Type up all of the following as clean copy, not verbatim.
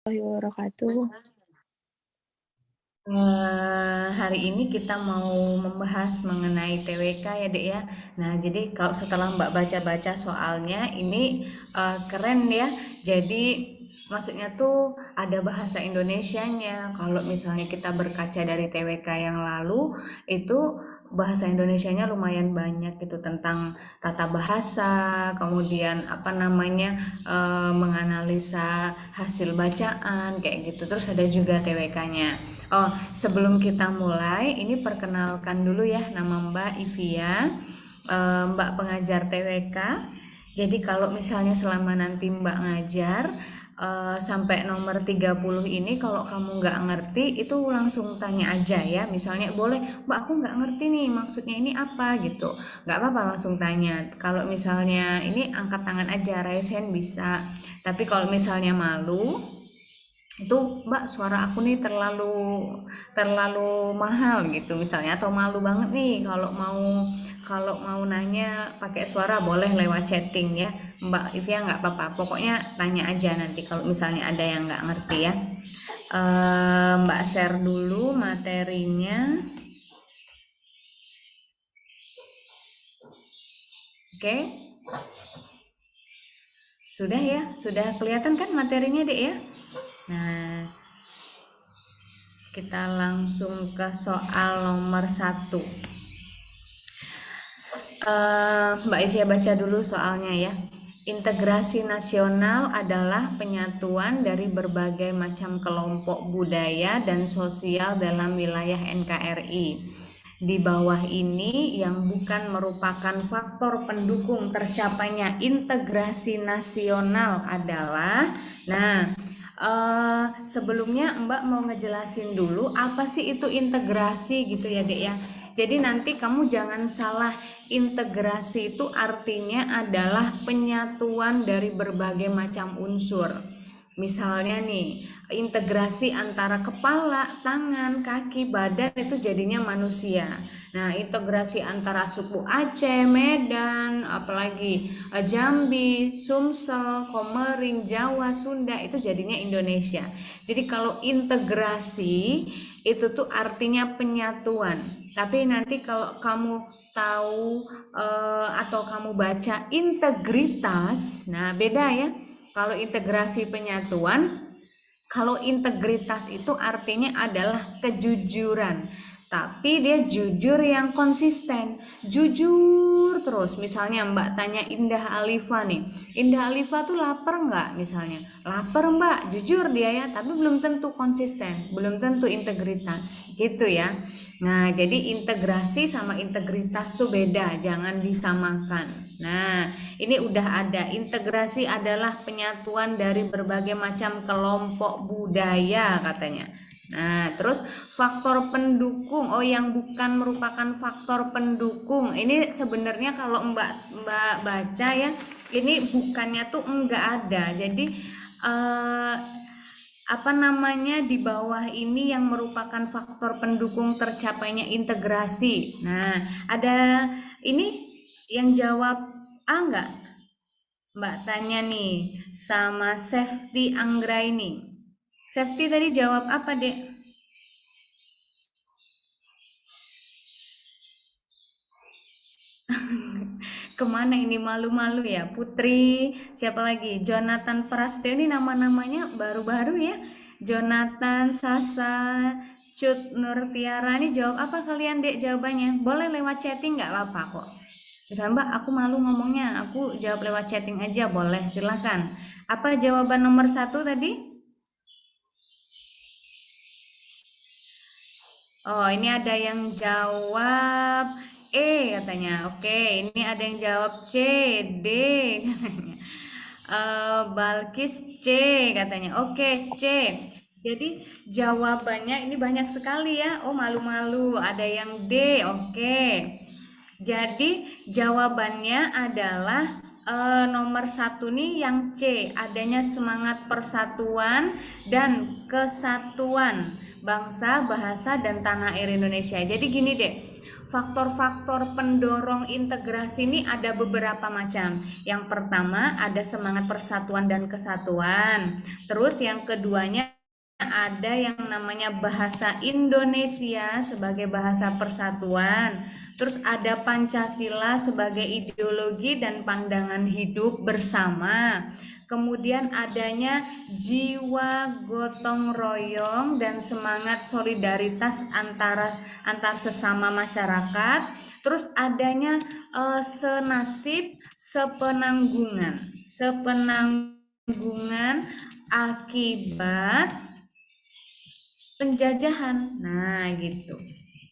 Wabarakatuh. Hari ini kita mau membahas mengenai TWK ya Dek ya. Nah jadi kalau setelah Mbak baca-baca soalnya ini keren ya. Jadi maksudnya tuh ada bahasa Indonesianya. Kalau misalnya kita berkaca dari TWK yang lalu itu bahasa Indonesianya lumayan banyak gitu tentang tata bahasa, kemudian apa namanya menganalisa hasil bacaan kayak gitu. Terus ada juga TWK-nya. Oh, sebelum kita mulai, ini perkenalkan dulu ya, nama Mbak Ivia, Mbak pengajar TWK. Jadi kalau misalnya selama nanti Mbak ngajar, sampai nomor 30 ini kalau kamu nggak ngerti, itu langsung tanya aja ya. Misalnya boleh, Mbak aku nggak ngerti nih, maksudnya ini apa gitu. Nggak apa-apa langsung tanya. Kalau misalnya ini angkat tangan aja, raise hand bisa. Tapi kalau misalnya malu, itu Mbak suara aku nih terlalu terlalu mahal gitu misalnya, atau malu banget nih kalau mau nanya pakai suara, boleh lewat chatting ya Mbak Ivia, nggak apa-apa, pokoknya tanya aja nanti kalau misalnya ada yang nggak ngerti ya. Mbak share dulu materinya. Oke, sudah ya, sudah kelihatan kan materinya Dek ya. Nah, kita langsung ke soal nomor satu. Mbak Ivia baca dulu soalnya ya. Integrasi nasional adalah penyatuan dari berbagai macam kelompok budaya dan sosial dalam wilayah NKRI. Di bawah ini yang bukan merupakan faktor pendukung tercapainya integrasi nasional adalah, nah, sebelumnya Mbak mau ngejelasin dulu apa sih itu integrasi gitu ya Dek ya. Jadi nanti kamu jangan salah, integrasi itu artinya adalah penyatuan dari berbagai macam unsur. Misalnya nih, integrasi antara kepala, tangan, kaki, badan itu jadinya manusia. Nah, integrasi antara suku Aceh, Medan, apalagi Jambi, Sumsel, Komering, Jawa, Sunda itu jadinya Indonesia. Jadi kalau integrasi itu tuh artinya penyatuan. Tapi nanti kalau kamu tahu atau kamu baca integritas, nah beda ya. Kalau integrasi penyatuan, kalau integritas itu artinya adalah kejujuran. Tapi dia jujur yang konsisten, jujur terus. Misalnya Mbak tanya Indah Alifa nih, Indah Alifa tuh lapar nggak? Misalnya, lapar Mbak, jujur dia ya, tapi belum tentu konsisten, belum tentu integritas, gitu ya. Nah, jadi integrasi sama integritas tuh beda, jangan disamakan. Nah, ini udah ada. Integrasi adalah penyatuan dari berbagai macam kelompok budaya katanya. Nah, terus faktor pendukung. Oh, yang bukan merupakan faktor pendukung. Ini sebenarnya kalau Mbak baca ya, ini bukannya tuh enggak ada. Jadi eh, apa namanya, di bawah ini yang merupakan faktor pendukung tercapainya integrasi. Nah, ada ini yang jawab A enggak? Mbak tanya nih sama Safety Anggra ini. Safety tadi jawab apa, Dek? Kemana ini, malu-malu ya? Putri, siapa lagi? Jonathan Prastio, ini nama-namanya baru-baru ya. Jonathan, Sasa, Cut Nur Tiara, ini jawab apa kalian Dek jawabannya? Boleh lewat chatting nggak apa-apa kok. Misalnya Mbak, aku malu ngomongnya, aku jawab lewat chatting aja, boleh, silahkan. Apa jawaban nomor satu tadi? Oh, ini ada yang jawab E katanya. Oke, ini ada yang jawab C, D katanya. Balkis C katanya. Oke, C. Jadi jawabannya ini banyak sekali ya. Oh, malu-malu. Ada yang D. Oke. Jadi jawabannya adalah nomor satu nih yang C, adanya semangat persatuan dan kesatuan bangsa, bahasa, dan tanah air Indonesia. Jadi gini deh, faktor-faktor pendorong integrasi ini ada beberapa macam. Yang pertama ada semangat persatuan dan kesatuan. Terus yang keduanya ada yang namanya bahasa Indonesia sebagai bahasa persatuan. Terus ada Pancasila sebagai ideologi dan pandangan hidup bersama. Kemudian adanya jiwa gotong royong dan semangat solidaritas antar sesama masyarakat. Terus adanya senasib sepenanggungan akibat penjajahan. Nah, gitu.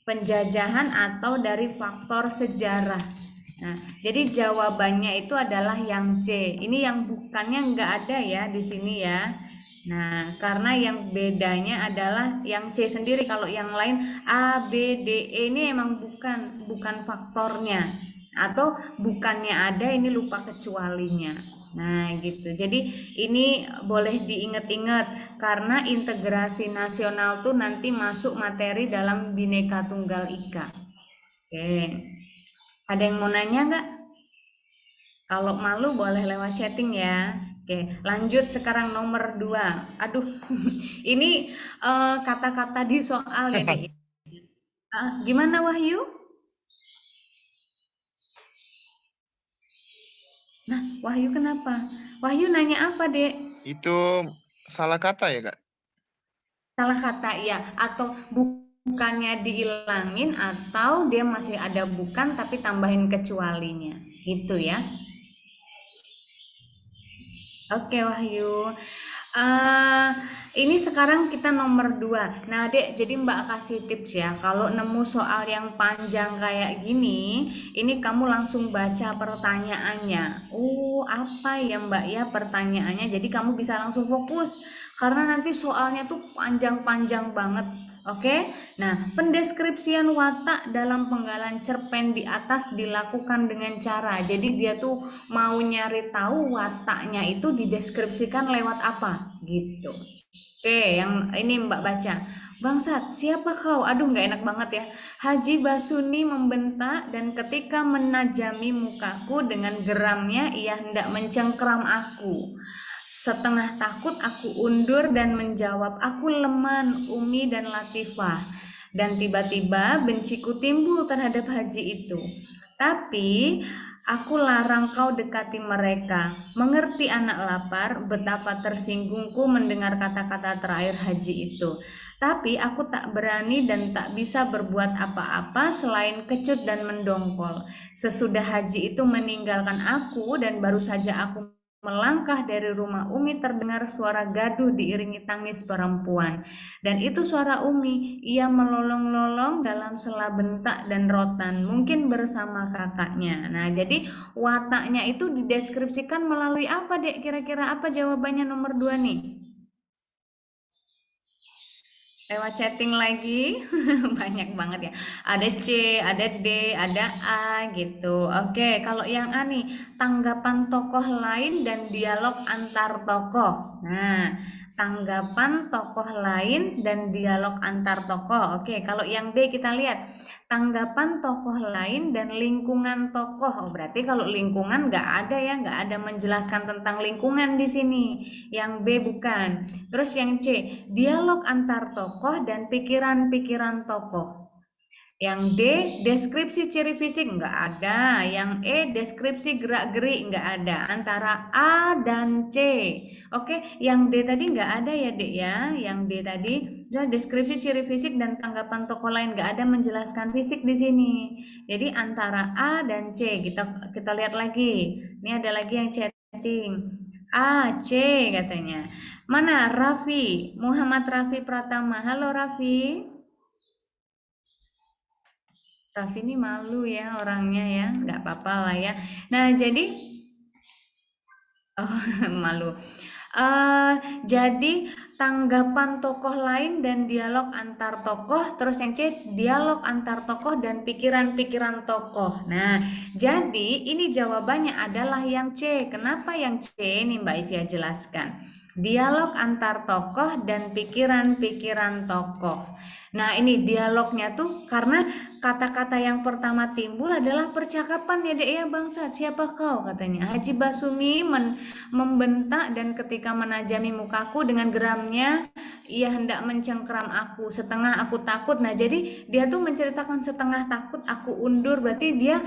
Penjajahan atau dari faktor sejarah. Nah, jadi jawabannya itu adalah yang C. Ini yang bukannya nggak ada ya di sini ya. Nah, karena yang bedanya adalah yang C sendiri. Kalau yang lain A, B, D, E ini emang bukan faktornya. Atau bukannya ada, ini lupa kecualinya. Nah, gitu. Jadi ini boleh diingat-ingat karena integrasi nasional tuh nanti masuk materi dalam Bhinneka Tunggal Ika. Oke. Ada yang mau nanya nggak? Kalau malu boleh lewat chatting ya. Oke, lanjut sekarang nomor 2. Aduh, ini kata-kata di soal ya, Dek. Gimana Wahyu? Nah, Wahyu kenapa? Wahyu nanya apa, Dek? Itu salah kata ya, Kak? Salah kata ya, atau bukannya dihilangin atau dia masih ada bukan tapi tambahin kecualinya. Gitu ya. Oke Wahyu. Eh, ini sekarang kita nomor 2. Nah Dek, jadi Mbak kasih tips ya. Kalau nemu soal yang panjang kayak gini, ini kamu langsung baca pertanyaannya. Oh, apa ya Mbak ya pertanyaannya? Jadi kamu bisa langsung fokus. Karena nanti soalnya tuh panjang-panjang banget. Oke, nah pendeskripsian watak dalam penggalan cerpen di atas dilakukan dengan cara. Jadi dia tuh mau nyari tahu wataknya itu dideskripsikan lewat apa gitu. Oke, yang ini Mbak baca. Bangsat, siapa kau? Aduh, nggak enak banget ya. Haji Basuni membentak dan ketika menajami mukaku dengan geramnya ia hendak mencengkram aku. Setengah takut aku undur dan menjawab, aku Leman, Umi dan Latifah. Dan tiba-tiba benciku timbul terhadap Haji itu. Tapi aku larang kau dekati mereka. Mengerti anak lapar, betapa tersinggungku mendengar kata-kata terakhir Haji itu. Tapi aku tak berani dan tak bisa berbuat apa-apa selain kecut dan mendongkol. Sesudah Haji itu meninggalkan aku dan baru saja aku melangkah dari rumah Umi terdengar suara gaduh diiringi tangis perempuan. Dan itu suara Umi, ia melolong-lolong dalam sela bentak dan rotan, mungkin bersama kakaknya. Nah, jadi wataknya itu dideskripsikan melalui apa, Dek? Kira-kira apa jawabannya nomor 2 nih? Lewat chatting lagi. Banyak banget ya, ada C, ada D, ada A gitu. Oke, kalau yang A nih, tanggapan tokoh lain dan dialog antar tokoh. Nah, tanggapan tokoh lain dan dialog antar tokoh. Oke, kalau yang B kita lihat tanggapan tokoh lain dan lingkungan tokoh. Oh, berarti kalau lingkungan nggak ada ya, nggak ada menjelaskan tentang lingkungan di sini. Yang B bukan. Terus yang C, dialog antar tokoh dan pikiran-pikiran tokoh. Yang D, deskripsi ciri fisik nggak ada. Yang E, deskripsi gerak-gerik nggak ada. Antara A dan C. Oke, yang D tadi nggak ada ya Dek ya. Yang D tadi deskripsi ciri fisik dan tanggapan tokoh lain nggak ada menjelaskan fisik di sini. Jadi antara A dan C. Kita lihat lagi. Ini ada lagi yang chatting. A, C katanya. Mana Raffi? Muhammad Raffi Pratama. Halo Raffi. Raffi ini malu ya orangnya ya, nggak apa-apa lah ya. Nah jadi, oh malu. Eh, jadi tanggapan tokoh lain dan dialog antar tokoh, terus yang C dialog antar tokoh dan pikiran-pikiran tokoh. Nah, jadi ini jawabannya adalah yang C. Kenapa yang C? Nih Mbak Ivia jelaskan. Dialog antar tokoh dan pikiran-pikiran tokoh. Nah, ini dialognya tuh karena kata-kata yang pertama timbul adalah percakapan ya dek ya bangsat. Siapa kau katanya. Haji Basumi membentak dan ketika menajami mukaku dengan geramnya ia hendak mencengkram aku. Setengah aku takut. Nah, jadi dia tuh menceritakan setengah takut aku undur. Berarti dia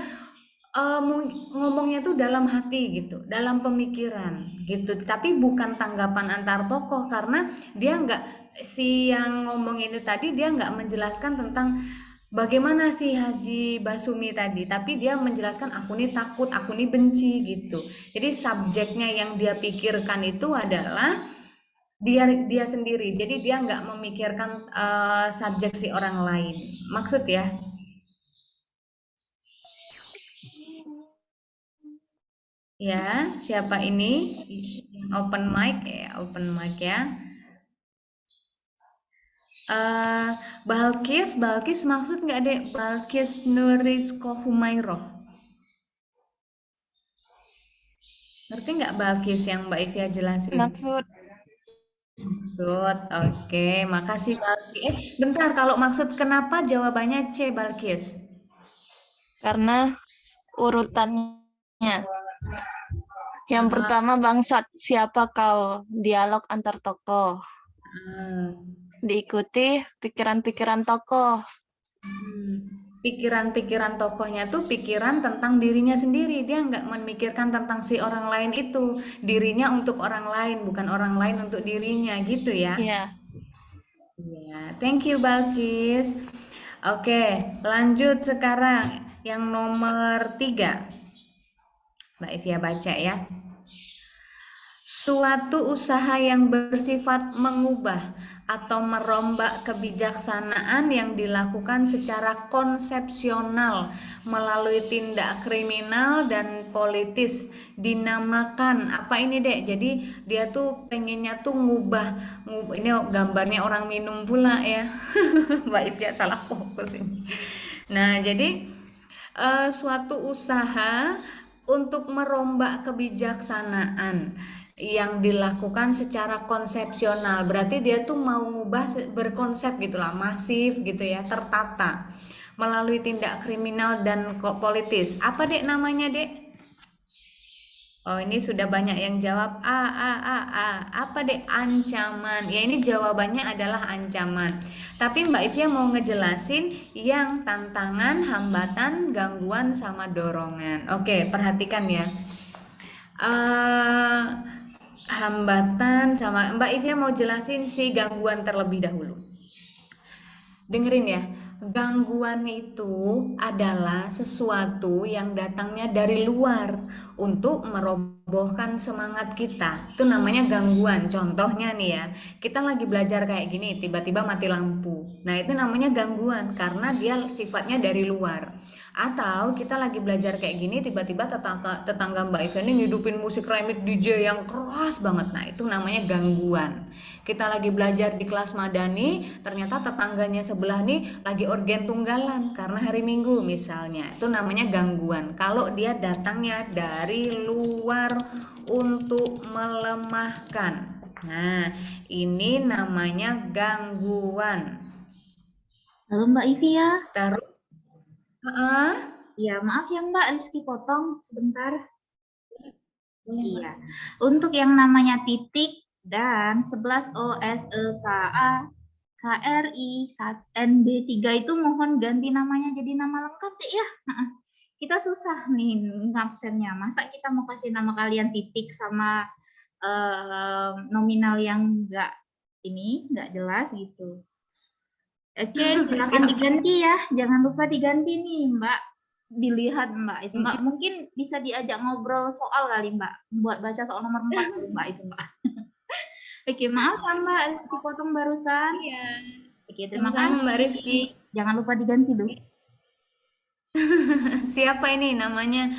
ngomongnya tuh dalam hati gitu, dalam pemikiran gitu. Tapi bukan tanggapan antar tokoh karena dia nggak si yang ngomong ini tadi dia nggak menjelaskan tentang bagaimana si Haji Basumi tadi, tapi dia menjelaskan aku nih takut, aku nih benci gitu. Jadi subjeknya yang dia pikirkan itu adalah dia dia sendiri. Jadi dia nggak memikirkan subjek si orang lain. Maksud ya? Ya, siapa ini? Open mic ya, open mic ya. Eh, Balkis maksud nggak dek? Balkis Nurisko Humairah. Ngerti nggak Balkis yang Mbak Ivia jelasin? Maksud Maksud, oke, makasih Balkis. Bentar, kalau maksud kenapa jawabannya C Balkis? karena urutannya. Yang Ah, pertama bangsat, siapa kau? Dialog antar tokoh. ah. Diikuti pikiran-pikiran tokoh. Pikiran-pikiran tokohnya tuh pikiran tentang dirinya sendiri. Dia nggak memikirkan tentang si orang lain itu. Dirinya untuk orang lain, bukan orang lain untuk dirinya gitu ya. Iya, Iya, thank you Balkis. Oke, lanjut sekarang yang nomor 3. Mbak Evia baca ya. Suatu usaha yang bersifat mengubah atau merombak kebijaksanaan yang dilakukan secara konsepsional melalui tindak kriminal dan politis dinamakan apa ini dek? Jadi dia tuh pengennya tuh ngubah ini gambarnya orang minum pula ya. Mbak Ivya salah fokus ini. Nah, jadi suatu usaha untuk merombak kebijaksanaan yang dilakukan secara konsepsional. Berarti dia tuh mau ngubah berkonsep gitulah, masif gitu ya, tertata melalui tindak kriminal dan politis. Apa dek namanya dek? Oh, ini sudah banyak yang jawab A. Apa deh ancaman? Ya ini jawabannya adalah ancaman. Tapi Mbak Ivya mau ngejelasin yang tantangan, hambatan, gangguan sama dorongan. Oke, perhatikan ya. Eh, hambatan sama Mbak Ivya mau jelasin si gangguan terlebih dahulu. Dengerin ya, gangguan itu adalah sesuatu yang datangnya dari luar untuk merobohkan semangat kita. Itu namanya gangguan. Contohnya nih ya, kita lagi belajar kayak gini, tiba-tiba mati lampu. Nah, itu namanya gangguan karena dia sifatnya dari luar. Atau kita lagi belajar kayak gini, tiba-tiba tetangga Mbak Iva ini ngidupin musik remix DJ yang keras banget. Nah, itu namanya gangguan. Kita lagi belajar di kelas madani, ternyata tetangganya sebelah nih lagi organ tunggalan karena hari Minggu misalnya. Itu namanya gangguan. Kalau dia datangnya dari luar untuk melemahkan. Nah, ini namanya gangguan. Halo Mbak Ivi ya. Terus, Ya maaf ya Mbak, Rizky potong sebentar. Iya. Untuk yang namanya titik dan 11 OSEKA KRI NB3 itu mohon ganti namanya jadi nama lengkap deh ya. Kita susah nih ngabsennya. Masa kita mau kasih nama kalian titik sama nominal yang nggak jelas gitu. Oke, silakan diganti ya. Jangan lupa diganti nih, Mbak. Dilihat, Mbak. Itu Mbak mungkin bisa diajak ngobrol soal kali, Mbak. Buat baca soal nomor 4 Mbak itu, Mbak. Oke, maaf ya, Mbak. Rizky potong barusan. Iya. Oke, terima Sama-sama, kasih. Mbak Rizky. Jangan lupa diganti dulu. Siapa ini namanya?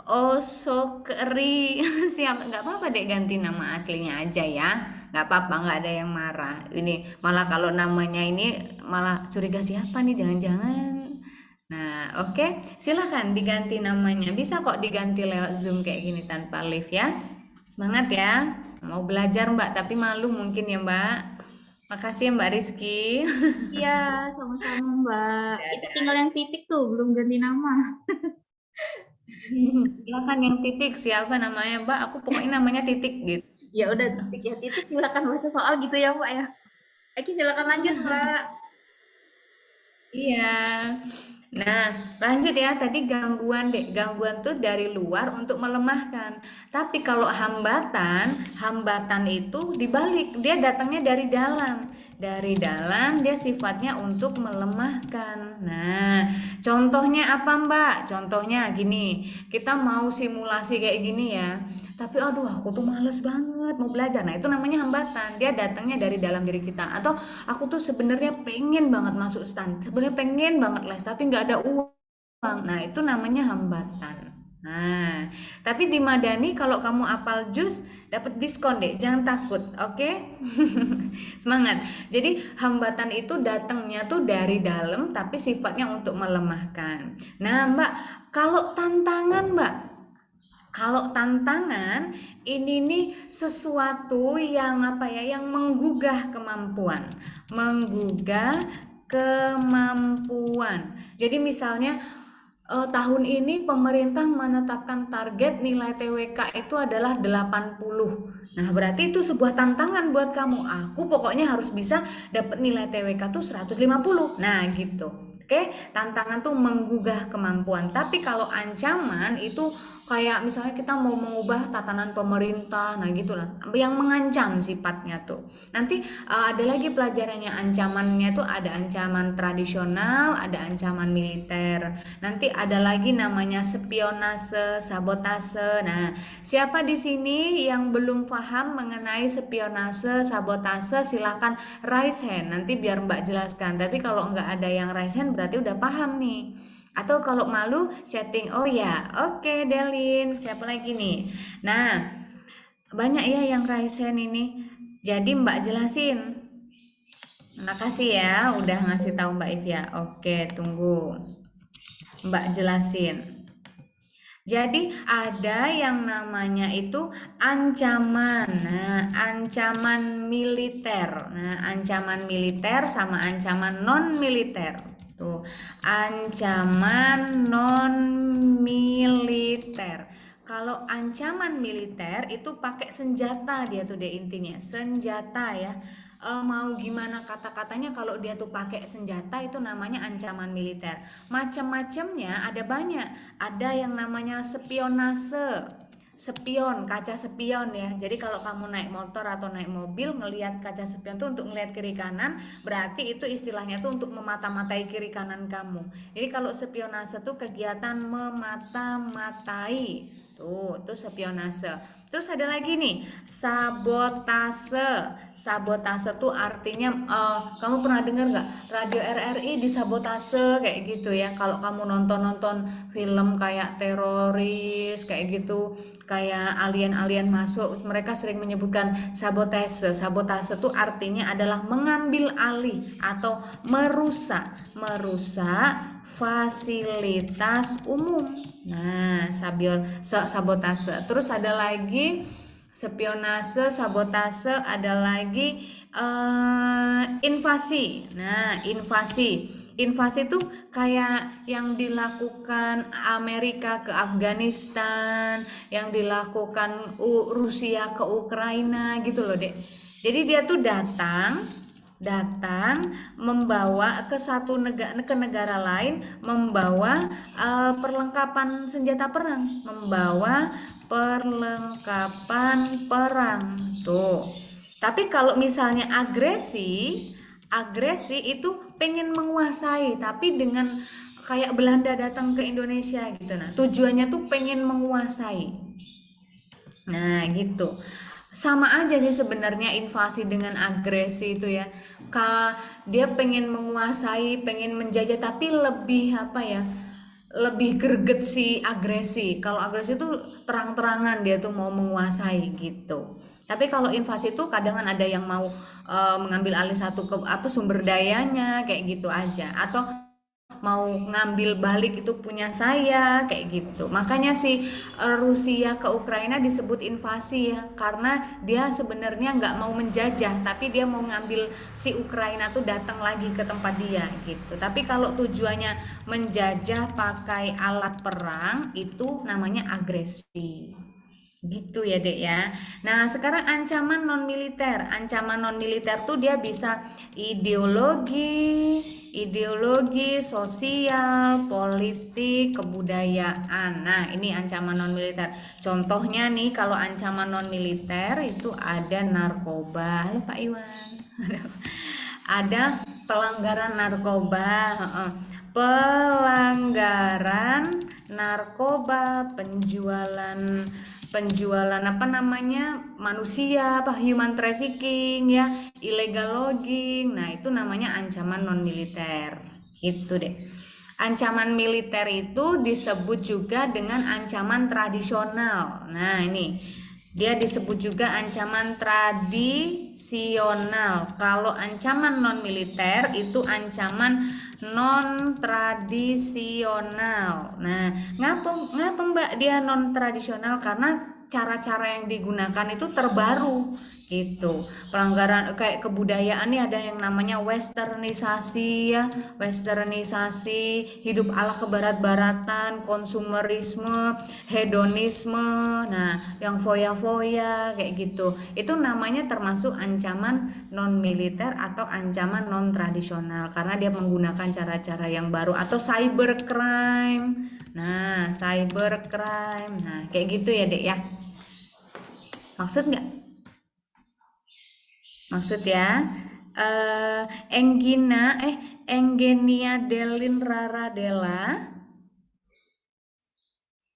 Osokri. Siapa? Nggak apa-apa deh ganti nama aslinya aja ya. Nggak apa-apa, nggak ada yang marah. Ini malah kalau namanya ini malah curiga siapa nih? Jangan-jangan. Nah, oke. Silakan diganti namanya. Bisa kok diganti lewat Zoom kayak gini tanpa live ya. Semangat ya. Mau belajar Mbak, tapi malu mungkin ya Mbak. Makasih ya Mbak Rizky. Iya, sama-sama Mbak. Itu tinggal yang titik tuh, belum ganti nama. Silakan yang titik, siapa namanya Mbak? Aku pokoknya namanya titik gitu. Ya udah titik ya titik, silakan baca soal gitu ya Mbak ya. Oke, silakan lanjut Mbak. Iya. Nah, lanjut ya. Tadi gangguan deh. Gangguan tuh dari luar untuk melemahkan. Tapi kalau hambatan, hambatan itu dibalik. Dia datangnya dari dalam. Dari dalam dia sifatnya untuk melemahkan. Nah, contohnya apa Mbak? Contohnya gini. Kita mau simulasi kayak gini ya. Tapi aduh aku tuh males banget mau belajar. Nah, itu namanya hambatan. Dia datangnya dari dalam diri kita. Atau aku tuh sebenarnya pengen banget masuk stan, sebenarnya pengen banget les tapi nggak ada uang. Nah itu namanya hambatan. Nah tapi di Madani kalau kamu apal jus dapat diskon deh, jangan takut, oke? Semangat. Jadi hambatan itu datangnya tuh dari dalam tapi sifatnya untuk melemahkan. Nah Mbak, kalau tantangan Mbak, kalau tantangan ini nih sesuatu yang apa ya, yang menggugah kemampuan, menggugah kemampuan. Jadi misalnya tahun ini pemerintah menetapkan target nilai TWK itu adalah 80. Nah, berarti itu sebuah tantangan buat kamu. Aku pokoknya harus bisa dapat nilai TWK tuh 150. Nah, gitu. Oke, tantangan tuh menggugah kemampuan. Tapi kalau ancaman itu kayak misalnya kita mau mengubah tatanan pemerintah, nah gitulah, yang mengancam sifatnya tuh. Nanti ada lagi pelajarannya, ancamannya tuh ada ancaman tradisional, ada ancaman militer. Nanti ada lagi namanya spionase, sabotase. Nah, siapa di sini yang belum paham mengenai spionase, sabotase, silakan raise hand. Nanti biar Mbak jelaskan. Tapi kalau nggak ada yang raise hand berarti udah paham nih. Atau kalau malu chatting, oh ya, oke Delin, siapa lagi nih? Nah, banyak ya yang raise hand ini. Jadi Mbak jelasin. Makasih ya udah ngasih tahu Mbak Ivya. Oke, tunggu. Mbak jelasin. Jadi ada yang namanya itu ancaman. Nah, ancaman militer. Nah, ancaman militer sama ancaman non militer. Tuh, ancaman non militer. Kalau ancaman militer itu pakai senjata dia tuh deh intinya, senjata ya. Mau gimana kata-katanya kalau dia tuh pakai senjata itu namanya ancaman militer. Macam-macamnya ada banyak. Ada yang namanya spionase. Spion, kaca spion ya. Jadi kalau kamu naik motor atau naik mobil ngelihat kaca spion tuh untuk ngelihat kiri kanan, berarti itu istilahnya tuh untuk memata-matai kiri kanan kamu. Jadi kalau spionase tuh kegiatan memata-matai. Tuh spionase. Terus ada lagi nih, sabotase. Sabotase tuh artinya kamu pernah dengar nggak radio RRI disabotase kayak gitu ya. Kalau kamu nonton film kayak teroris kayak gitu, kayak alien-alien masuk, mereka sering menyebutkan sabotase. Sabotase tuh artinya adalah mengambil alih atau merusak fasilitas umum. Nah, sabotase. Terus ada lagi spionase, sabotase, ada lagi invasi. Nah, invasi itu kayak yang dilakukan Amerika ke Afghanistan, yang dilakukan Rusia ke Ukraina gitu loh, Dek. Jadi dia tuh datang membawa ke satu negara lain, membawa perlengkapan senjata perang, membawa perlengkapan perang tuh. Tapi kalau misalnya agresi itu pengen menguasai, tapi dengan kayak Belanda datang ke Indonesia gitu. Nah, tujuannya tuh pengen menguasai. Nah, gitu. Sama aja sih sebenarnya invasi dengan agresi itu ya. Dia pengen menguasai, pengen menjajah, tapi lebih apa ya? Lebih greget si agresi. Kalau agresi itu terang-terangan dia tuh mau menguasai gitu. Tapi kalau invasi itu kadang ada yang mau mengambil alih satu sumber dayanya kayak gitu aja, atau mau ngambil balik itu punya saya kayak gitu. Makanya sih Rusia ke Ukraina disebut invasi ya, karena dia sebenarnya nggak mau menjajah, tapi dia mau ngambil si Ukraina tuh datang lagi ke tempat dia gitu. Tapi kalau tujuannya menjajah pakai alat perang itu namanya agresi. Gitu ya Dek ya. Nah sekarang ancaman non militer. Ancaman non militer tuh dia bisa ideologi, sosial, politik, kebudayaan. Nah ini ancaman non militer. Contohnya nih kalau ancaman non militer itu ada narkoba. Halo Pak Iwan. Ada pelanggaran narkoba. Pelanggaran narkoba, penjualan apa namanya manusia, apa human trafficking ya, illegal logging. Nah itu namanya ancaman non militer gitu deh. Ancaman militer itu disebut juga dengan ancaman tradisional. Nah ini dia disebut juga ancaman tradisional. Kalau ancaman non militer itu ancaman non tradisional. Nah, ngapa Mbak dia non tradisional? Karena cara-cara yang digunakan itu terbaru gitu. Pelanggaran kayak kebudayaan nih ada yang namanya westernisasi ya, westernisasi, hidup ala kebarat-baratan, konsumerisme, hedonisme. Nah, yang foya-foya kayak gitu. Itu namanya termasuk ancaman non militer atau ancaman non tradisional karena dia menggunakan cara-cara yang baru atau cybercrime. Nah, cybercrime. Nah, kayak gitu ya, Dek ya. Maksud nggak? Maksud ya. Enggenia Delin Raradela.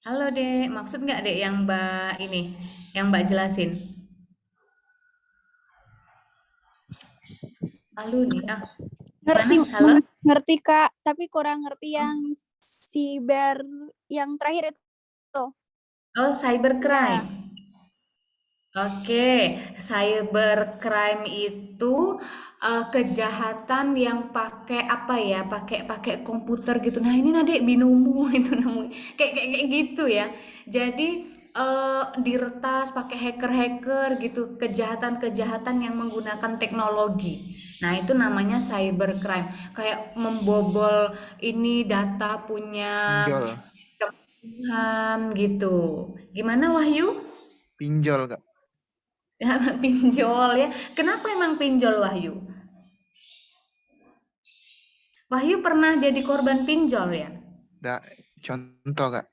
Halo, Dek. Maksud nggak, Dek, yang Mbak ini, yang Mbak jelasin? Halo nih. Ngerti, Mana? Halo? ngerti Kak, tapi kurang ngerti yang siber yang terakhir itu. Oh, cybercrime. Oke, cybercrime itu kejahatan yang pakai apa ya? Pakai komputer gitu. Nah, ini Nadek binomo itu namanya. Kayak gitu ya. Jadi diretas pakai hacker-hacker gitu, kejahatan-kejahatan yang menggunakan teknologi. Nah, itu namanya cybercrime. Kayak membobol ini data punya Pinjol. Kemenkumham gitu. Gimana Wahyu? Pinjol, Kak. Pinjol ya. Kenapa emang pinjol Wahyu? Wahyu pernah jadi korban pinjol ya? Contoh, Kak.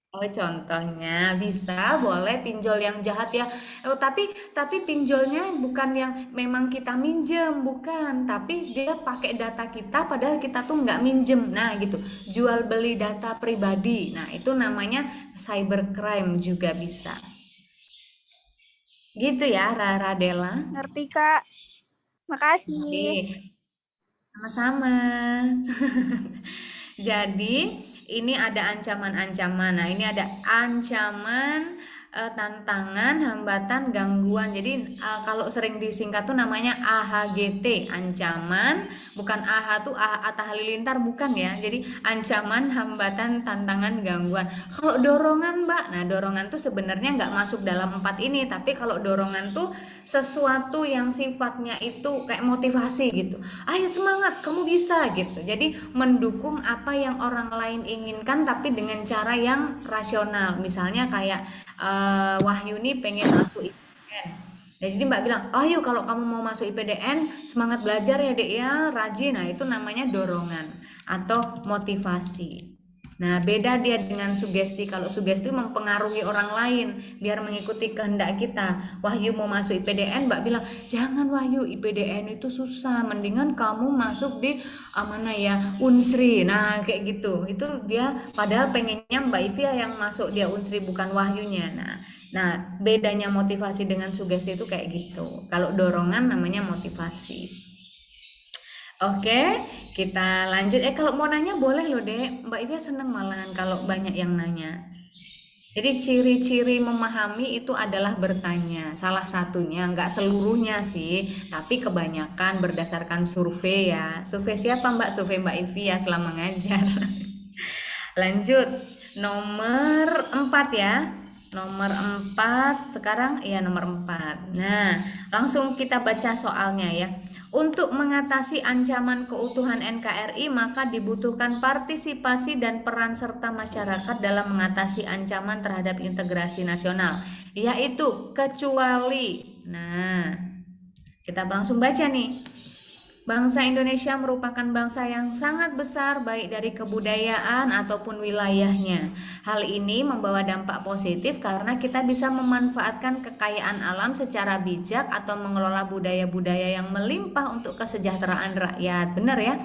Oh, contohnya bisa boleh pinjol yang jahat ya. Oh, tapi pinjolnya bukan yang memang kita minjem, bukan. Tapi dia pakai data kita padahal kita tuh nggak minjem. Nah, gitu. Jual beli data pribadi. Nah, itu namanya cybercrime juga bisa. Gitu ya, Rara Dela. Ngerti Kak. Makasih. Oke, sama-sama. Jadi ini ada ancaman-ancaman. Nah, ini ada ancaman, tantangan, hambatan, gangguan. Jadi kalau sering disingkat tuh namanya AHGT, ancaman, bukan AH tuh Atta Halilintar bukan ya. Jadi ancaman, hambatan, tantangan, gangguan. Kalau dorongan Mbak, nah dorongan tuh sebenarnya nggak masuk dalam 4 ini, tapi kalau dorongan tuh sesuatu yang sifatnya itu kayak motivasi gitu. Ayo semangat, kamu bisa gitu. Jadi mendukung apa yang orang lain inginkan tapi dengan cara yang rasional. Misalnya kayak Wahyu nih pengen masuk IPDN. Nah, jadi Mbak bilang, ayo kalau kamu mau masuk IPDN semangat belajar ya Dek ya, rajin. Nah itu namanya dorongan atau motivasi. Nah beda dia dengan sugesti. Kalau sugesti mempengaruhi orang lain biar mengikuti kehendak kita. Wahyu mau masuk IPDN, Mbak bilang jangan Wahyu, IPDN itu susah, mendingan kamu masuk di mana ya, Unsri. Nah kayak gitu. Itu dia padahal pengennya Mbak Ivia yang masuk dia Unsri, bukan Wahyunya. Nah bedanya motivasi dengan sugesti itu kayak gitu. Kalau dorongan namanya motivasi. Oke, kita lanjut. Kalau mau nanya boleh loh Dek. Mbak Ivia seneng malahan kalau banyak yang nanya. Jadi ciri-ciri memahami itu adalah bertanya. Salah satunya, nggak seluruhnya sih, tapi kebanyakan berdasarkan survei ya. Survei siapa Mbak? Survei Mbak Ivi ya selama ngajar. Lanjut, nomor 4 ya. Nomor 4 sekarang, ya nomor 4. Nah, langsung kita baca soalnya ya. Untuk mengatasi ancaman keutuhan NKRI, maka dibutuhkan partisipasi dan peran serta masyarakat dalam mengatasi ancaman terhadap integrasi nasional, yaitu kecuali. Nah, kita langsung baca nih. Bangsa Indonesia merupakan bangsa yang sangat besar baik dari kebudayaan ataupun wilayahnya. Hal ini membawa dampak positif karena kita bisa memanfaatkan kekayaan alam secara bijak atau mengelola budaya-budaya yang melimpah untuk kesejahteraan rakyat. Benar ya?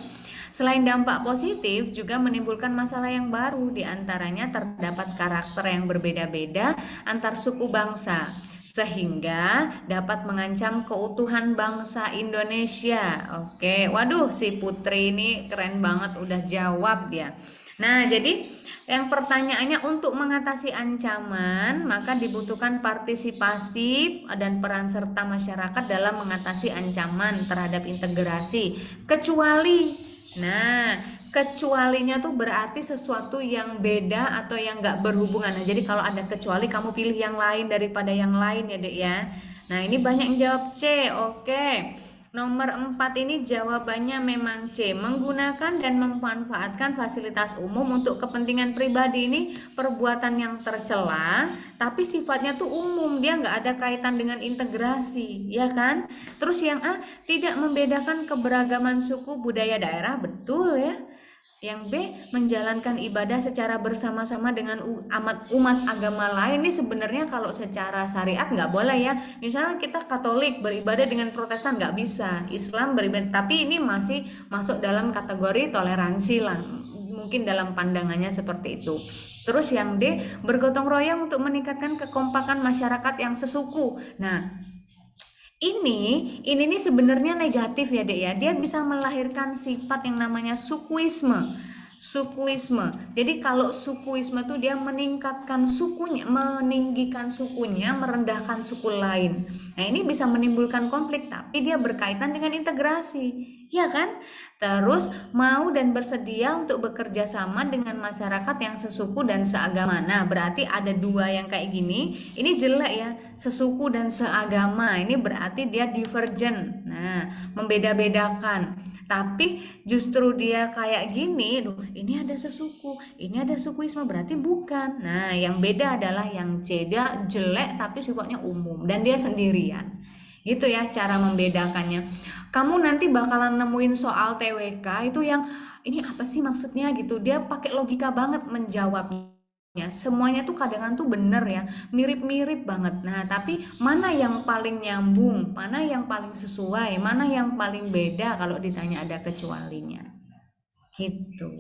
Selain dampak positif, juga menimbulkan masalah yang baru, diantaranya terdapat karakter yang berbeda-beda antar suku bangsa, sehingga dapat mengancam keutuhan bangsa Indonesia. Oke, waduh si Putri ini keren banget udah jawab dia. Nah, jadi yang pertanyaannya untuk mengatasi ancaman, maka dibutuhkan partisipasi dan peran serta masyarakat dalam mengatasi ancaman terhadap integrasi. Kecualinya tuh berarti sesuatu yang beda atau yang nggak berhubungan. Nah, jadi kalau ada kecuali kamu pilih yang lain daripada yang lain ya Dek ya. Nah, ini banyak yang jawab C. Oke. Nomor 4 ini jawabannya memang C. Menggunakan dan memanfaatkan fasilitas umum untuk kepentingan pribadi ini perbuatan yang tercela, tapi sifatnya tuh umum, dia nggak ada kaitan dengan integrasi, ya kan? Terus yang A, tidak membedakan keberagaman suku budaya daerah, betul ya. Yang B, menjalankan ibadah secara bersama-sama dengan umat agama lain. Ini sebenarnya kalau secara syariat nggak boleh ya. Misalnya kita Katolik beribadah dengan Protestan nggak bisa, Islam beribadah, tapi ini masih masuk dalam kategori toleransi lah. Mungkin dalam pandangannya seperti itu. Terus yang D, bergotong royong untuk meningkatkan kekompakan masyarakat yang sesuku. Nah, ini nih sebenarnya negatif ya Dek ya. Dia bisa melahirkan sifat yang namanya sukuisme. Jadi kalau sukuisme tuh dia meningkatkan sukunya, meninggikan sukunya, merendahkan suku lain. Nah, ini bisa menimbulkan konflik, tapi dia berkaitan dengan integrasi. Ya kan? Terus mau dan bersedia untuk bekerja sama dengan masyarakat yang sesuku dan seagama. Nah, berarti ada dua yang kayak gini. Ini jelek ya, sesuku dan seagama. Ini berarti dia divergen. Nah, membeda-bedakan. Tapi justru dia kayak gini, ini ada sesuku, ini ada sukuisme, berarti bukan. Nah, yang beda adalah yang C, dia jelek tapi sifatnya umum dan dia sendirian. Gitu ya cara membedakannya. Kamu nanti bakalan nemuin soal TWK itu yang ini apa sih maksudnya gitu. Dia pakai logika banget menjawabnya. Semuanya tuh kadang tuh bener ya, mirip-mirip banget. Nah, tapi mana yang paling nyambung, mana yang paling sesuai, mana yang paling beda kalau ditanya ada kecualinya. Gitu.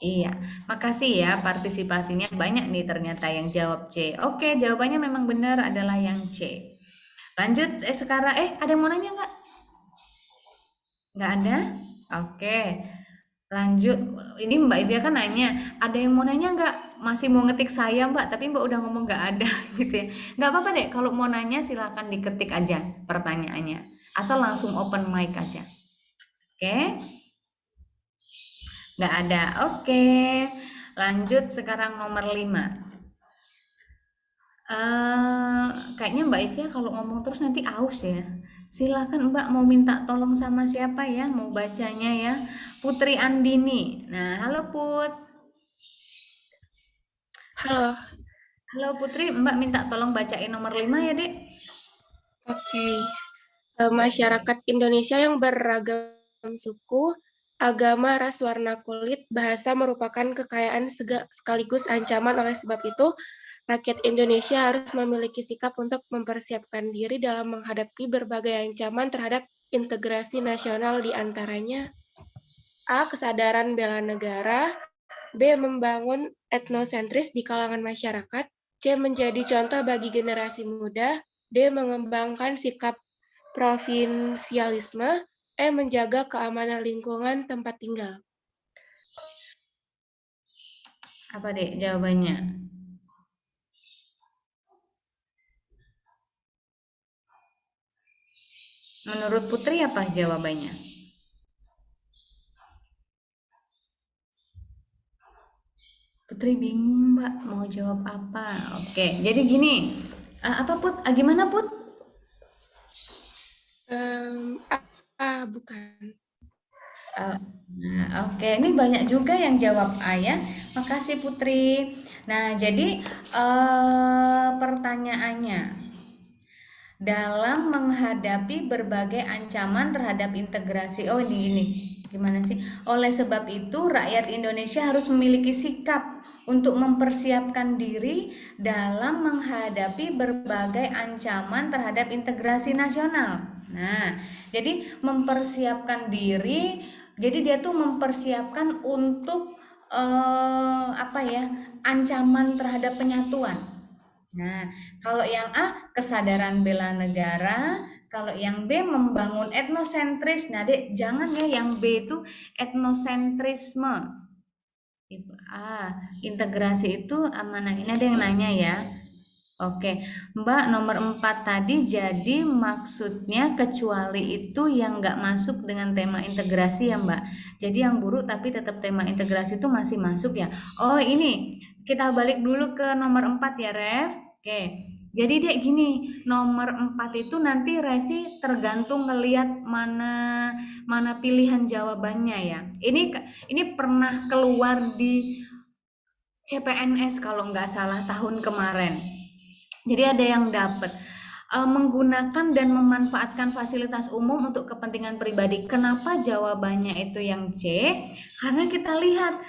Iya, makasih ya partisipasinya banyak nih ternyata yang jawab C. Oke, jawabannya memang benar adalah yang C. Lanjut sekarang ada yang mau nanya nggak? Nggak ada? Oke. Lanjut, ini Mbak Ivia kan nanya, ada yang mau nanya nggak? Masih mau ngetik saya Mbak, tapi Mbak udah ngomong nggak ada gitu ya. Nggak apa-apa deh, kalau mau nanya silakan diketik aja pertanyaannya. Atau langsung open mic aja. Oke? Nggak ada, oke. Lanjut sekarang nomor 5. Kayaknya Mbak Ivia kalau ngomong terus nanti aus ya. Silakan Mbak mau minta tolong sama siapa ya mau bacanya ya. Putri Andini. Nah, halo Put. Halo, Halo Putri, Mbak minta tolong bacain nomor 5 ya, Dek. oke. Masyarakat Indonesia yang beragam suku, agama, ras, warna kulit, bahasa merupakan kekayaan sekaligus ancaman. Oleh sebab itu, rakyat Indonesia harus memiliki sikap untuk mempersiapkan diri dalam menghadapi berbagai ancaman terhadap integrasi nasional, di antaranya A. Kesadaran bela negara, B. Membangun etnosentris di kalangan masyarakat, C. Menjadi contoh bagi generasi muda, D. Mengembangkan sikap provinsialisme, E. Menjaga keamanan lingkungan tempat tinggal. Apa, Dek, jawabannya? Menurut Putri apa jawabannya? Putri bingung Mbak mau jawab apa. Oke, jadi gini. Apa Put? Gimana Put? Bukan. Nah, oke, ini banyak juga yang jawab A ya. Makasih Putri. Nah, jadi pertanyaannya, dalam menghadapi berbagai ancaman terhadap integrasi. Oh, ini gimana sih? Oleh sebab itu, rakyat Indonesia harus memiliki sikap untuk mempersiapkan diri dalam menghadapi berbagai ancaman terhadap integrasi nasional. Nah, jadi mempersiapkan diri, jadi dia tuh mempersiapkan untuk ancaman terhadap penyatuan. Nah, kalau yang A, kesadaran bela negara. Kalau yang B, membangun etnosentris. Nah, Dek, jangan ya yang B itu etnosentrisme. Integrasi itu mana? Ini ada yang nanya ya. Oke, Mbak, nomor 4 tadi jadi maksudnya kecuali itu yang nggak masuk dengan tema integrasi ya Mbak. Jadi yang buruk tapi tetap tema integrasi itu masih masuk ya. Oh ini, kita balik dulu ke nomor 4 ya Rev. Oke, jadi Dek gini, nomor 4 itu nanti Revi tergantung ngelihat mana pilihan jawabannya ya. Ini pernah keluar di CPNS kalau nggak salah tahun kemarin. Jadi ada yang dapat menggunakan dan memanfaatkan fasilitas umum untuk kepentingan pribadi. Kenapa jawabannya itu yang C? Karena kita lihat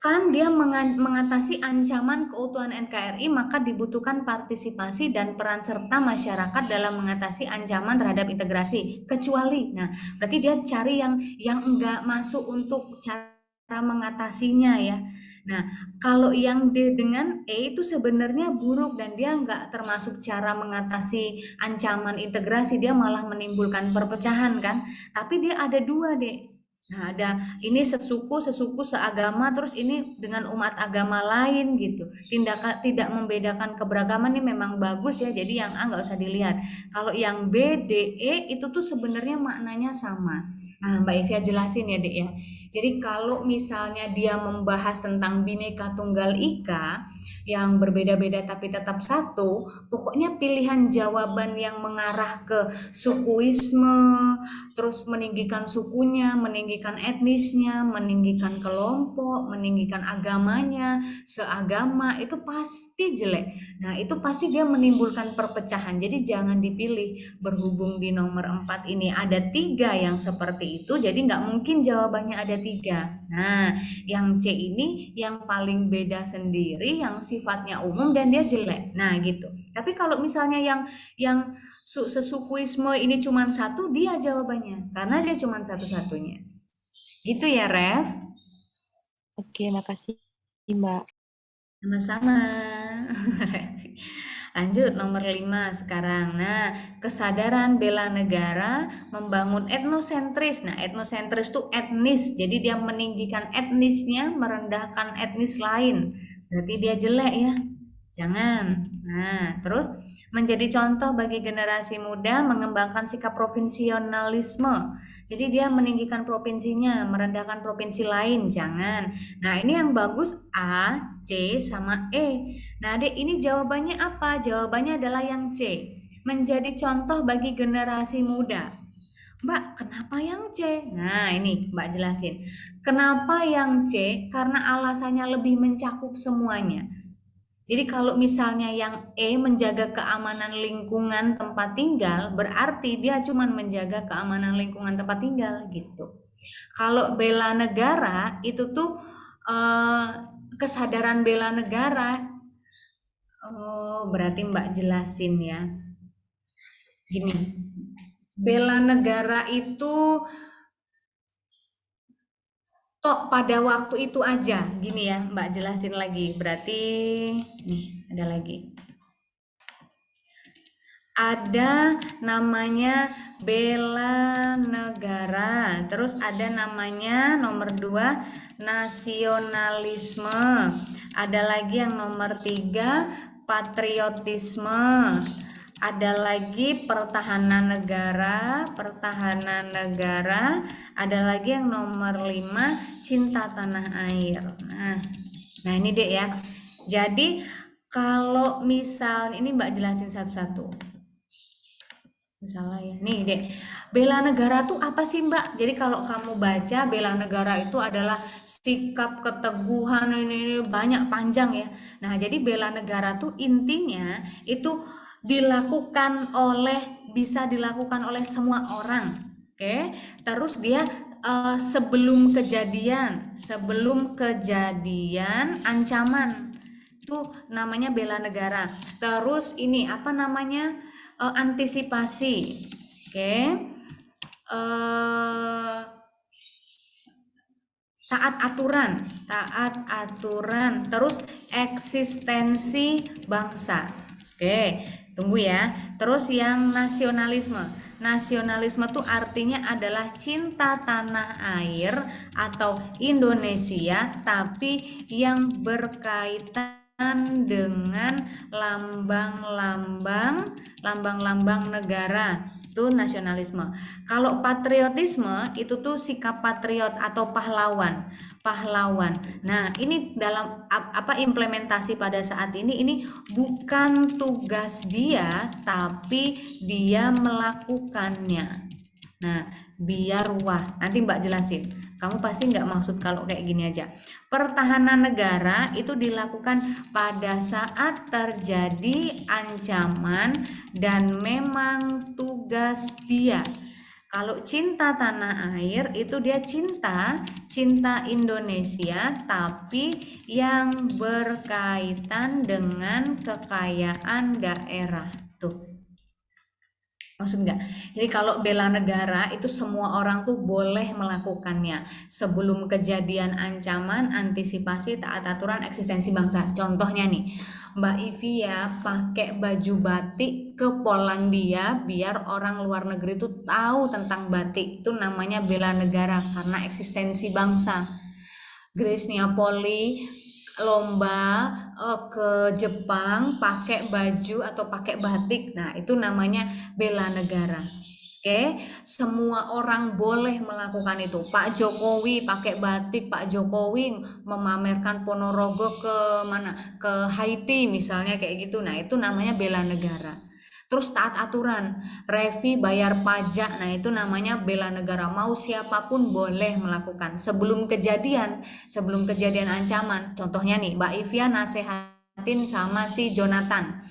kan dia mengatasi ancaman keutuhan NKRI, maka dibutuhkan partisipasi dan peran serta masyarakat dalam mengatasi ancaman terhadap integrasi. Kecuali, nah berarti dia cari yang enggak masuk untuk cara mengatasinya ya. Nah, kalau yang D dengan E itu sebenarnya buruk dan dia nggak termasuk cara mengatasi ancaman integrasi, dia malah menimbulkan perpecahan kan. Tapi dia ada dua deh. Nah, ada ini sesuku, seagama, terus ini dengan umat agama lain gitu. Tidak membedakan keberagaman ini memang bagus ya. Jadi yang A nggak usah dilihat. Kalau yang B, D, E itu tuh sebenarnya maknanya sama. Nah, Mbak Evia jelasin ya, Dek ya. Jadi kalau misalnya dia membahas tentang Bhinneka Tunggal Ika yang berbeda-beda tapi tetap satu, pokoknya pilihan jawaban yang mengarah ke sukuisme, terus meninggikan sukunya, meninggikan etnisnya, meninggikan kelompok, meninggikan agamanya, seagama, itu pasti jelek. Nah, itu pasti dia menimbulkan perpecahan. Jadi jangan dipilih. Berhubung di nomor 4 ini ada 3 yang seperti itu, jadi nggak mungkin jawabannya ada 3. Nah, yang C ini yang paling beda sendiri, yang sifatnya umum dan dia jelek. Nah, gitu. Tapi kalau misalnya yang sesukuisme ini cuma satu, dia jawabannya. Karena dia cuma satu-satunya. Gitu ya, Rev? Oke, makasih Mbak. Sama-sama. Lanjut nomor 5 sekarang. Nah, kesadaran bela negara, membangun etnosentris. Nah, etnosentris itu etnis. Jadi dia meninggikan etnisnya, merendahkan etnis lain. Berarti dia jelek ya. Jangan. Nah, terus menjadi contoh bagi generasi muda mengembangkan sikap provinsionalisme. Jadi dia meninggikan provinsinya, merendahkan provinsi lain. Jangan. Nah, ini yang bagus A, C, sama E. Nah, Dek, ini jawabannya apa? Jawabannya adalah yang C. Menjadi contoh bagi generasi muda. Mbak, kenapa yang C? Nah, ini Mbak jelasin. Kenapa yang C? Karena alasannya lebih mencakup semuanya. Jadi kalau misalnya yang E menjaga keamanan lingkungan tempat tinggal, berarti dia cuma menjaga keamanan lingkungan tempat tinggal gitu. Kalau bela negara itu tuh kesadaran bela negara. Oh, berarti Mbak jelasin ya. Gini, bela negara itu tok pada waktu itu aja, gini ya, Mbak jelasin lagi. Berarti nih ada lagi. Ada namanya bela negara, terus ada namanya nomor 2 nasionalisme, ada lagi yang nomor 3 patriotisme, Ada lagi pertahanan negara, ada lagi yang nomor 5, cinta tanah air. Nah ini Dek ya. Jadi kalau misal ini Mbak jelasin satu-satu. Salah ya. Nih Dek, bela negara tuh apa sih Mbak? Jadi kalau kamu baca bela negara itu adalah sikap keteguhan, ini banyak panjang ya. Nah jadi bela negara tuh intinya itu bisa dilakukan oleh semua orang. Oke. Terus dia sebelum kejadian ancaman itu namanya bela negara. Terus ini apa namanya? Antisipasi. Oke. Taat aturan, terus eksistensi bangsa. Oke, tunggu ya. Terus yang nasionalisme tuh artinya adalah cinta tanah air atau Indonesia, tapi yang berkaitan dengan lambang-lambang negara, itu nasionalisme. Kalau patriotisme itu tuh sikap patriot atau pahlawan. Nah, ini dalam implementasi pada saat ini bukan tugas dia, tapi dia melakukannya. Nah, biar nanti Mbak jelasin. Kamu pasti nggak maksud kalau kayak gini aja. Pertahanan negara itu dilakukan pada saat terjadi ancaman dan memang tugas dia. Kalau cinta tanah air itu dia cinta Indonesia, tapi yang berkaitan dengan kekayaan daerah. Tuh. Maksud nggak? Jadi kalau bela negara itu semua orang tuh boleh melakukannya sebelum kejadian ancaman, antisipasi, taat aturan, eksistensi bangsa. Contohnya nih, Mbak Ivi ya pakai baju batik ke Polandia biar orang luar negeri tuh tahu tentang batik. Itu namanya bela negara karena eksistensi bangsa. Grace Napoli lomba ke Jepang pakai baju atau pakai batik. Nah, itu namanya bela negara. Oke, semua orang boleh melakukan itu. Pak Jokowi pakai batik, Pak Jokowi memamerkan Ponorogo ke mana? Ke Haiti misalnya kayak gitu. Nah, itu namanya bela negara. Terus taat aturan, revi bayar pajak, nah itu namanya bela negara. Mau siapapun boleh melakukan sebelum kejadian ancaman. Contohnya nih, Mbak Ivia nasehatin sama si Jonathan,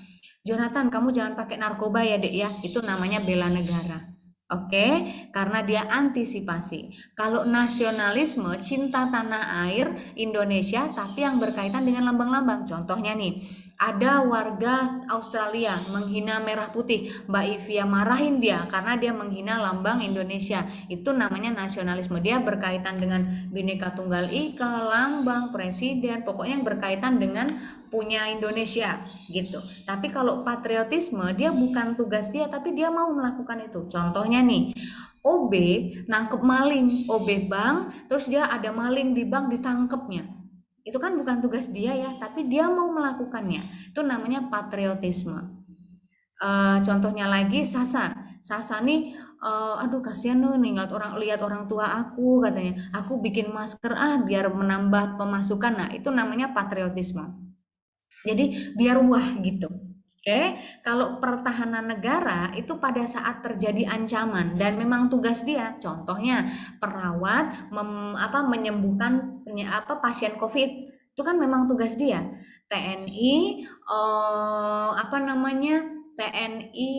kamu jangan pakai narkoba ya Dek ya, itu namanya bela negara. Oke, karena dia antisipasi. Kalau nasionalisme, cinta tanah air Indonesia, tapi yang berkaitan dengan lambang-lambang. Contohnya nih, ada warga Australia menghina merah putih, Mbak Ivia marahin dia karena dia menghina lambang Indonesia. Itu namanya nasionalisme. Dia berkaitan dengan Bhinneka Tunggal Ika, lambang presiden, pokoknya yang berkaitan dengan punya Indonesia gitu. Tapi kalau patriotisme dia bukan tugas dia, tapi dia mau melakukan itu. Contohnya nih, OB nangkep maling, OB bank, terus dia ada maling di bank ditangkepnya. Itu kan bukan tugas dia ya, tapi dia mau melakukannya. Itu namanya patriotisme. Contohnya lagi Sasa nih, aduh kasihan nih lihat orang tua aku, katanya aku bikin masker biar menambah pemasukan. Nah itu namanya patriotisme. Jadi biar gitu. Oke, kalau pertahanan negara itu pada saat terjadi ancaman dan memang tugas dia. Contohnya perawat menyembuhkan pasien COVID, itu kan memang tugas dia. TNI TNI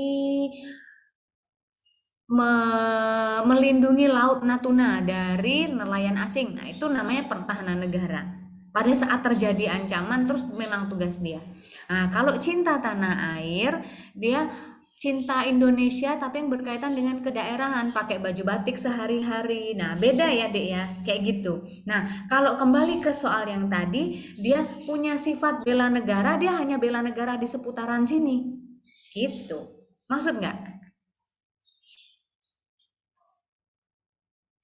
melindungi Laut Natuna dari nelayan asing. Nah, itu namanya pertahanan negara. Pada saat terjadi ancaman terus memang tugas dia. Nah, kalau cinta tanah air, dia cinta Indonesia tapi yang berkaitan dengan kedaerahan, pakai baju batik sehari-hari. Nah, beda ya, Dek ya, kayak gitu. Nah, kalau kembali ke soal yang tadi, dia punya sifat bela negara, dia hanya bela negara di seputaran sini. Gitu. Maksud nggak?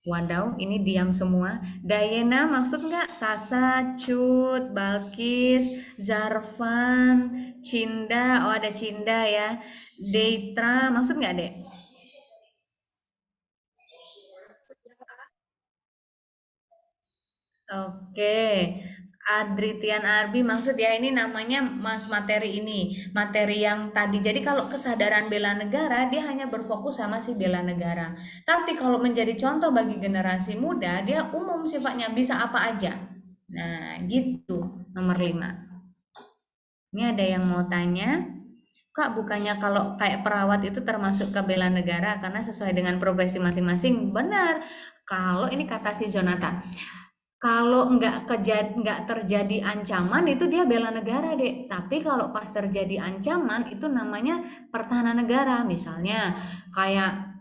Wadaw, ini diam semua. Dayena maksud nggak? Sasa, Cut, Balkis, Zarfan, Cinda. Oh, ada Cinda ya. Deitra maksud nggak, Dek? Oke. Adritian Arbi maksud ya, ini namanya mas materi ini, materi yang tadi. Jadi kalau kesadaran bela negara dia hanya berfokus sama si bela negara. Tapi kalau menjadi contoh bagi generasi muda, dia umum sifatnya, bisa apa aja. Nah, gitu. Nomor 5. Ini ada yang mau tanya, Kak, bukannya kalau kayak perawat itu termasuk ke bela negara karena sesuai dengan profesi masing-masing? Benar. Kalau ini kata si Jonathan, kalau nggak terjadi ancaman itu dia bela negara, Dek. Tapi kalau pas terjadi ancaman itu namanya pertahanan negara. Misalnya kayak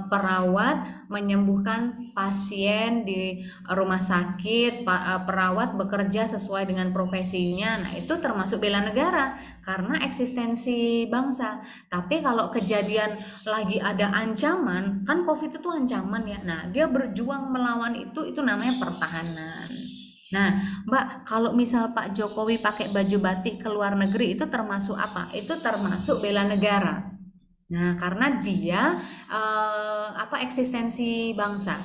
perawat menyembuhkan pasien di rumah sakit, perawat bekerja sesuai dengan profesinya. Nah, itu termasuk bela negara karena eksistensi bangsa. Tapi kalau kejadian lagi ada ancaman, kan COVID itu ancaman ya. Nah, dia berjuang melawan itu namanya pertahanan. Nah, Mbak, kalau misal Pak Jokowi pakai baju batik ke luar negeri itu termasuk apa? Itu termasuk bela negara. Nah, karena dia eksistensi bangsa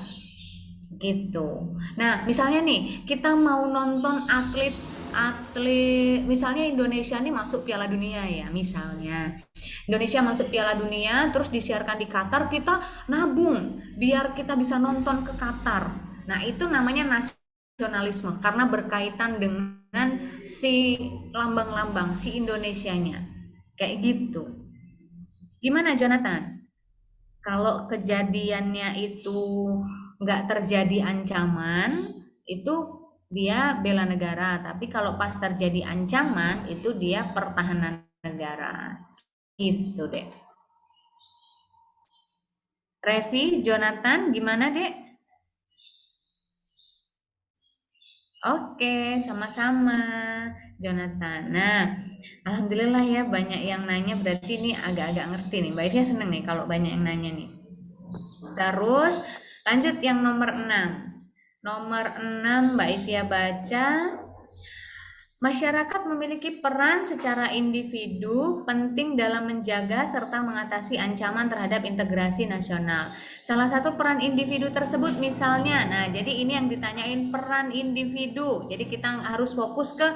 gitu. Nah, misalnya nih kita mau nonton atlet misalnya Indonesia nih masuk Piala Dunia ya, misalnya Indonesia masuk Piala Dunia terus disiarkan di Qatar, kita nabung biar kita bisa nonton ke Qatar. Nah, itu namanya nasionalisme karena berkaitan dengan si lambang-lambang si Indonesianya kayak gitu. Gimana Jonathan? Kalau kejadiannya itu nggak terjadi ancaman, itu dia bela negara. Tapi kalau pas terjadi ancaman, itu dia pertahanan negara. Gitu deh. Revi, Jonathan, gimana dek? Oke, sama-sama Jonathan. Nah, alhamdulillah ya banyak yang nanya, berarti ini agak-agak ngerti nih. Mbak Ifya seneng nih kalau banyak yang nanya nih. Terus lanjut yang nomor 6. Nomor 6 Mbak Ifya baca. Masyarakat memiliki peran secara individu penting dalam menjaga serta mengatasi ancaman terhadap integrasi nasional. Salah satu peran individu tersebut misalnya, nah jadi ini yang ditanyain peran individu. Jadi kita harus fokus ke,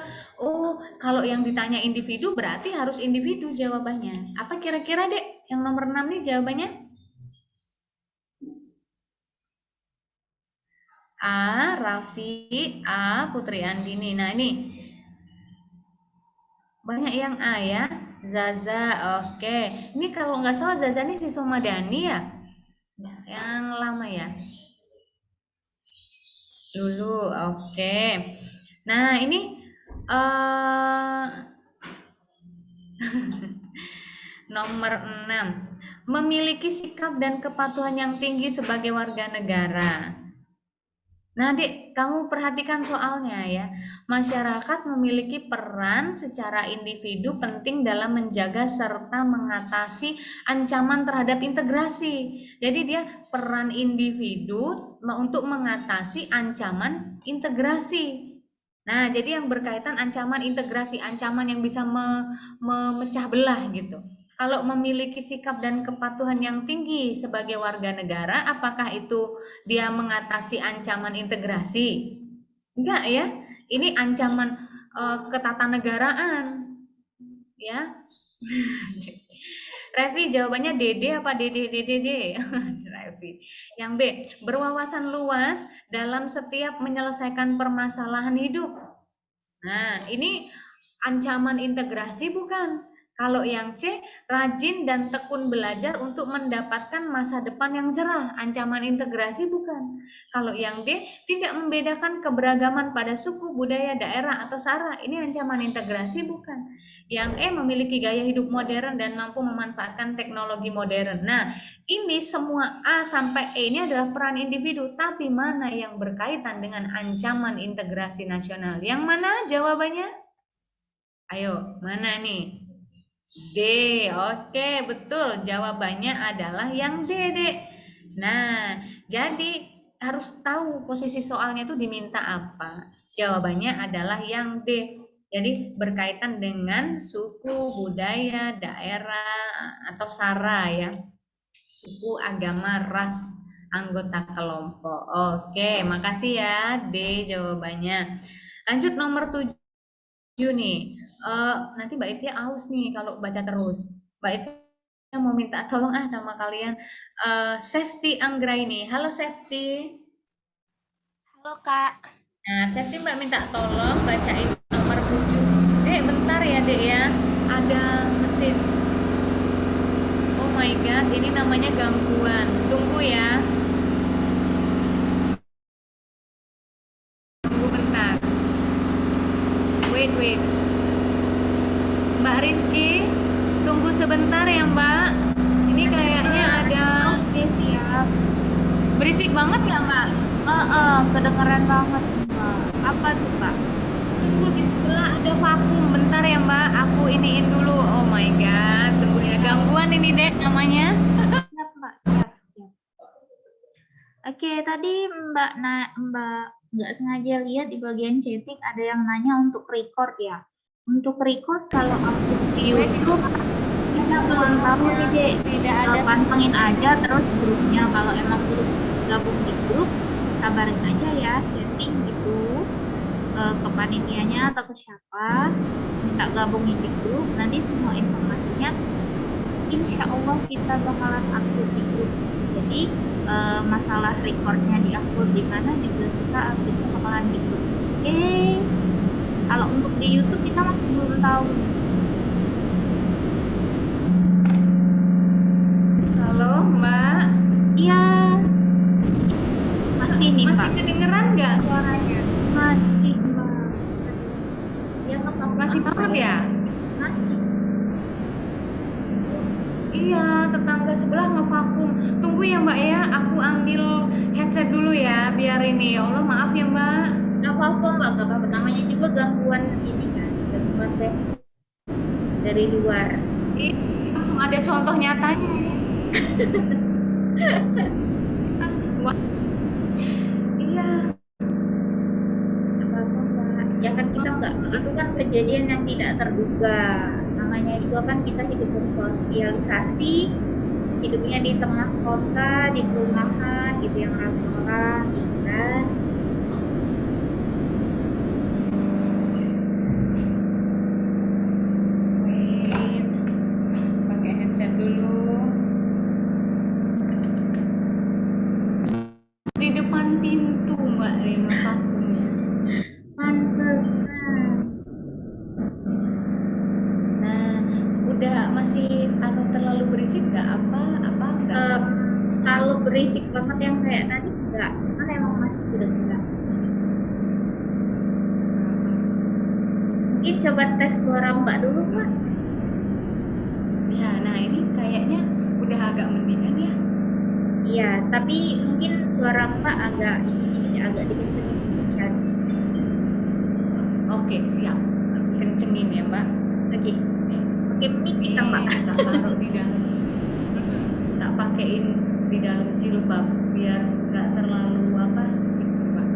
kalau yang ditanya individu berarti harus individu jawabannya. Apa kira-kira dek yang nomor 6 nih jawabannya? A. Raffi, A. Putri Andini. Nah ini banyak yang A ya. Zaza, oke. Ini kalau nggak salah Zaza ini si Somadani ya? Yang lama ya? Lulu, oke. Nah ini nomor 6. Memiliki sikap dan kepatuhan yang tinggi sebagai warga negara. Nah, Dek, kamu perhatikan soalnya ya. Masyarakat memiliki peran secara individu penting dalam menjaga serta mengatasi ancaman terhadap integrasi. Jadi dia peran individu untuk mengatasi ancaman integrasi. Nah, jadi yang berkaitan ancaman integrasi, ancaman yang bisa memecah belah gitu. Kalau memiliki sikap dan kepatuhan yang tinggi sebagai warga negara, apakah itu dia mengatasi ancaman integrasi? Enggak ya, ini ancaman ketatanegaraan, ya. Revi jawabannya Dede apa Dede? Revi. Yang B, berwawasan luas dalam setiap menyelesaikan permasalahan hidup. Nah, ini ancaman integrasi bukan? Kalau yang C, rajin dan tekun belajar untuk mendapatkan masa depan yang cerah. Ancaman integrasi bukan? Kalau yang D, tidak membedakan keberagaman pada suku, budaya, daerah, atau sara. Ini ancaman integrasi bukan? Yang E, memiliki gaya hidup modern dan mampu memanfaatkan teknologi modern. Nah, ini semua A sampai E ini adalah peran individu. Tapi mana yang berkaitan dengan ancaman integrasi nasional? Yang mana jawabannya? Ayo, mana nih? D, oke betul. Jawabannya adalah yang D, Dek. Nah, Jadi harus tahu posisi soalnya itu diminta apa. Jawabannya adalah yang D. Jadi berkaitan dengan suku, budaya, daerah, atau sara ya. Suku, agama, ras, anggota kelompok. Oke, makasih ya D jawabannya. Lanjut nomor 7 nih. Nanti Mbak Evia aus nih kalau baca terus. Mbak Evia mau minta tolong sama kalian. Safety Anggraini. Halo Safety. Halo Kak. Nah, Safety Mbak minta tolong bacain nomor 7. Dek, bentar ya Dek ya. Ada mesin. Oh my god, ini namanya gangguan. Tunggu ya. Tunggu bentar. Wait. Mbak Rizky, tunggu sebentar ya Mbak. Ini kayaknya ada Oke, siap. berisik banget nggak Mbak? Kedengeran banget, Mbak. Apa tuh, Pak? Tunggu di sebelah ada vakum. Bentar ya Mbak, aku iniin dulu. Oh my god, tunggu ya. Gangguan ini Dek namanya. Siap, Mbak. Siap. Oke, tadi Mbak nggak sengaja lihat di bagian chatting ada yang nanya untuk record ya. Untuk record kalau upload di YouTube kita belum tahu nih Dek. Tidak ada. Pantengin aja terus grupnya. Kalau emang belum gabung di grup, kabarin aja ya, chatting gitu ke panitianya atau ke siapa, minta gabungin di grup. Nanti semua informasinya insya Allah kita bakalan upload di grup. Jadi masalah recordnya di upload di mana juga kita uploadnya bakalan di grup. Oke. Kalau untuk di YouTube kita masih belum tahu. Halo Mbak. Iya. Masih nih, Masih Mbak. kedengeran nggak suaranya? Masih, Mbak. Ya, nggak apa-apa. Masih banget ya? Masih. Iya, tetangga sebelah ngevakum. Tunggu ya Mbak ya, aku ambil headset dulu ya, biar ini. Ya Allah, maaf ya Mbak. Nggak apa-apa, Mbak. Nggak apa-apa. Namanya juga gangguan ini kan, gangguan teknis dari luar. Ih, langsung ada contoh nyatanya ya. Wah. Iya. Apa-apa, Mbak. Ya kan kita nggak, itu kan kejadian yang tidak terduga. Namanya juga kan kita hidup bersosialisasi, hidupnya di tengah kota, di perumahan gitu yang ramai orang, gitu kan. Wait. Pakai headset dulu. Di depan pintu Mbak nih ngevakumnya. Pantesan. Nah, udah masih terlalu berisik nggak apa enggak? Kalau berisik banget yang kayak tadi enggak, cuman emang masih kedengeran. Mungkin coba tes suara Mbak dulu, Mbak. Ya, nah ini kayaknya udah agak mendingan ya. Iya, tapi mungkin suara Mbak agak dikencengin. Oke, siap. Kencengin ya, Mbak. Oke. Oke, mic kita, Mbak. Tak taruh di dalam. Tak pakein di dalam jilbab biar nggak terlalu apa gitu, Mbak.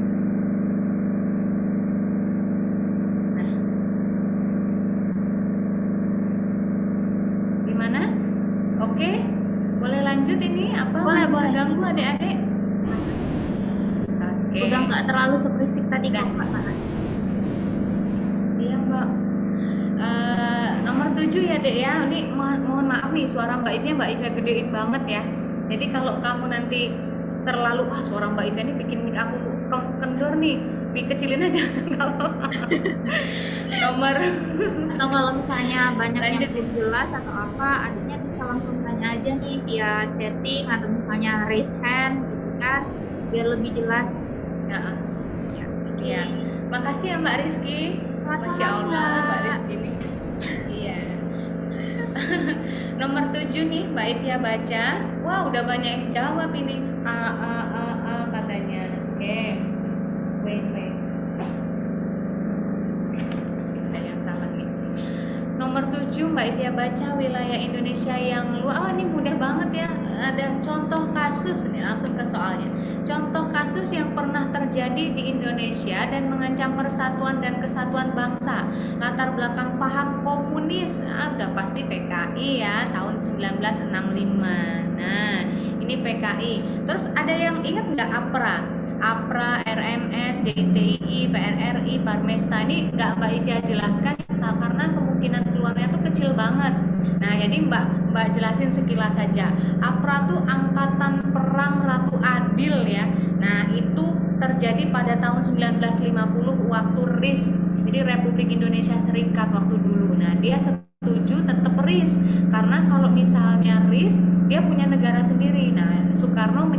Nah. Gimana? Oke. Boleh lanjut ini apa Boleh, masih boleh. keganggu adik-adik? Oke. Udah nggak terlalu seberisik tadi Sudah. kok, Mbak. Iya Mbak. Nomor 7 ya Dek ya. Ini mohon maaf nih suara Mbak Ivia gedein banget ya. Jadi kalau kamu nanti terlalu suara Mbak Ivia ini bikin mic aku kendor nih, dikecilin aja. Nomor Atau kalau misalnya banyak Lanjut. yang belum jelas atau apa, adanya bisa langsung tanya aja nih via chatting atau misalnya raise hand gitu kan, biar lebih jelas. ya, Ya, ya. Makasih ya Mbak Rizky. Sama-sama, Masya Allah Mbak Mbak. Rizky nih. Iya. Nomor 7 nih Mbak Ivia baca. Wah udah banyak yang jawab ini. A katanya. Oke. Wait. Ada yang salah nih. Nomor 7 Mbak Ivia baca wilayah Indonesia yang luas. Oh ini mudah banget ya. Ada contoh kasus nih langsung ke soalnya. kasus yang pernah terjadi di Indonesia dan mengancam persatuan dan kesatuan bangsa. Latar belakang paham komunis, udah pasti PKI ya, tahun 1965. Nah, ini PKI. Terus ada yang ingat nggak APRA? APRA, RMS, DITI, PRRI, Parmesta, ini nggak Mbak Ivia jelaskan ya, karena kemungkinan keluarnya tuh kecil banget. Nah, jadi Mbak jelasin sekilas saja. APRA tuh Angkatan Perang Ratu Adil ya. Nah, itu terjadi pada tahun 1950 waktu RIS. Jadi Republik Indonesia Serikat waktu dulu. Nah, dia setuju tetap RIS karena kalau misalnya RIS dia punya negara sendiri. Nah, Soekarno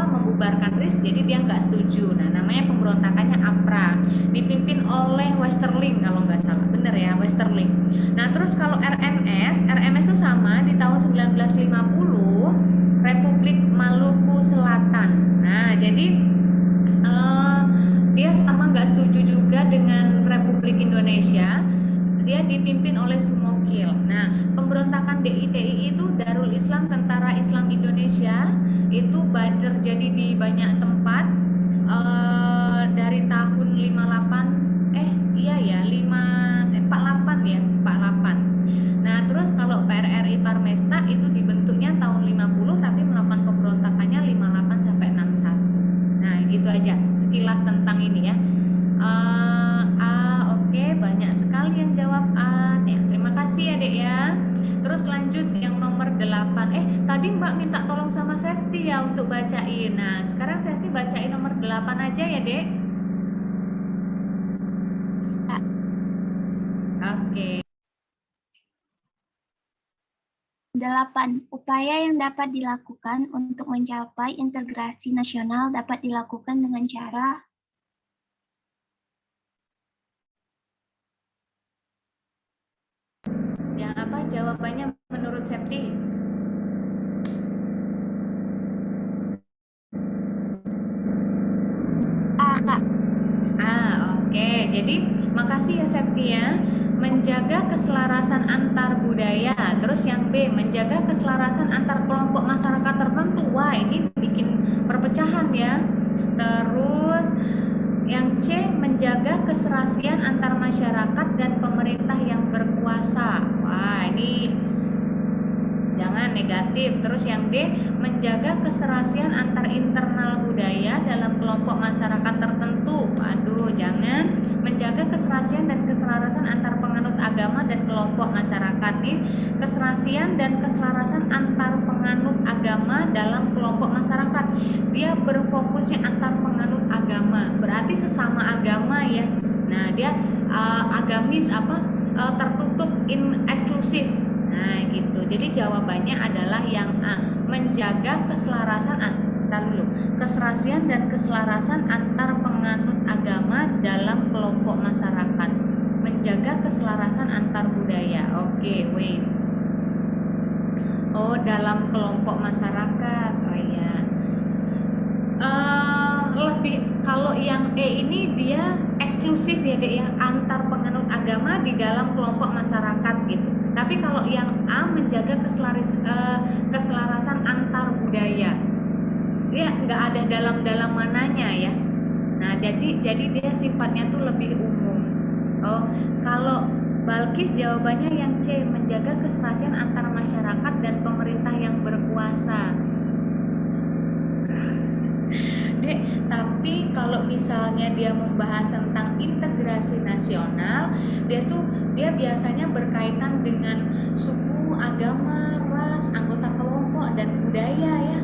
membubarkan RIS, jadi dia nggak setuju. Nah, namanya pemberontakannya APRA, dipimpin oleh Westerling kalau nggak salah, bener ya, Westerling. Nah, terus kalau RMS itu sama di tahun 1950 Republik Maluku Selatan. Nah, jadi dia sama nggak setuju juga dengan Republik Indonesia. Dia dipimpin oleh Sumokil. Nah, pemberontakan DITI itu Darul Islam Tentara Islam Indonesia itu terjadi di banyak tempat dari tahun 48 Nah, terus kalau PRRI Parmesta itu dibentuknya tahun 50 tapi melakukan pemberontakannya 58 sampai 61. Nah, gitu aja sekilas tentang ini ya. Oke, banyak sekali yang jawab A. Ya, terima kasih ya, Dek ya. Terus lanjut yang nomor 8. Tadi Mbak minta tolong sama Safety ya untuk bacain. Nah, sekarang Safety bacain nomor 8 aja ya, Dek. Oke. 8. Upaya yang dapat dilakukan untuk mencapai integrasi nasional dapat dilakukan dengan cara yang apa jawabannya menurut Septi? A, Kak. Oke. Jadi makasih ya Septi ya. Menjaga keselarasan antar budaya. Terus yang B, menjaga keselarasan antar kelompok masyarakat tertentu. Wah, ini bikin perpecahan ya. Terus yang C, menjaga keserasian antar masyarakat dan pemerintah yang berkuasa. Wah, ini jangan negatif. Terus yang D, menjaga keserasian antar internal budaya dalam kelompok masyarakat tertentu. Aduh, jangan. Menjaga keserasian dan keselarasan antar penganut agama dan kelompok masyarakat. Nih, keserasian dan keselarasan antar penganut agama dalam kelompok masyarakat. Dia berfokusnya antar penganut agama. Berarti sesama agama ya. Nah, dia agamis tertutup eksklusif. Nah, gitu. Jadi jawabannya adalah yang A, menjaga keselarasan keserasian dan keselarasan antar penganut agama dalam kelompok masyarakat. Menjaga keselarasan antar budaya. Oke, wait. Oh, dalam kelompok masyarakat. Oh iya. Lebih kalau yang E ini dia eksklusif ya, Dek ya, antar penganut agama di dalam kelompok masyarakat gitu. Tapi kalau yang A, menjaga keselarasan antar budaya, dia nggak ada dalam mananya ya. Nah, jadi dia sifatnya tuh lebih umum. Oh, kalau Balkis jawabannya yang C, menjaga keserasian antar masyarakat dan pemerintah yang berkuasa. Dek, tapi kalau misalnya dia membahas tentang integrasi nasional, dia biasanya berkaitan dengan suku, agama, ras, anggota kelompok dan budaya ya.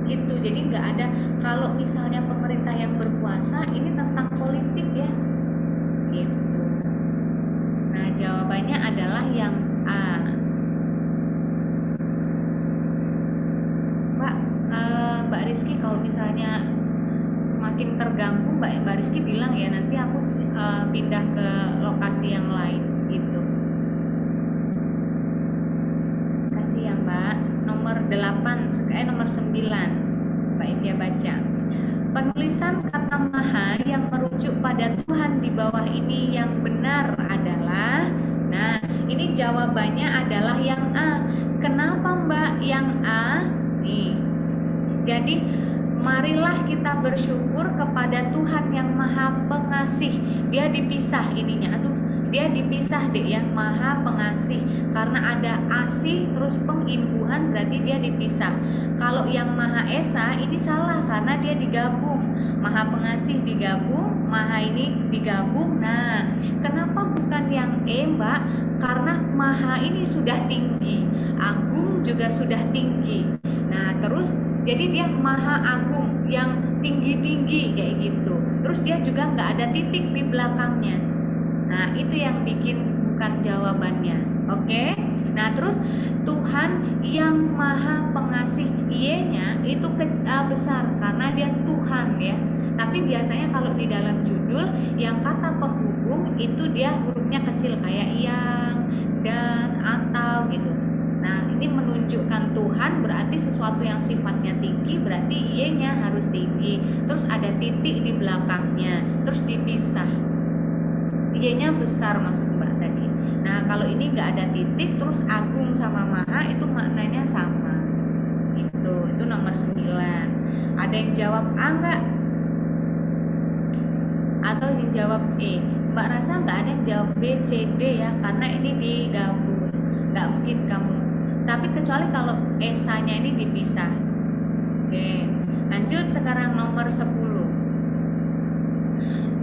Gitu. Jadi nggak ada, kalau misalnya pemerintah yang berkuasa ini tentang politik ya. Gitu. Nah, jawabannya adalah yang A. Mbak Rizky, kalau misalnya semakin terganggu Mbak Rizky bilang ya, nanti aku pindah ke lokasi yang lain gitu. Kasih ya Mbak. Nomor 9 Mbak Ivia baca. Penulisan kata maha yang merujuk pada Tuhan di bawah ini yang benar adalah, nah ini jawabannya adalah yang A. Kenapa Mbak yang A? Nih, jadi marilah kita bersyukur kepada Tuhan yang Maha Pengasih. Dia dipisah ininya, dia dipisah deh ya, Maha Pengasih. Karena ada asih terus pengimbuhan, berarti dia dipisah. Kalau yang Maha Esa ini salah karena dia digabung. Maha Pengasih digabung, Maha ini digabung. Nah, kenapa bukan yang Mbak? Karena Maha ini sudah tinggi, Agung juga sudah tinggi. Nah, terus jadi dia Maha Agung yang tinggi-tinggi kayak gitu. Terus dia juga nggak ada titik di belakangnya. Nah, itu yang bikin bukan jawabannya. Oke. Nah, terus Tuhan yang Maha Pengasih, I-nya itu besar karena dia Tuhan ya. Tapi biasanya kalau di dalam judul yang kata penghubung itu dia hurufnya kecil kayak yang, dan, atau gitu. Nah, ini menunjukkan Tuhan berarti sesuatu yang sifatnya tinggi, berarti I-nya harus tinggi. Terus ada titik di belakangnya, terus dipisah. I-nya besar maksud Mbak tadi. Nah, kalau ini nggak ada titik, terus agung sama maha itu maknanya sama. Itu nomor 9. Ada yang jawab A nggak? Atau yang jawab E? Mbak rasa nggak ada yang jawab B, C, D ya, karena ini digabung. Nggak mungkin kamu. Tapi kecuali kalau esanya ini dipisah. Oke, lanjut sekarang nomor 10.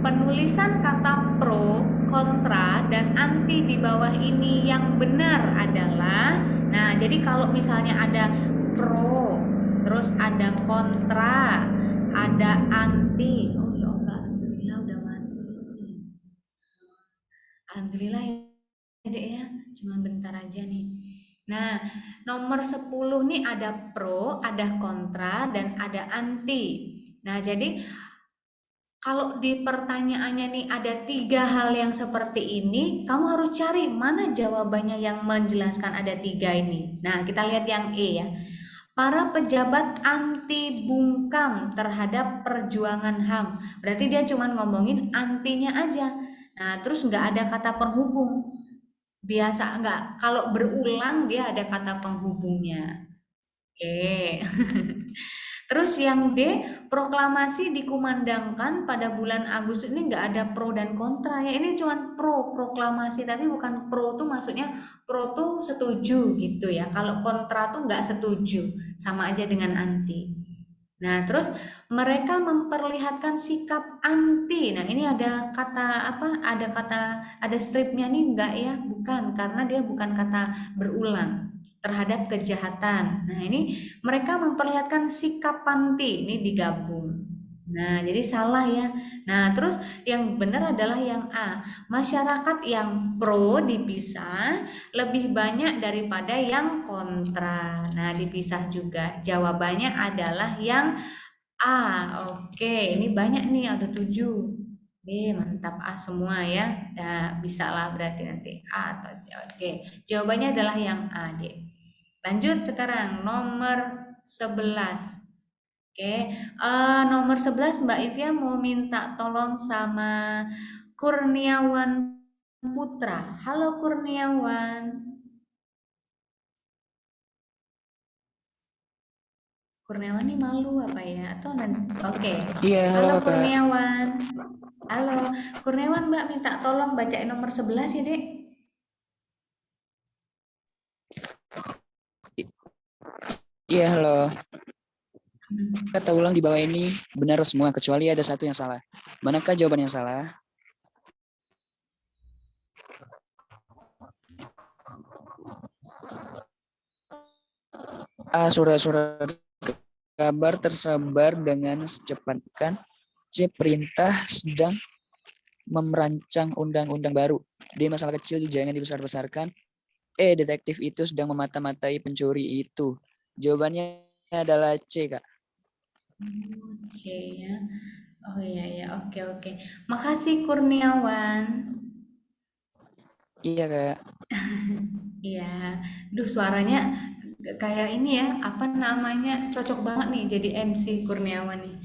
Penulisan kata pro, kontra, dan anti di bawah ini yang benar adalah, nah jadi kalau misalnya ada pro, terus ada kontra, ada anti. Oh ya Allah, alhamdulillah udah mati. Alhamdulillah ya Dek ya, cuma bentar aja nih. Nah, nomor 10 nih ada pro, ada kontra, dan ada anti. Nah, jadi kalau di pertanyaannya nih ada 3 hal yang seperti ini, kamu harus cari mana jawabannya yang menjelaskan ada 3 ini. Nah, kita lihat yang E ya. Para pejabat anti bungkam terhadap perjuangan HAM. Berarti dia cuma ngomongin antinya aja. Nah, terus nggak ada kata penghubung. Biasa nggak, kalau berulang dia ada kata penghubungnya. Oke. Terus yang D, proklamasi dikumandangkan pada bulan Agustus. Ini nggak ada pro dan kontra ya. Ini cuma pro, proklamasi, tapi bukan pro tuh maksudnya pro tuh setuju gitu ya. Kalau kontra tuh nggak setuju, sama aja dengan anti. Nah, terus mereka memperlihatkan sikap anti. Nah, ini ada kata apa? Ada stripnya nih enggak ya? Bukan, karena dia bukan kata berulang. Terhadap kejahatan. Nah, ini mereka memperlihatkan sikap anti, ini digabung. Nah, jadi salah ya. Nah, terus yang benar adalah yang A. Masyarakat yang pro dipisah lebih banyak daripada yang kontra. Nah, dipisah juga. Jawabannya adalah yang A. Oke, ini banyak nih, ada 7. Oke, mantap, A semua ya. Nah, bisa lah berarti nanti A atau C. Oke, jawabannya adalah yang A, deh. Lanjut sekarang nomor 11. Oke, nomor 11 Mbak Ivia mau minta tolong sama Kurniawan Putra. Halo Kurniawan. Kurniawan nih malu apa ya? Atau nanti? Oke. Iya, Halo halo Kak. Kurniawan. Halo Kurniawan, Mbak minta tolong bacain nomor 11 ya, Dek. Iya, halo. Kata ulang di bawah ini benar semua, kecuali ada satu yang salah. Manakah jawaban yang salah? A. Surat-surat kabar tersebar dengan secepatkan. C. Perintah sedang merancang undang-undang baru. D. Masalah kecil jangan dibesar-besarkan. E. Detektif itu sedang memata-matai pencuri itu. Jawabannya adalah C, Kak. C ya. Oh iya ya, oke. Makasih Kurniawan. Iya, Kak. Iya. Duh, suaranya kayak ini ya, apa namanya? Cocok banget nih jadi MC Kurniawan nih.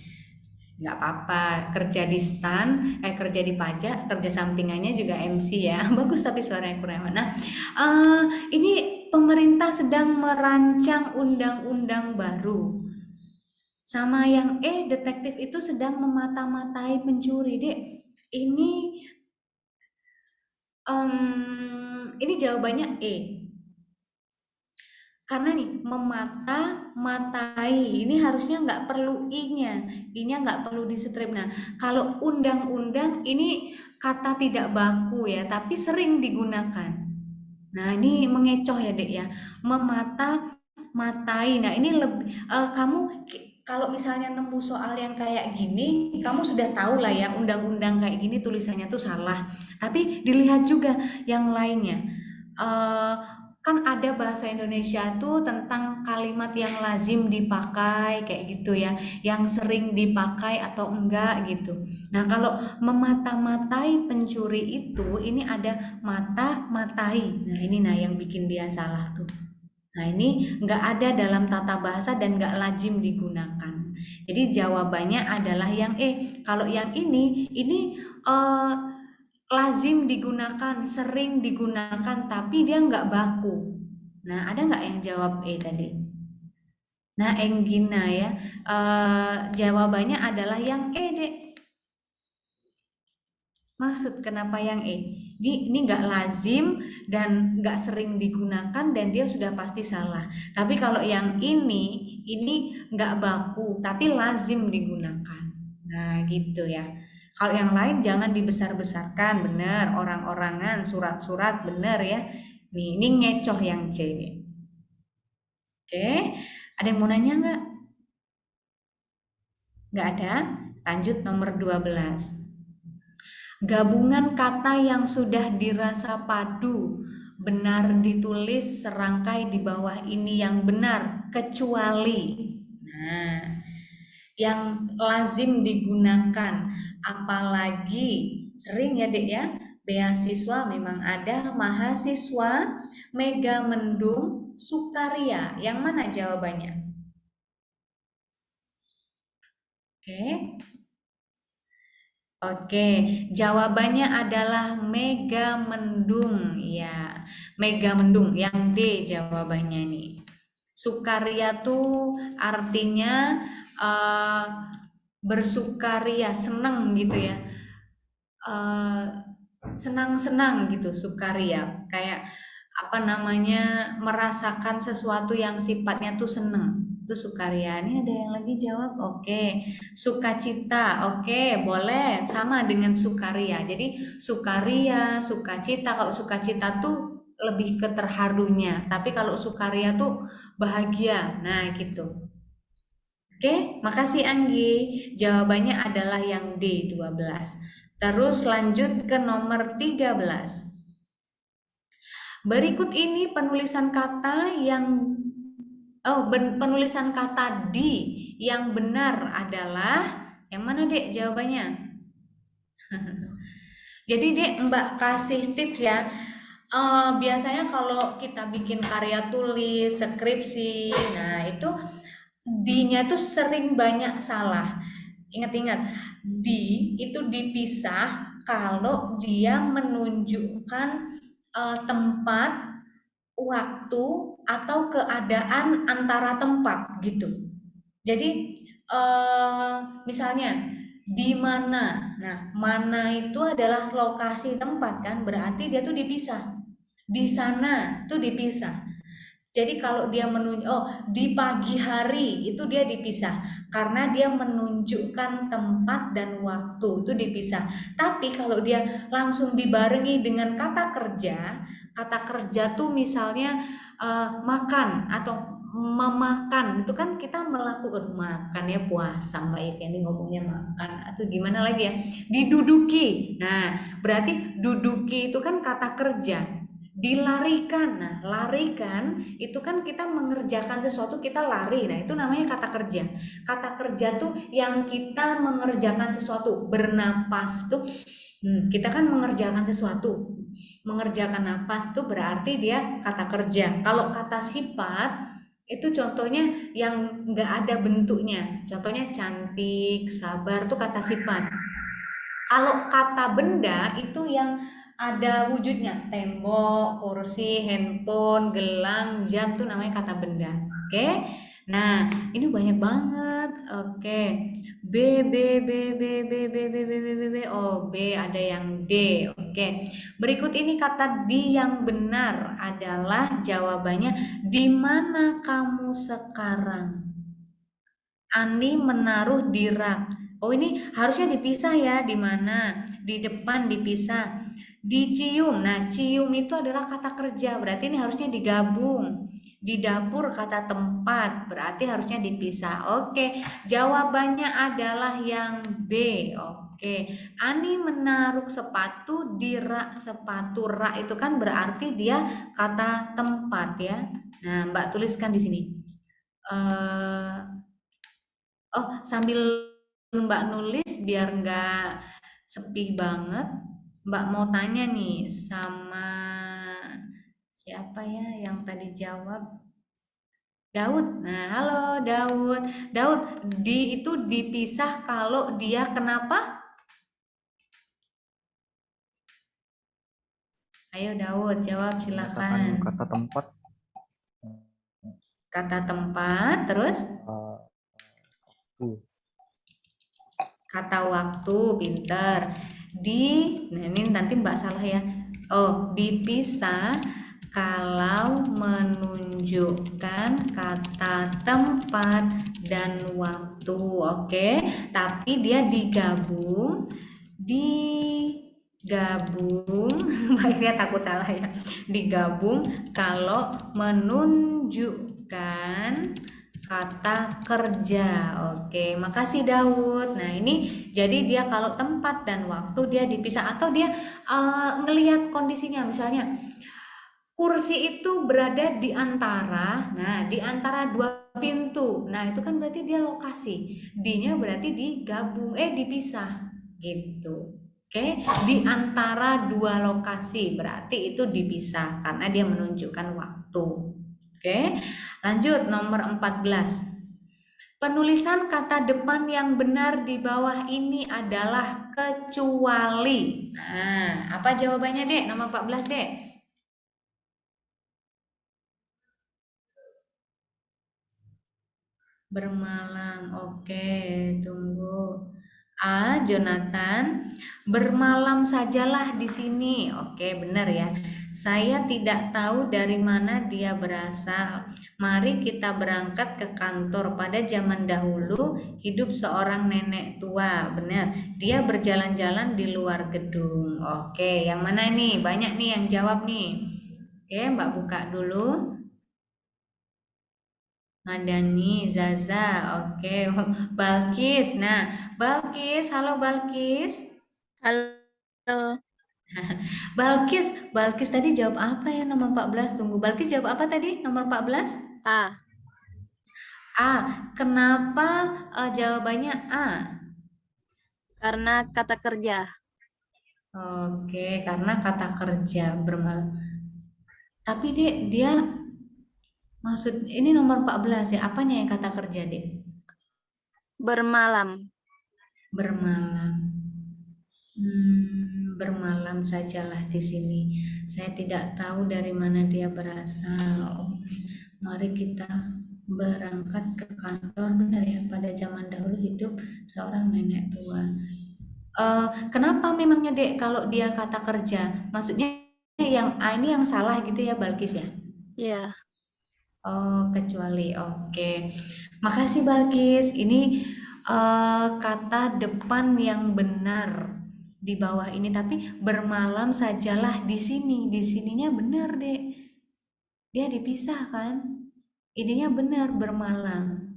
Nggak apa-apa, kerja di STAN, kerja di pajak, kerja sampingannya juga MC ya. Bagus tapi suaranya Kurniawan. Nah, ini pemerintah sedang merancang undang-undang baru. Sama yang E, detektif itu sedang memata-matai pencuri. Dek, ini jawabannya E. Karena nih, memata-matai, ini harusnya nggak perlu I-nya. I-nya nggak perlu di-strip. Nah, kalau undang-undang ini kata tidak baku ya, tapi sering digunakan. Nah, ini mengecoh ya, Dek ya. Memata-matai. Nah, ini lebih kamu kalau misalnya nemu soal yang kayak gini, kamu sudah tahu lah ya, undang-undang kayak gini tulisannya tuh salah. Tapi dilihat juga yang lainnya. Kan ada bahasa Indonesia tuh tentang kalimat yang lazim dipakai kayak gitu ya, yang sering dipakai atau enggak gitu. Nah, kalau memata-matai pencuri itu, ini ada mata-matai. Nah, ini yang bikin dia salah tuh. Nah, ini nggak ada dalam tata bahasa dan nggak lazim digunakan. Jadi jawabannya adalah yang E. Kalau yang ini lazim digunakan, sering digunakan, tapi dia nggak baku. Nah, ada nggak yang jawab E tadi? Nah, Enggina ya, jawabannya adalah yang E, Dek. Maksud kenapa yang E? Ini nggak lazim dan nggak sering digunakan dan dia sudah pasti salah. Tapi kalau yang ini nggak baku, tapi lazim digunakan. Nah, gitu ya. Kalau yang lain jangan dibesar-besarkan, bener. Orang-orangan, surat-surat, bener ya. Nih, ini ngecoh yang C. Oke, ada yang mau nanya nggak? Nggak ada? Lanjut nomor 12. Gabungan kata yang sudah dirasa padu, benar ditulis serangkai di bawah ini yang benar, kecuali. Nah, yang lazim digunakan, apalagi sering ya Dek ya, beasiswa memang ada, mahasiswa, mega mendung, sukaria. Yang mana jawabannya? Oke, jawabannya adalah mega mendung ya. Mega mendung yang D jawabannya nih. Sukaria tuh artinya bersukaria, senang gitu ya. Senang-senang gitu, sukaria. Kayak merasakan sesuatu yang sifatnya tuh senang. Itu sukaria. Ini ada yang lagi jawab? Oke. Sukacita. Oke, boleh. Sama dengan sukaria. Jadi sukaria, sukacita. Kalau sukacita tuh lebih ke terharunya. Tapi kalau sukaria tuh bahagia. Nah, gitu. Oke, makasih Anggi. Jawabannya adalah yang D, 12. Terus lanjut ke nomor 13. Berikut ini penulisan kata penulisan kata di yang benar adalah yang mana Dek jawabannya? Jadi Dek, Mbak kasih tips ya. Biasanya kalau kita bikin karya tulis, skripsi, nah itu di-nya tuh sering banyak salah. Ingat-ingat, di itu dipisah kalau dia menunjukkan tempat, waktu, atau keadaan antara tempat gitu. Jadi misalnya di mana. Nah, mana itu adalah lokasi tempat kan, berarti dia tuh dipisah. Di sana tuh dipisah. Jadi kalau dia di pagi hari itu dia dipisah karena dia menunjukkan tempat dan waktu itu dipisah. Tapi kalau dia langsung dibarengi dengan kata kerja tuh misalnya makan atau memakan, itu kan kita melakukan makan ya, puasa Mbak Ivy ini ngomongnya makan, atau gimana lagi ya, diduduki. Nah, berarti duduki itu kan kata kerja. Dilarikan. Nah, larikan itu kan kita mengerjakan sesuatu, kita lari. Nah, itu namanya kata kerja. Kata kerja tuh yang kita mengerjakan sesuatu. Bernapas tuh kita kan mengerjakan sesuatu. Mengerjakan napas tuh berarti dia kata kerja. Kalau kata sifat itu contohnya yang enggak ada bentuknya. Contohnya cantik, sabar tuh kata sifat. Kalau kata benda itu yang ada wujudnya, tembok, kursi, handphone, gelang, jam tuh namanya kata benda. Oke. Nah, ini banyak banget. Oke. B, B, B, B, B, B, B, B, B, B, B. Oh, B ada yang D. Oke. Berikut ini kata di yang benar adalah jawabannya di mana kamu sekarang? Ani menaruh di rak. Oh, ini harusnya dipisah ya, di mana? Di depan dipisah. Dicium. Nah, cium itu adalah kata kerja, berarti ini harusnya digabung. Di dapur kata tempat, berarti harusnya dipisah. Oke, jawabannya adalah yang B. Oke, Ani menaruh sepatu di rak sepatu. Rak itu kan berarti dia kata tempat ya. Nah, Mbak tuliskan di sini. Oh, sambil Mbak nulis biar nggak sepi banget, Mbak mau tanya nih sama siapa ya yang tadi jawab? Daud. Nah, halo Daud. Daud, di itu dipisah kalau dia kenapa? Ayo Daud, jawab silakan. Kata tempat. Kata tempat, terus? Kata waktu, pinter. Nah ini nanti Mbak salah ya. Oh, dipisah kalau menunjukkan kata tempat dan waktu. Oke, tapi dia digabung baiknya takut salah ya. Digabung kalau menunjukkan kata kerja. Oke, makasih Daud. Nah, ini jadi dia kalau tempat dan waktu dia dipisah atau dia ngelihat kondisinya, misalnya kursi itu berada di antara, di antara dua pintu. Nah, itu kan berarti dia lokasi. D-nya berarti digabung, dipisah gitu. Oke, di antara dua lokasi berarti itu dipisah karena dia menunjukkan waktu. Oke, lanjut nomor 14. Penulisan kata depan yang benar di bawah ini adalah kecuali. Nah, apa jawabannya, Dek? Nomor 14, Dek. Bermalam. Oke, tunggu. A. Jonathan, bermalam sajalah di sini. Oke, benar ya. Saya tidak tahu dari mana dia berasal. Mari kita berangkat ke kantor. Pada zaman dahulu hidup seorang nenek tua. Benar. Dia berjalan-jalan di luar gedung. Oke, yang mana nih? Banyak nih yang jawab nih. Oke, Mbak buka dulu. Madani, Zaza, oke. Balkis. Nah, Balkis, halo Balkis. Halo. Balkis tadi jawab apa ya nomor 14? Tunggu, Balkis jawab apa tadi nomor 14? A. A. Kenapa jawabannya A? Karena kata kerja. Oke, karena kata kerja bermalam. Tapi dia maksud ini nomor 14 ya. Apanya yang kata kerja, Dek? Bermalam. Bermalam. Bermalam sajalah di sini. Saya tidak tahu dari mana dia berasal. Mari kita berangkat ke kantor. Benar ya, pada zaman dahulu hidup seorang nenek tua. Kenapa memangnya, Dek, kalau dia kata kerja? Maksudnya yang A ini yang salah gitu ya, Balkis ya? Iya. Oh, kecuali. Oke. Makasih Balkis. Ini kata depan yang benar di bawah ini, tapi bermalam sajalah di sini. Di sininya benar, Dek. Dia dipisah kan? Ininya benar bermalam.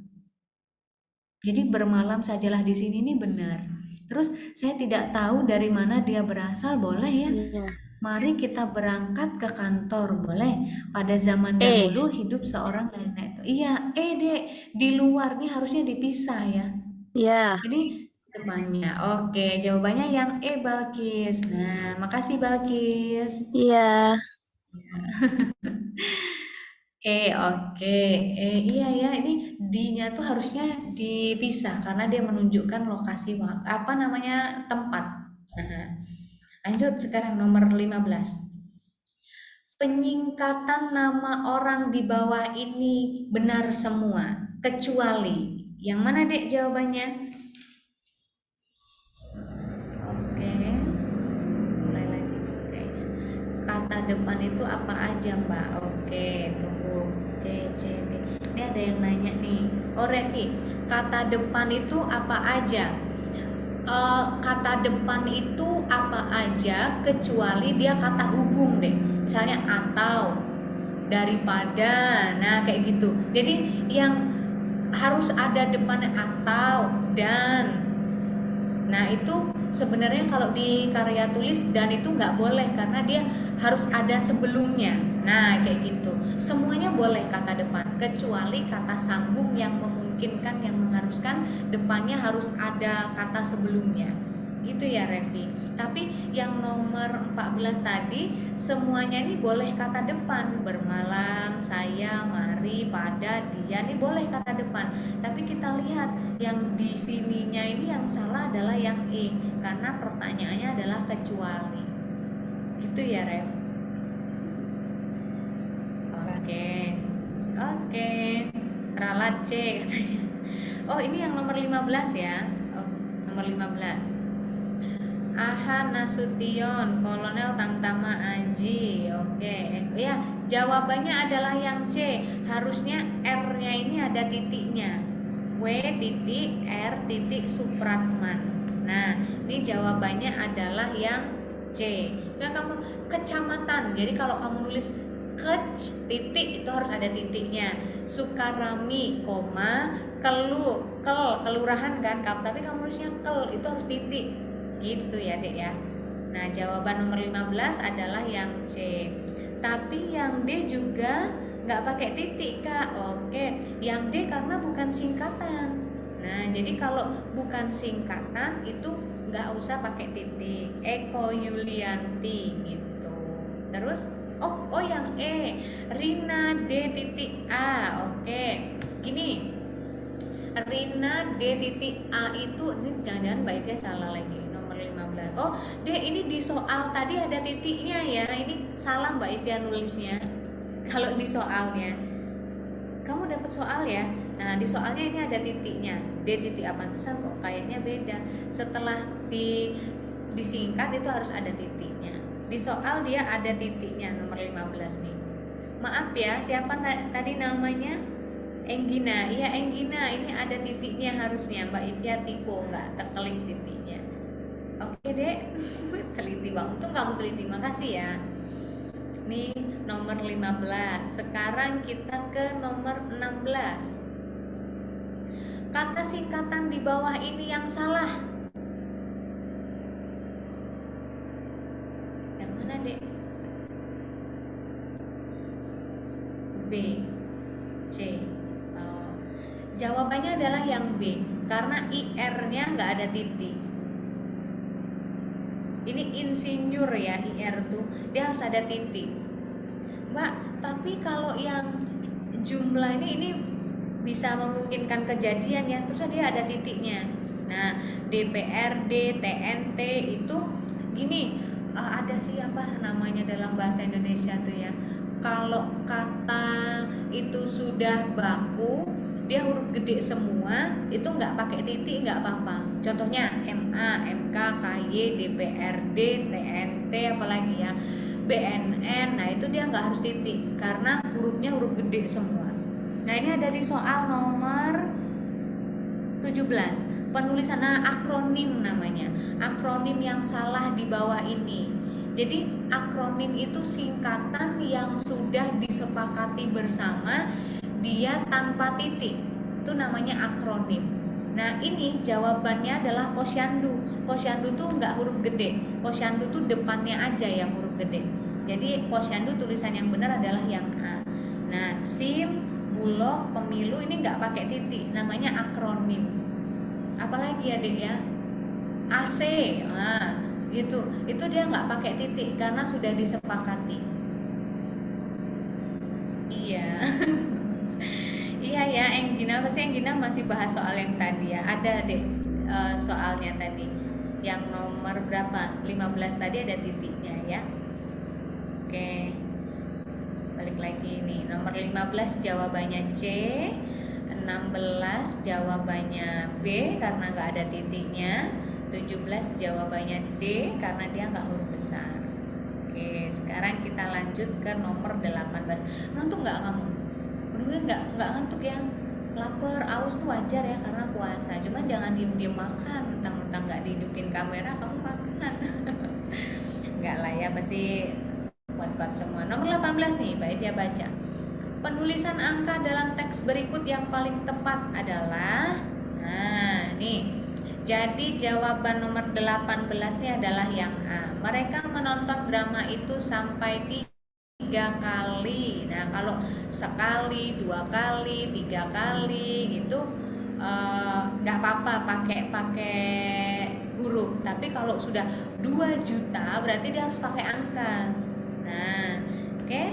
Jadi bermalam sajalah di sini ini benar. Terus saya tidak tahu dari mana dia berasal, boleh ya? Iya. Mari kita berangkat ke kantor, boleh? Pada zaman dahulu hidup seorang nenek. Iya, Dek, di luar nih harusnya dipisah ya. Iya. Ini depannya. Oke, jawabannya yang Balkis. Nah, makasih Balkis. Iya. Oke. Iya ya, ini D-nya tuh harusnya dipisah karena dia menunjukkan lokasi apa namanya tempat. Lanjut sekarang nomor 15. Penyingkatan nama orang di bawah ini benar semua. kecuali. Yang mana Dek jawabannya? Oke. Mulai lagi nih kayaknya. Kata depan itu apa aja, Mbak? Oke, tunggu. C, D. Ini ada yang nanya nih. Oh, Revi, kata depan itu apa aja? Kata depan itu apa aja kecuali dia kata hubung deh. Misalnya atau, daripada, nah kayak gitu. Jadi yang harus ada depannya atau, dan. Nah itu sebenarnya kalau di karya tulis dan itu nggak boleh karena dia harus ada sebelumnya. Nah kayak gitu. Semuanya boleh kata depan kecuali kata sambung yang memungkinkan, yang mengharuskan depannya harus ada kata sebelumnya. Gitu ya Revi. Tapi yang nomor 14 tadi semuanya ini boleh kata depan. Bermalam, saya, mari, pada, dia ini boleh kata depan. Tapi kita lihat yang di sininya ini yang salah adalah yang E karena pertanyaannya adalah kecuali. Gitu ya Rev. Oke. Ralat C katanya. Oh, ini yang nomor 15 ya. Oh, nomor 15. Aha Nasution, Kolonel Tamtama Aji. Oke. Ya, jawabannya adalah yang C. Harusnya R-nya ini ada titiknya. W titik R titik Supratman. Nah, ini jawabannya adalah yang C. Nah, kamu kecamatan. Jadi kalau kamu nulis titik itu harus ada titiknya. Sukarami, koma, kelurahan kan, tapi kamu nulisnya itu harus titik. Gitu ya Dek ya. Nah jawaban nomor 15 adalah yang C. Tapi yang D juga nggak pakai titik Kak. Oke, yang D karena bukan singkatan. Nah jadi kalau bukan singkatan itu nggak usah pakai titik. Eko Yulianti gitu. Terus oh yang E, Rina D titik A. Oke, gini, Rina D titik A itu, ini jangan-jangan Mbak Ivia salah lagi. 15. Oh, D ini di soal tadi ada titiknya ya. Ini salah Mbak Ivia nulisnya. Kalau di soalnya, kamu dapat soal ya. Nah, di soalnya ini ada titiknya. D titik A, pantesan kok kayaknya beda. Setelah disingkat itu harus ada titiknya. Di soal dia ada titiknya nomor 15 nih. Maaf ya, siapa tadi namanya? Enggina. Iya, Enggina. Ini ada titiknya harusnya. Mbak Ivia tipe nggak terklik titiknya. Oke Dek, teliti banget. Untung kamu teliti, makasih ya. Nih nomor 15. Sekarang kita ke nomor 16. Kata singkatan di bawah ini yang salah. Yang mana Dek? B, C. Jawabannya adalah yang B karena IR-nya nggak ada titik. Ini insinyur ya, IR tuh dia harus ada titik. Mbak, tapi kalau yang jumlah ini bisa memungkinkan kejadian ya, terus dia ada titiknya. Nah, DPRD, TNT itu gini, ada siapa namanya dalam bahasa Indonesia tuh ya. Kalau kata itu sudah baku, dia huruf gede semua, itu nggak pakai titik nggak apa-apa. Contohnya MA, MK, KY, DPRD, TNT, apalagi ya BNN. Nah itu dia nggak harus titik karena hurufnya huruf gede semua. Nah ini ada di soal nomor 17. Penulisan akronim namanya. Akronim yang salah di bawah ini. Jadi akronim itu singkatan yang sudah disepakati bersama, dia tanpa titik, itu namanya akronim. Nah ini jawabannya adalah posyandu. Posyandu tuh nggak huruf gede, posyandu tuh depannya aja yang huruf gede. Jadi posyandu tulisan yang benar adalah yang A. Nah SIM, Bulog, Pemilu ini nggak pakai titik, namanya akronim. Apalagi ya Dek ya, AC, nah gitu, itu dia nggak pakai titik karena sudah disepakati. Iya. Iya ya, Enggina, pasti Enggina masih bahas soal yang tadi ya. Ada deh soalnya tadi. Yang nomor berapa? 15 tadi ada titiknya ya. Oke. Balik lagi nih. Nomor 15 jawabannya C. 16 jawabannya B karena nggak ada titiknya. 17 jawabannya D karena dia nggak huruf besar. Oke, sekarang kita lanjut ke nomor 18. Ngantuk nggak kamu? Bener-bener nggak ngantuk ya? Lapar, aus tuh wajar ya karena puasa. Cuman jangan diem-diem makan, mentang-mentang nggak dihidupin kamera kamu makan. Nggak lah ya, pasti kuat-kuat semua. Nomor 18 nih, Mbak Evia baca. Penulisan angka dalam teks berikut yang paling tepat adalah, nah nih. Jadi jawaban nomor 18 ini adalah yang A. Mereka menonton drama itu sampai 3 kali. Nah, kalau sekali, 2 kali, 3 kali gitu nggak apa-apa pakai huruf. Tapi kalau sudah 2 juta berarti dia harus pakai angka. Nah, oke.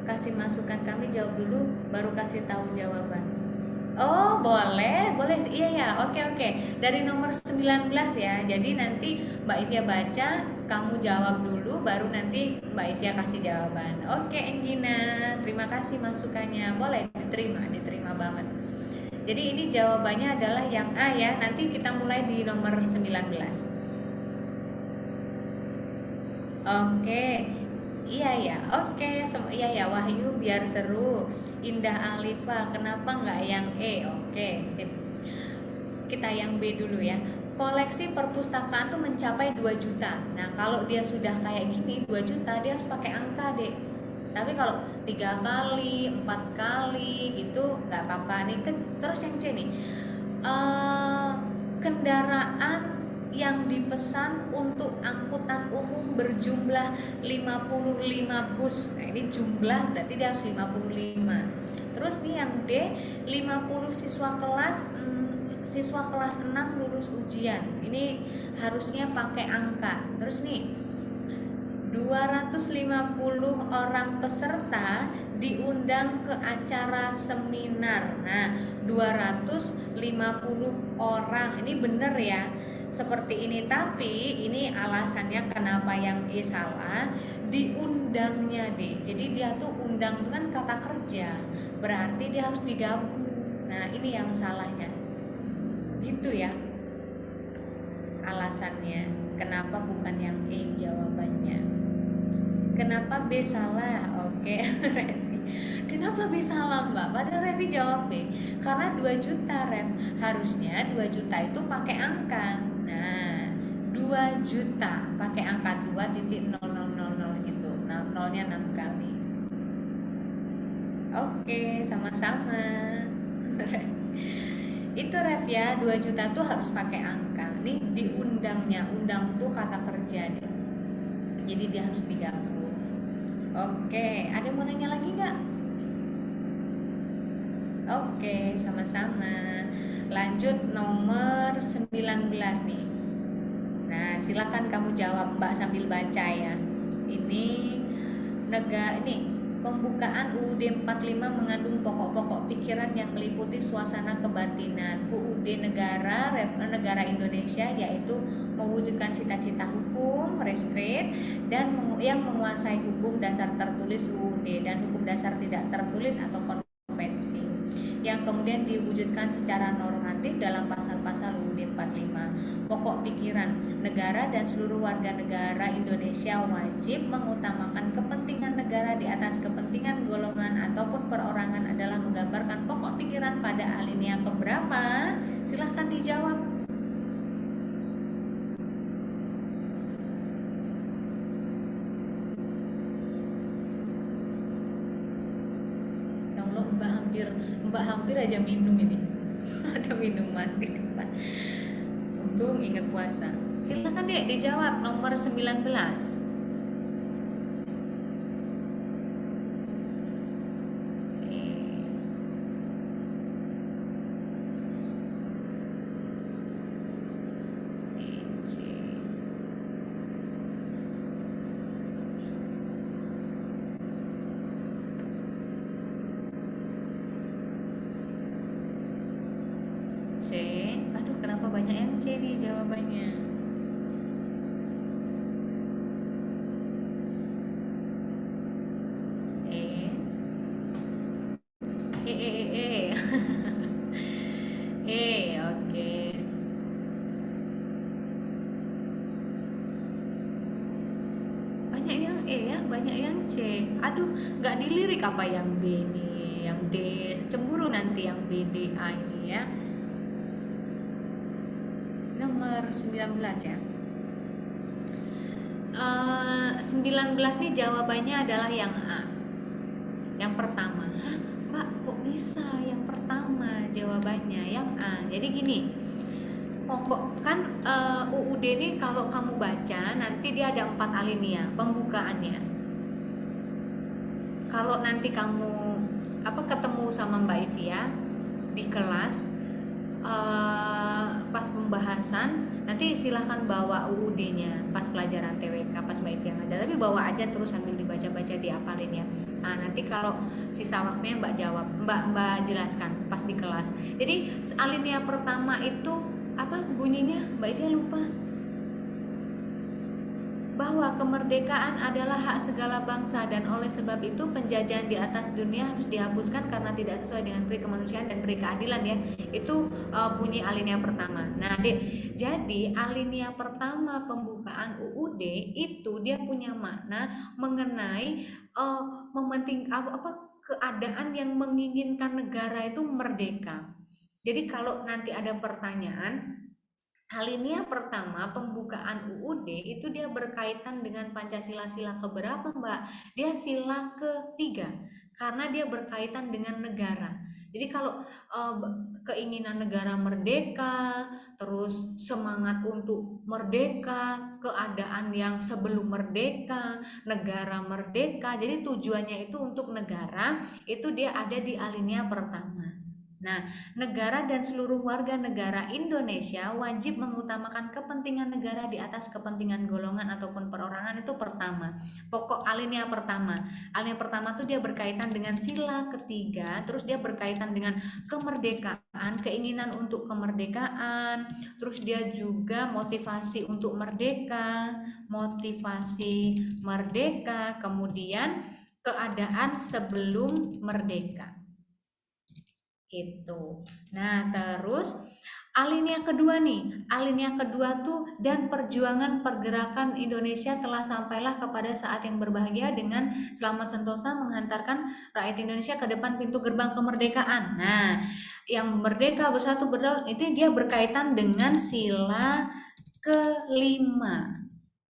Kasih masukan, kami jawab dulu baru kasih tahu jawaban. Oh, boleh. Iya ya. Oke. Dari nomor 19 ya. Jadi nanti Mbak Ivia baca, kamu jawab dulu baru nanti Mbak Ivia kasih jawaban. Oke, Enggina. Terima kasih masukannya. Boleh diterima banget. Jadi ini jawabannya adalah yang A ya. Nanti kita mulai di nomor 19. Oke. Iya ya, oke, iya ya Wahyu biar seru. Indah Alifa, kenapa nggak yang E? Oke, sip. Kita yang B dulu ya. Koleksi perpustakaan tuh mencapai 2 juta. Nah, kalau dia sudah kayak gini 2 juta dia harus pakai angka, Dek. Tapi kalau 3 kali, 4 kali gitu nggak apa-apa nih. Terus yang C nih. Kendaraan yang dipesan untuk angkutan umum berjumlah 55 bus. Nah, ini jumlah berarti dia harus 55. Terus nih yang D, 50 siswa kelas 6 lulus ujian. Ini harusnya pakai angka. Terus nih 250 orang peserta diundang ke acara seminar. Nah, 250 orang. Ini bener ya. Seperti ini, tapi ini alasannya kenapa yang E salah, diundangnya D. Jadi dia tuh undang itu kan kata kerja, berarti dia harus digabung. Nah, ini yang salahnya. Gitu ya. Alasannya kenapa bukan yang E jawabannya. Kenapa B salah? Oke, Revi. Kenapa B salah, Mbak? Padahal Revi jawab B. Karena 2 juta, Rev. Harusnya 2 juta itu pakai angka. Nah, 2 juta pakai angka 2.0000 gitu. Nah, nolnya 6 kali. Oke, sama-sama. Itu Rev ya, 2 juta tuh harus pakai angka. Nih diundangnya, undang tuh kata kerja nih. Jadi dia harus digabung. Oke, ada yang mau nanya lagi nggak? Oke, sama-sama. Lanjut nomor 19 nih. Nah, silakan kamu jawab Mbak sambil baca ya. Ini pembukaan UUD 45 mengandung pokok-pokok pikiran yang meliputi suasana kebatinan. UUD negara Indonesia yaitu mewujudkan cita-cita hukum, restraint, dan yang menguasai hukum dasar tertulis UUD dan hukum dasar tidak tertulis atau konvensi, yang kemudian diwujudkan secara normatif dalam pasal-pasal UUD 45. Pokok pikiran, negara dan seluruh warga negara Indonesia wajib mengutamakan kepentingan negara di atas kepentingan golongan ataupun perorangan adalah menggambarkan pokok pikiran pada alinea keberapa? Silahkan dijawab. Mbak hampir aja minum ini. Ada minuman di depan. Untung ingat puasa. Silakan Dek dijawab nomor 19. Aduh, kenapa banyak yang C nih jawabannya? aduh nggak dilirik apa yang B nih, yang D, cemburu nanti yang B, D, A ini ya. Nomor 19 ya. 19 nih jawabannya adalah yang A. Yang pertama. Hah, Mbak kok bisa yang pertama jawabannya yang A? Jadi gini, pokok kan UUD ini kalau kamu baca nanti dia ada 4 alinea pembukaannya. Kalau nanti kamu ketemu sama Mbak Ivia di kelas pas pembahasan, nanti silahkan bawa UUD-nya pas pelajaran TWK, pas Mbak Ivia ngajar, tapi bawa aja terus sambil dibaca-baca, diapalin ya. Nah, nanti kalau sisa waktunya Mbak jawab, Mbak jelaskan pas di kelas. Jadi alinea pertama itu apa bunyinya? Mbak Ivia lupa. Bahwa kemerdekaan adalah hak segala bangsa dan oleh sebab itu penjajahan di atas dunia harus dihapuskan karena tidak sesuai dengan peri kemanusiaan dan peri keadilan ya. Itu bunyi alinea pertama. Nah, Dek, jadi alinea pertama pembukaan UUD itu dia punya makna mengenai keadaan yang menginginkan negara itu merdeka. Jadi kalau nanti ada pertanyaan, alinea pertama pembukaan UUD itu dia berkaitan dengan Pancasila sila keberapa Mbak? Dia sila ketiga karena dia berkaitan dengan negara. Jadi kalau keinginan negara merdeka, terus semangat untuk merdeka, keadaan yang sebelum merdeka, negara merdeka, jadi tujuannya itu untuk negara, itu dia ada di alinea pertama. Nah, negara dan seluruh warga negara Indonesia wajib mengutamakan kepentingan negara di atas kepentingan golongan ataupun perorangan, itu pertama. Pokok alinea pertama. Alinea pertama tuh dia berkaitan dengan sila ketiga, terus dia berkaitan dengan kemerdekaan, keinginan untuk kemerdekaan, terus dia juga motivasi untuk merdeka, kemudian keadaan sebelum merdeka. Itu. Nah, terus alinea kedua nih. Alinea kedua tuh dan perjuangan pergerakan Indonesia telah sampailah kepada saat yang berbahagia dengan selamat sentosa menghantarkan rakyat Indonesia ke depan pintu gerbang kemerdekaan. Nah, yang merdeka bersatu berdaulat itu dia berkaitan dengan sila kelima.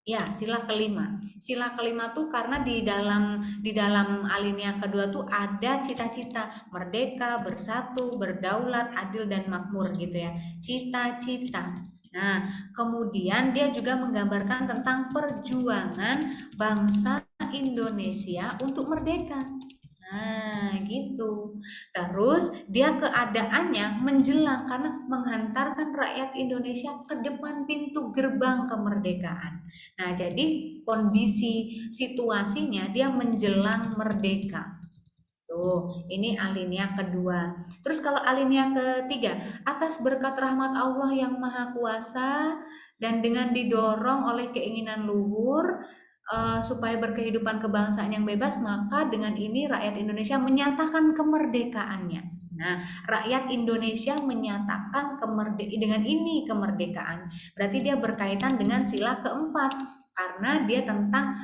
Ya, sila kelima. Sila kelima tuh karena di dalam alinea kedua tuh ada cita-cita merdeka, bersatu, berdaulat, adil dan makmur gitu ya. Cita-cita. Nah, kemudian dia juga menggambarkan tentang perjuangan bangsa Indonesia untuk merdeka. Nah, gitu. Terus dia keadaannya menjelang karena menghantarkan rakyat Indonesia ke depan pintu gerbang kemerdekaan. Nah, jadi kondisi situasinya dia menjelang merdeka. Tuh, ini alinea kedua. Terus kalau alinea ketiga, atas berkat rahmat Allah yang Maha Kuasa dan dengan didorong oleh keinginan luhur supaya berkehidupan kebangsaan yang bebas, maka dengan ini rakyat Indonesia menyatakan kemerdekaannya. Nah, rakyat Indonesia menyatakan dengan ini kemerdekaan. Berarti dia berkaitan dengan sila keempat karena dia tentang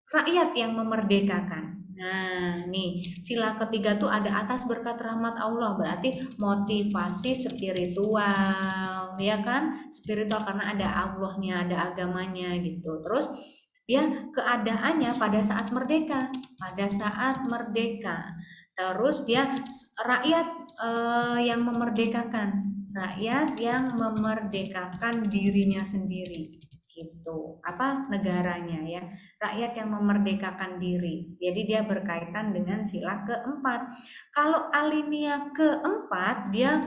rakyat yang memerdekakan. Nah, nih sila ketiga tuh ada atas berkat rahmat Allah, berarti motivasi spiritual, ya kan? Spiritual karena ada Allahnya, ada agamanya gitu. Terus dia keadaannya pada saat merdeka, terus dia rakyat yang memerdekakan, dirinya sendiri gitu, negaranya ya, rakyat yang memerdekakan diri. Jadi dia berkaitan dengan sila keempat. Kalau alinea keempat dia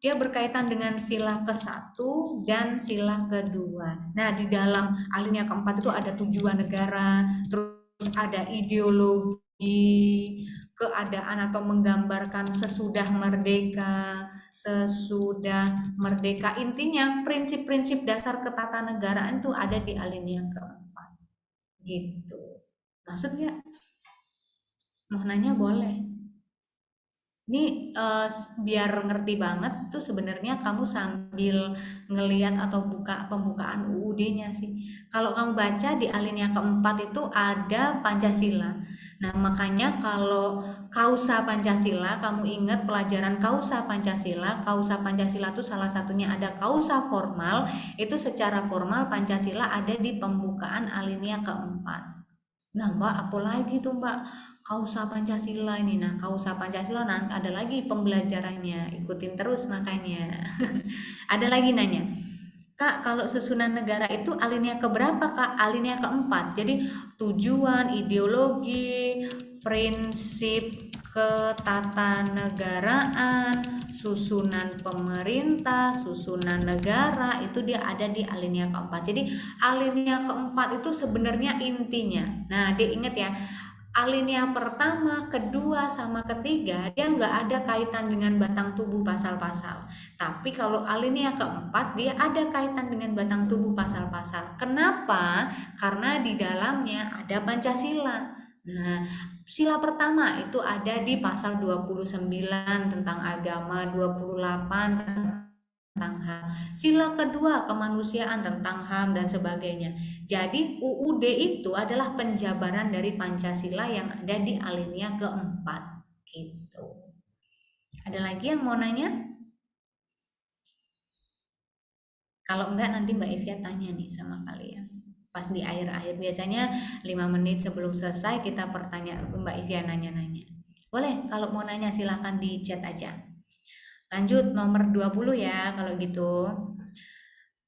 berkaitan dengan sila ke-1 dan sila kedua. Nah, di dalam alinea keempat itu ada tujuan negara, terus ada ideologi, keadaan atau menggambarkan sesudah merdeka. Intinya prinsip-prinsip dasar ketatanegaraan itu ada di alinea keempat. Gitu. Maksudnya mau nanya boleh. Ini biar ngerti banget tuh sebenarnya kamu sambil ngeliat atau buka pembukaan UUD-nya sih. Kalau kamu baca di alinea keempat itu ada Pancasila. Nah, makanya kalau kausa Pancasila, kamu ingat pelajaran kausa Pancasila tuh salah satunya ada kausa formal, itu secara formal Pancasila ada di pembukaan alinea keempat. Nah, Mbak, apa lagi tuh, Mbak? Kausa Pancasila ini. Nah, kausa Pancasila nanti ada lagi pembelajarannya. Ikutin terus makanya. Ada lagi nanya. Kak, kalau susunan negara itu alinea keberapa, Kak? Alinea keempat. Jadi, tujuan, ideologi, prinsip ketatanegaraan, susunan pemerintah, susunan negara, itu dia ada di alinea keempat. Jadi, alinea keempat itu sebenarnya intinya. Nah, dia ingat ya, alinea pertama, kedua, sama ketiga, dia nggak ada kaitan dengan batang tubuh pasal-pasal. Tapi kalau alinea keempat, dia ada kaitan dengan batang tubuh pasal-pasal. Kenapa? Karena di dalamnya ada Pancasila. Nah, sila pertama itu ada di pasal 29 tentang agama, 28 tentang HAM. Sila kedua kemanusiaan tentang HAM dan sebagainya. Jadi UUD itu adalah penjabaran dari Pancasila yang ada di alinea keempat. Gitu. Ada lagi yang mau nanya? Kalau enggak nanti Mbak Evia tanya nih sama kalian. Pas di akhir-akhir biasanya 5 menit sebelum selesai kita Mbak Evia nanya-nanya. Boleh kalau mau nanya silahkan di chat aja. Lanjut nomor 20 ya kalau gitu.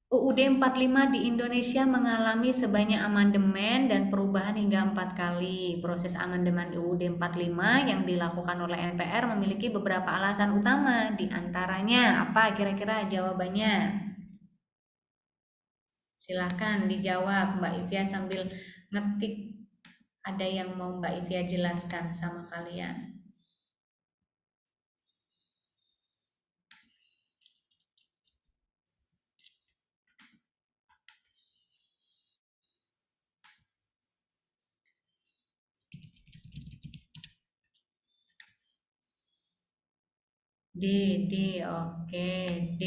UUD 45 di Indonesia mengalami sebanyak amandemen dan perubahan hingga 4 kali. Proses amandemen UUD 45 yang dilakukan oleh MPR memiliki beberapa alasan utama. Di antaranya apa kira-kira jawabannya? Silahkan dijawab Mbak Ivia sambil ngetik. Ada yang mau Mbak Ivia jelaskan sama kalian? D, oke, D.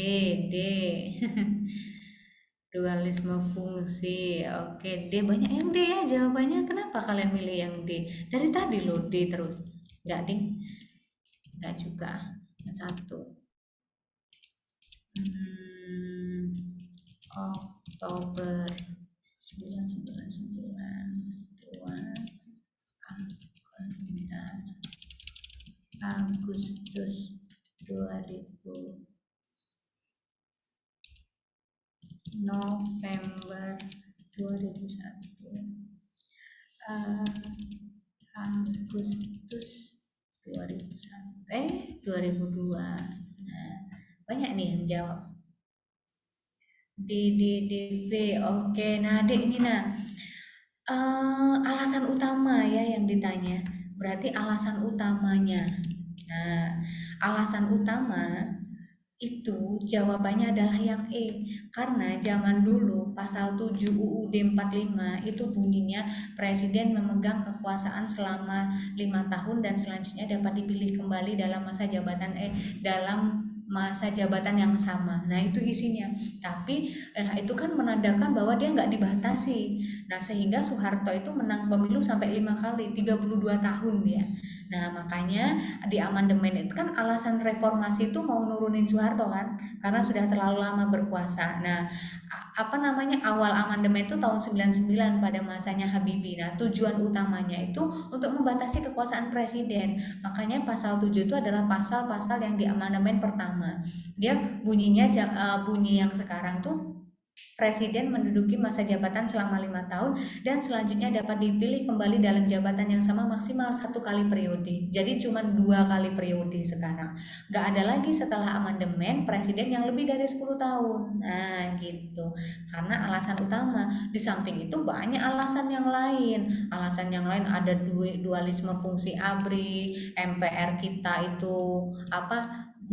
Dualisme fungsi, oke, D banyak yang D ya jawabannya. Kenapa kalian milih yang D? Dari tadi loh D terus. Enggak, Ding? Enggak juga. Satu. Oktober 1992 Agustus 2000 November 2001 Agustus 2001 2002. Nah, banyak nih yang jawab. D, oke. Nah, D ini alasan utama ya yang ditanya. Berarti alasan utamanya. Nah, alasan utama itu jawabannya adalah yang E. Karena zaman dulu pasal 7 UUD 45 itu bunyinya presiden memegang kekuasaan selama 5 tahun dan selanjutnya dapat dipilih kembali dalam masa jabatan yang sama. Nah, itu isinya. Tapi itu kan menandakan bahwa dia nggak dibatasi. Nah, sehingga Soeharto itu menang pemilu sampai 5 kali, 32 tahun dia. Nah, makanya di amandemen itu kan alasan reformasi itu mau nurunin Soeharto kan, karena sudah terlalu lama berkuasa. Nah, awal amandemen itu tahun 99 pada masanya Habibie. Nah, tujuan utamanya itu untuk membatasi kekuasaan presiden. Makanya pasal 7 itu adalah pasal-pasal yang di amandemen pertama. Dia bunyinya bunyi yang sekarang tuh presiden menduduki masa jabatan selama 5 tahun dan selanjutnya dapat dipilih kembali dalam jabatan yang sama maksimal 1 kali periode. Jadi cuma 2 kali periode sekarang. Gak ada lagi setelah amandemen presiden yang lebih dari 10 tahun. Nah gitu. Karena alasan utama. Di samping itu banyak alasan yang lain. Alasan yang lain ada dualisme fungsi ABRI, MPR kita itu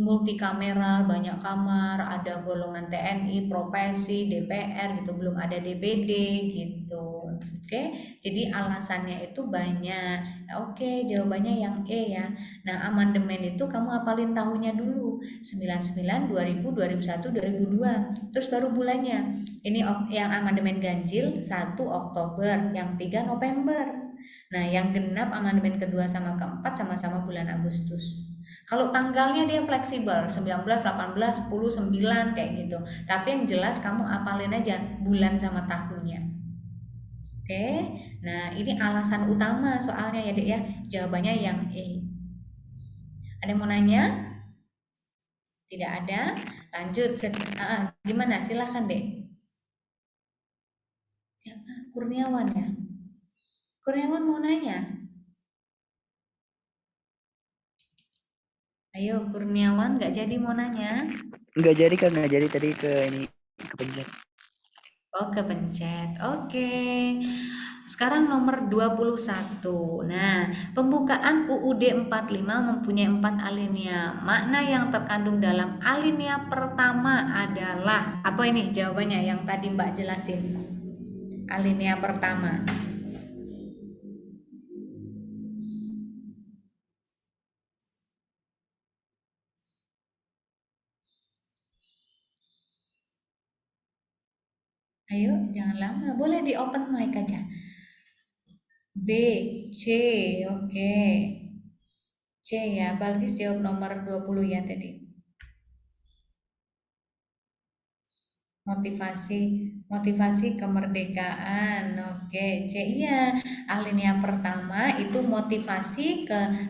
multikameral, banyak kamar, ada golongan TNI, profesi, DPR gitu, belum ada DPD gitu. Oke, jadi alasannya itu banyak. Oke, jawabannya yang E ya. Nah, amandemen itu kamu hafalin tahunnya dulu. 99, 2000, 2001, 2002. Terus baru bulannya. Ini yang amandemen ganjil 1 Oktober, yang 3 November. Nah, yang genap amandemen kedua sama keempat sama-sama bulan Agustus. Kalau tanggalnya dia fleksibel, 19, 18, 10, 9 kayak gitu. Tapi yang jelas kamu apalin aja bulan sama tahunnya. Oke, nah ini alasan utama soalnya ya Dek ya. Jawabannya yang E. Ada yang mau nanya? Tidak ada? Lanjut. Gimana? Silahkan Dek. Siapa? Kurniawan ya? Kurniawan mau nanya? Ayo Kurniawan, nggak jadi mau nanya? Nggak jadi kan, nggak jadi tadi ke pencet. Oh, kepencet. Oke. Sekarang nomor 21. Nah, pembukaan UUD 45 mempunyai 4 alinea. Makna yang terkandung dalam alinea pertama adalah apa ini jawabannya yang tadi Mbak jelasin? Alinea pertama. Ayo, jangan lama. Boleh di open mic aja. B, C, oke. C ya, Balkis jawab nomor 20 ya tadi. Motivasi kemerdekaan. Oke, C iya. Alinea pertama itu motivasi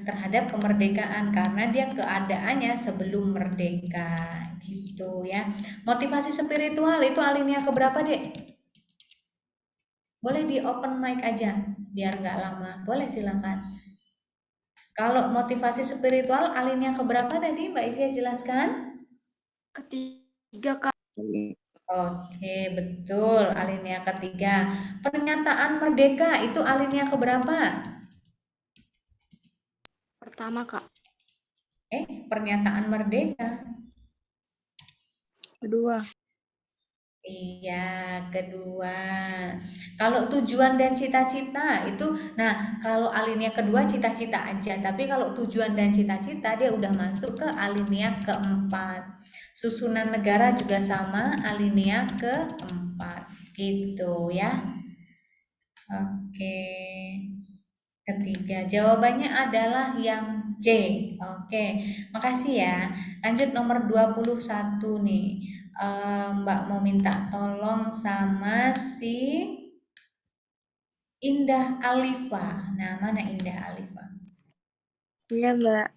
terhadap kemerdekaan karena dia keadaannya sebelum merdeka gitu ya. Motivasi spiritual itu alinea keberapa, Dek? Boleh di open mic aja biar nggak lama. Boleh silakan. Kalau motivasi spiritual alinea keberapa tadi Mbak Ivia jelaskan? Ketiga, Kak. Oke, betul. Alinea ketiga. Pernyataan merdeka itu alinea keberapa? Pertama, Kak. Pernyataan merdeka. Kedua. Iya, kedua. Kalau tujuan dan cita-cita itu, nah kalau alinea kedua cita-cita aja. Tapi kalau tujuan dan cita-cita dia udah masuk ke alinea keempat. Susunan negara juga sama, alinea keempat. Gitu ya. Oke. Ketiga, jawabannya adalah yang C. Oke, makasih ya. Lanjut nomor 21 nih. Mbak mau minta tolong sama si Indah Alifa. Nah, mana Indah Alifa? Iya, Mbak.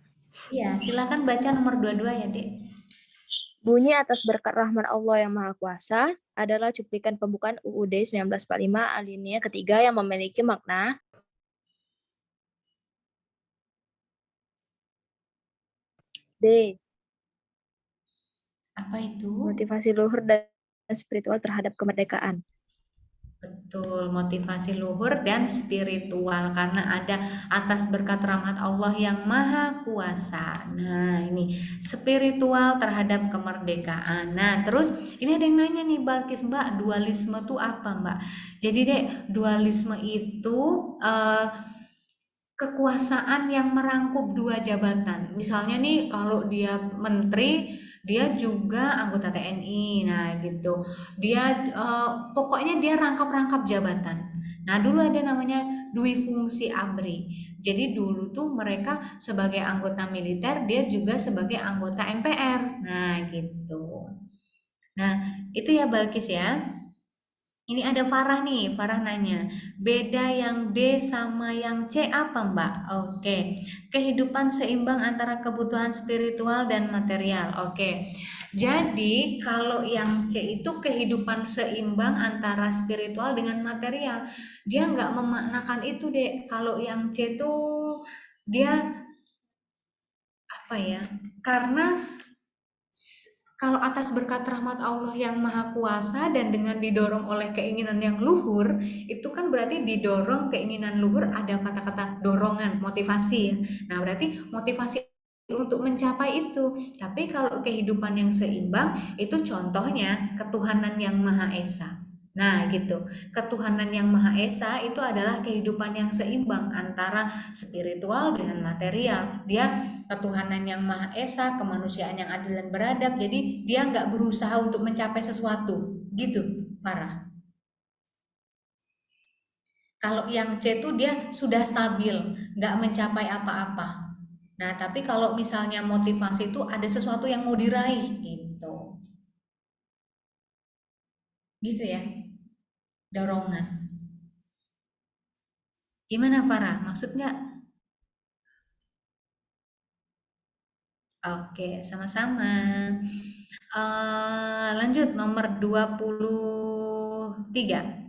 Iya, silakan baca nomor 22 ya, Dek. Bunyi atas berkat rahmat Allah yang Maha Kuasa adalah cuplikan pembukaan UUD 1945 alinea ketiga yang memiliki makna D. Apa itu? Motivasi luhur dan spiritual terhadap kemerdekaan. Betul, motivasi luhur dan spiritual karena ada atas berkat rahmat Allah yang Maha Kuasa. Nah, ini spiritual terhadap kemerdekaan. Nah, terus ini ada yang nanya nih Balkis, Mbak, dualisme itu apa, Mbak? Jadi, Dek, dualisme itu kekuasaan yang merangkup dua jabatan. Misalnya nih kalau dia menteri, dia juga anggota TNI. Nah, gitu. Dia pokoknya dia rangkap-rangkap jabatan. Nah, dulu ada namanya dwi fungsi ABRI. Jadi dulu tuh mereka sebagai anggota militer, dia juga sebagai anggota MPR. Nah, gitu. Nah, itu ya Balkis ya. Ini ada Farah nih, Farah nanya, beda yang D sama yang C apa Mbak? Oke, kehidupan seimbang antara kebutuhan spiritual dan material. Oke, jadi kalau yang C itu kehidupan seimbang antara spiritual dengan material. Dia nggak memaknakan itu deh. Kalau yang C tuh dia apa ya? Karena kalau atas berkat rahmat Allah yang Maha Kuasa dan dengan didorong oleh keinginan yang luhur, itu kan berarti didorong keinginan luhur, ada kata-kata dorongan, motivasi ya. Nah, berarti motivasi untuk mencapai itu. Tapi kalau kehidupan yang seimbang, itu contohnya ketuhanan yang Maha Esa. Nah, gitu. Ketuhanan yang Maha Esa itu adalah kehidupan yang seimbang antara spiritual dengan material. Dia ketuhanan yang Maha Esa, kemanusiaan yang adil dan beradab. Jadi dia nggak berusaha untuk mencapai sesuatu. Gitu, Farah. Kalau yang C itu dia sudah stabil, nggak mencapai apa-apa. Nah, tapi kalau misalnya motivasi itu ada sesuatu yang mau diraih, gitu. Gitu ya, dorongan. Gimana Farah, maksud nggak? Oke, sama-sama. Lanjut nomor 23.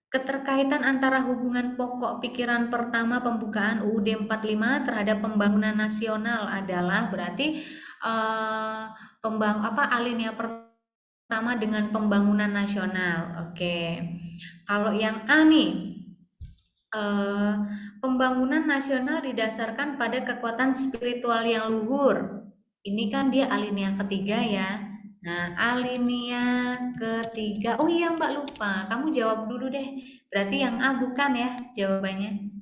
Keterkaitan antara hubungan pokok pikiran pertama pembukaan UUD 45 terhadap pembangunan nasional adalah berarti alinea pertama dengan pembangunan nasional. Oke. Kalau yang A nih, pembangunan nasional didasarkan pada kekuatan spiritual yang luhur. Ini kan dia alinea ketiga ya. Nah, alinea ketiga. Oh iya Mbak lupa, kamu jawab dulu deh. Berarti yang A bukan ya jawabannya.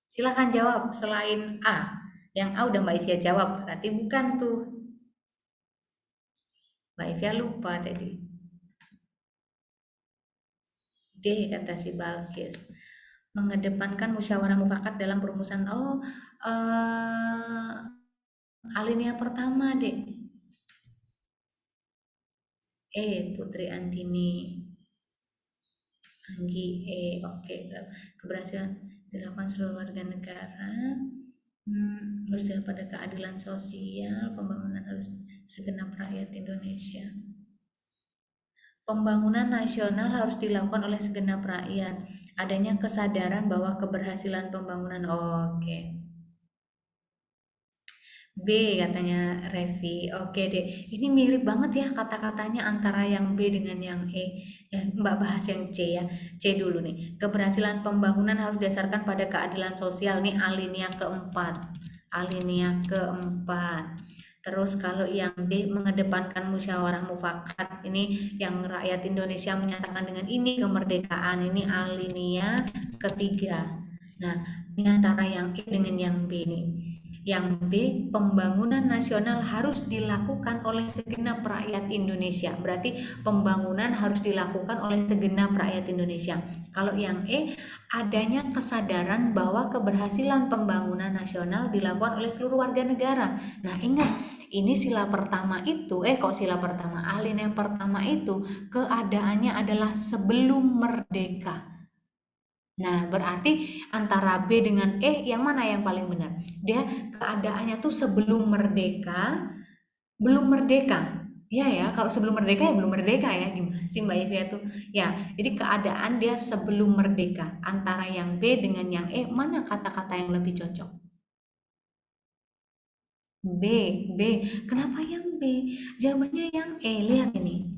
Silahkan jawab selain A. Yang A udah Mbak Ivia jawab, berarti bukan tuh. Mbak Ivia lupa tadi. D kata si Balkis. Mengedepankan musyawarah mufakat dalam perumusan. Alinea pertama dek. Putri Andini Anggi oke. Keberhasilan dilakukan seluruh warga negara harus pada keadilan sosial, pembangunan harus segenap rakyat Indonesia. Pembangunan nasional harus dilakukan oleh segenap rakyat. Adanya kesadaran bahwa keberhasilan pembangunan. Oke. B katanya Revi. Oke deh. Ini mirip banget ya kata-katanya antara yang B dengan yang E. Ya, Mbak bahas yang C ya. C dulu nih. Keberhasilan pembangunan harus didasarkan pada keadilan sosial. Nih alinea keempat. Alinea keempat. Terus kalau yang D mengedepankan musyawarah mufakat. Ini yang rakyat Indonesia menyatakan dengan ini kemerdekaan. Ini alinea ketiga. Nah, ini antara yang E dengan yang B nih. Yang B, pembangunan nasional harus dilakukan oleh segenap rakyat Indonesia. Berarti pembangunan harus dilakukan oleh segenap rakyat Indonesia. Kalau yang E, adanya kesadaran bahwa keberhasilan pembangunan nasional dilakukan oleh seluruh warga negara. Nah, ingat, ini sila pertama itu, sila pertama, alinea pertama itu keadaannya adalah sebelum merdeka. Nah, berarti antara B dengan E yang mana yang paling benar? Dia keadaannya tuh sebelum merdeka, belum merdeka. Ya, kalau sebelum merdeka ya belum merdeka ya. Gimana sih Mbak Evia tuh? Ya, jadi keadaan dia sebelum merdeka. Antara yang B dengan yang E, mana kata-kata yang lebih cocok? B. Kenapa yang B? Jawabannya yang E, lihat ini.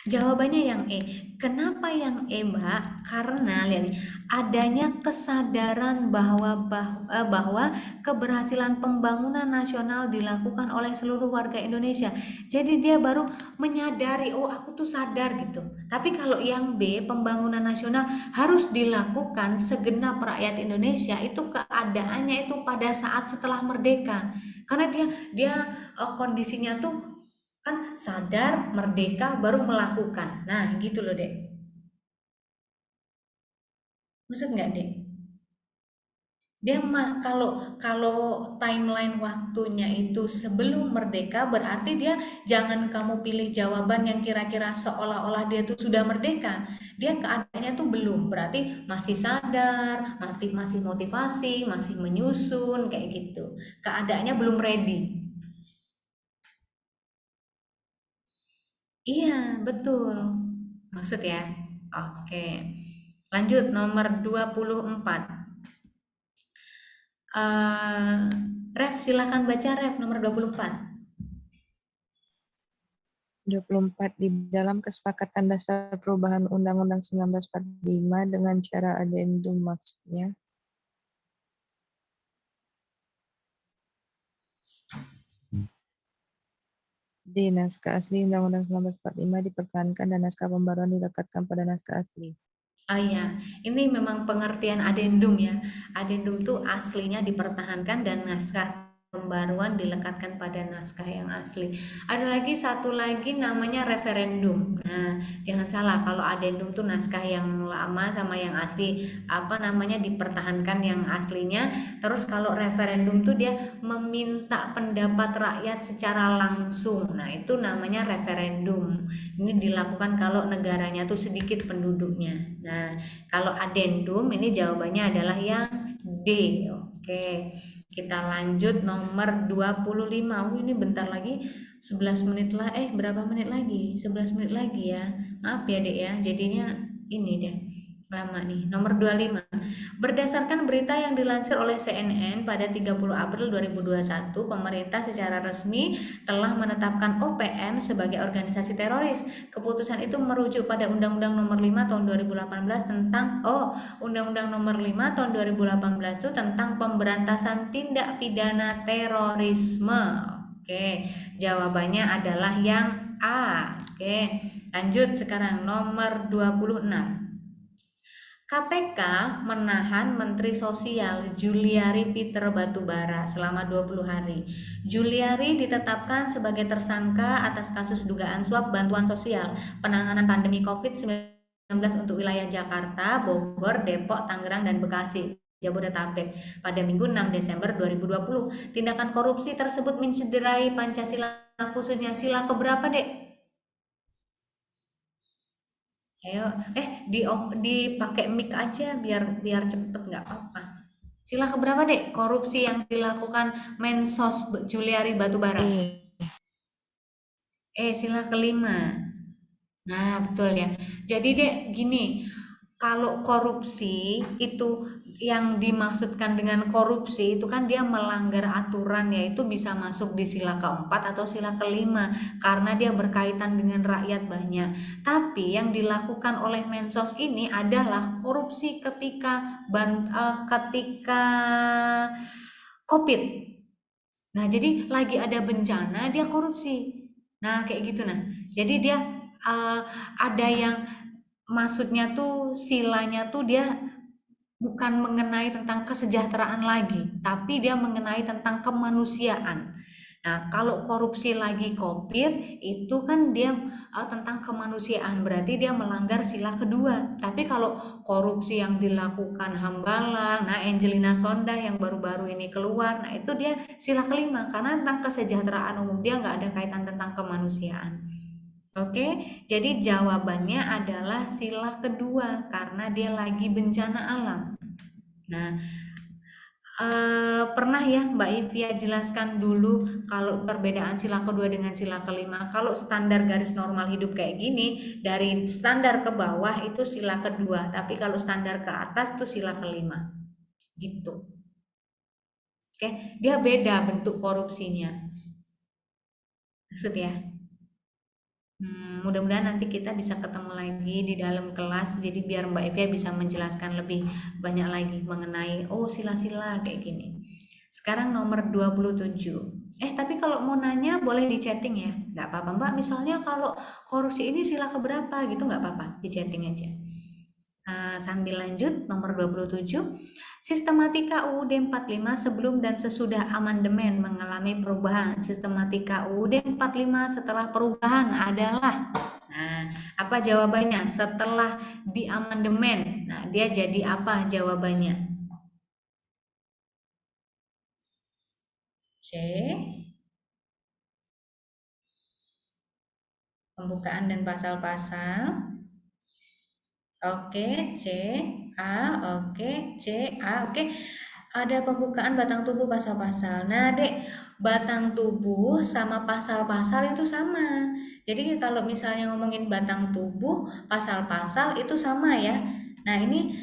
Jawabannya yang E. Kenapa yang E, Mbak? Karena lihat nih, adanya kesadaran bahwa keberhasilan pembangunan nasional dilakukan oleh seluruh warga Indonesia. Jadi dia baru menyadari, oh aku tuh sadar gitu. Tapi kalau yang B, pembangunan nasional harus dilakukan segenap rakyat Indonesia, itu keadaannya itu pada saat setelah merdeka. Karena dia kondisinya tuh kan sadar, merdeka, baru melakukan. Nah, gitu loh, Dek. Maksud nggak, Dek? Dia kalau timeline waktunya itu sebelum merdeka, berarti dia jangan kamu pilih jawaban yang kira-kira seolah-olah dia tuh sudah merdeka. Dia keadaannya tuh belum, berarti masih sadar, masih motivasi, masih menyusun, kayak gitu. Keadaannya belum ready. Iya, betul. Maksud ya? Oke. Lanjut nomor 24. Ref, silakan baca Ref nomor 24. 24 di dalam kesepakatan dasar perubahan Undang-Undang 1945 dengan cara adendum maksudnya. D. Naskah asli Undang-Undang 1945 dipertahankan dan naskah pembaruan dilekatkan pada naskah asli. Ah ya, ini memang pengertian adendum ya. Adendum tuh aslinya dipertahankan dan naskah pembaruan dilekatkan pada naskah yang asli. Ada lagi satu lagi namanya referendum. Nah, jangan salah kalau adendum tuh naskah yang lama sama yang asli apa namanya dipertahankan yang aslinya. Terus kalau referendum tuh dia meminta pendapat rakyat secara langsung. Nah, itu namanya referendum. Ini dilakukan kalau negaranya tuh sedikit penduduknya. Nah, kalau adendum ini jawabannya adalah yang D. Oke, kita lanjut nomor 25. Oh, ini bentar lagi 11 menit lah. Berapa menit lagi? 11 menit lagi ya. Maaf ya, Dek ya. Jadinya ini deh. Lama nih. Nomor 25. Berdasarkan berita yang dilansir oleh CNN pada 30 April 2021, pemerintah secara resmi telah menetapkan OPM sebagai organisasi teroris. Keputusan itu merujuk pada Undang-Undang Nomor 5 Tahun 2018 tentang Undang-Undang Nomor 5 Tahun 2018 itu tentang pemberantasan tindak pidana terorisme. Oke, jawabannya adalah yang A. Oke, lanjut sekarang nomor 26. KPK menahan Menteri Sosial Juliari Peter Batubara selama 20 hari. Juliari ditetapkan sebagai tersangka atas kasus dugaan suap bantuan sosial penanganan pandemi COVID-19 untuk wilayah Jakarta, Bogor, Depok, Tangerang, dan Bekasi, Jabodetabek pada Minggu 6 Desember 2020. Tindakan korupsi tersebut mencederai Pancasila, khususnya sila keberapa, Dek? Ayo, dipakai mic aja biar cepet, nggak apa-apa. Sila keberapa, Dek? Korupsi yang dilakukan Mensos Juliari Batubara. Sila kelima. Nah, betul ya. Jadi, Dek, gini, kalau korupsi itu yang dimaksudkan dengan korupsi itu kan dia melanggar aturan, yaitu bisa masuk di sila keempat atau sila kelima karena dia berkaitan dengan rakyat banyak. Tapi yang dilakukan oleh Mensos ini adalah korupsi ketika COVID. Nah, jadi lagi ada bencana dia korupsi. Nah, kayak gitu. Nah, jadi dia ada yang maksudnya tuh silanya tuh dia bukan mengenai tentang kesejahteraan lagi, tapi dia mengenai tentang kemanusiaan. Nah, kalau korupsi lagi COVID itu kan dia tentang kemanusiaan, berarti dia melanggar sila kedua. Tapi kalau korupsi yang dilakukan Hambalang, nah Angelina Sondakh yang baru-baru ini keluar, nah itu dia sila kelima karena tentang kesejahteraan umum, dia nggak ada kaitan tentang kemanusiaan. Oke, jadi jawabannya adalah sila kedua karena dia lagi bencana alam. Nah, pernah ya Mbak Ivia jelaskan dulu kalau perbedaan sila kedua dengan sila kelima. Kalau standar garis normal hidup kayak gini, dari standar ke bawah itu sila kedua, tapi kalau standar ke atas itu sila kelima. Gitu. Oke, dia beda bentuk korupsinya. Maksud ya? Mudah-mudahan nanti kita bisa ketemu lagi di dalam kelas, jadi biar Mbak Evia bisa menjelaskan lebih banyak lagi mengenai sila-sila kayak gini. Sekarang nomor 27. Tapi kalau mau nanya boleh di chatting ya, nggak apa-apa Mbak. Misalnya kalau korupsi ini sila keberapa gitu, nggak apa-apa, di chatting aja. Sambil lanjut, nomor 27. Sistematika UUD 45 sebelum dan sesudah amandemen mengalami perubahan. Sistematika UUD 45 setelah perubahan adalah, nah, apa jawabannya? Setelah di amandemen, nah dia jadi apa jawabannya? C. Pembukaan dan pasal-pasal. Oke, C, A, oke, C, A, oke. Ada pembukaan batang tubuh pasal-pasal. Nah, Dek, batang tubuh sama pasal-pasal itu sama. Jadi kalau misalnya ngomongin batang tubuh, pasal-pasal itu sama ya. Nah, ini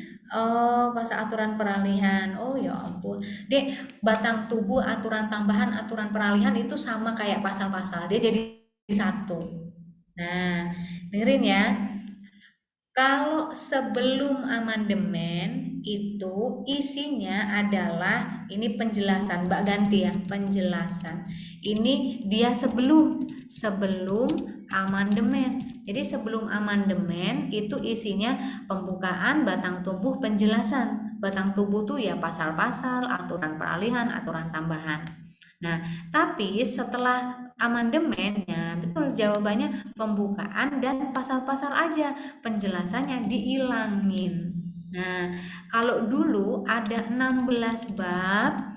pasal aturan peralihan. Oh ya ampun. Dek, batang tubuh, aturan tambahan, aturan peralihan itu sama kayak pasal-pasal. Dia jadi satu. Nah, dengerin ya. Kalau sebelum amandemen itu isinya adalah, ini penjelasan, Mbak ganti ya, penjelasan. Ini dia sebelum amandemen. Jadi sebelum amandemen itu isinya pembukaan, batang tubuh, penjelasan. Batang tubuh tuh ya pasal-pasal, aturan peralihan, aturan tambahan. Nah, tapi setelah amandemennya, betul jawabannya pembukaan dan pasal-pasal aja, penjelasannya diilangin. Nah, kalau dulu ada 16 bab,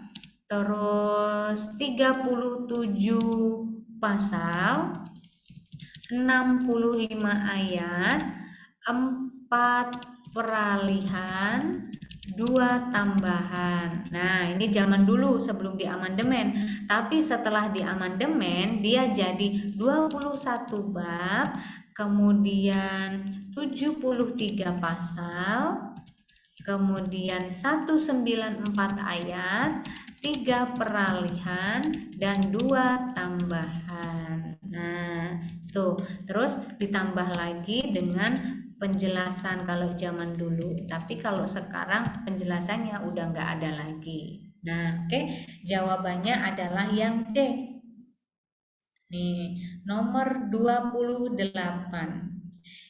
terus 37 pasal, 65 ayat, 4 peralihan, 2 tambahan. Nah, ini zaman dulu sebelum di amandemen. Tapi setelah di amandemen dia jadi 21 bab, kemudian 73 pasal, kemudian 194 ayat, 3 peralihan, dan 2 tambahan. Nah, tuh, terus ditambah lagi dengan penjelasan kalau zaman dulu. Tapi kalau sekarang penjelasannya udah nggak ada lagi. Nah, oke, jawabannya adalah yang C. Nih, nomor 28.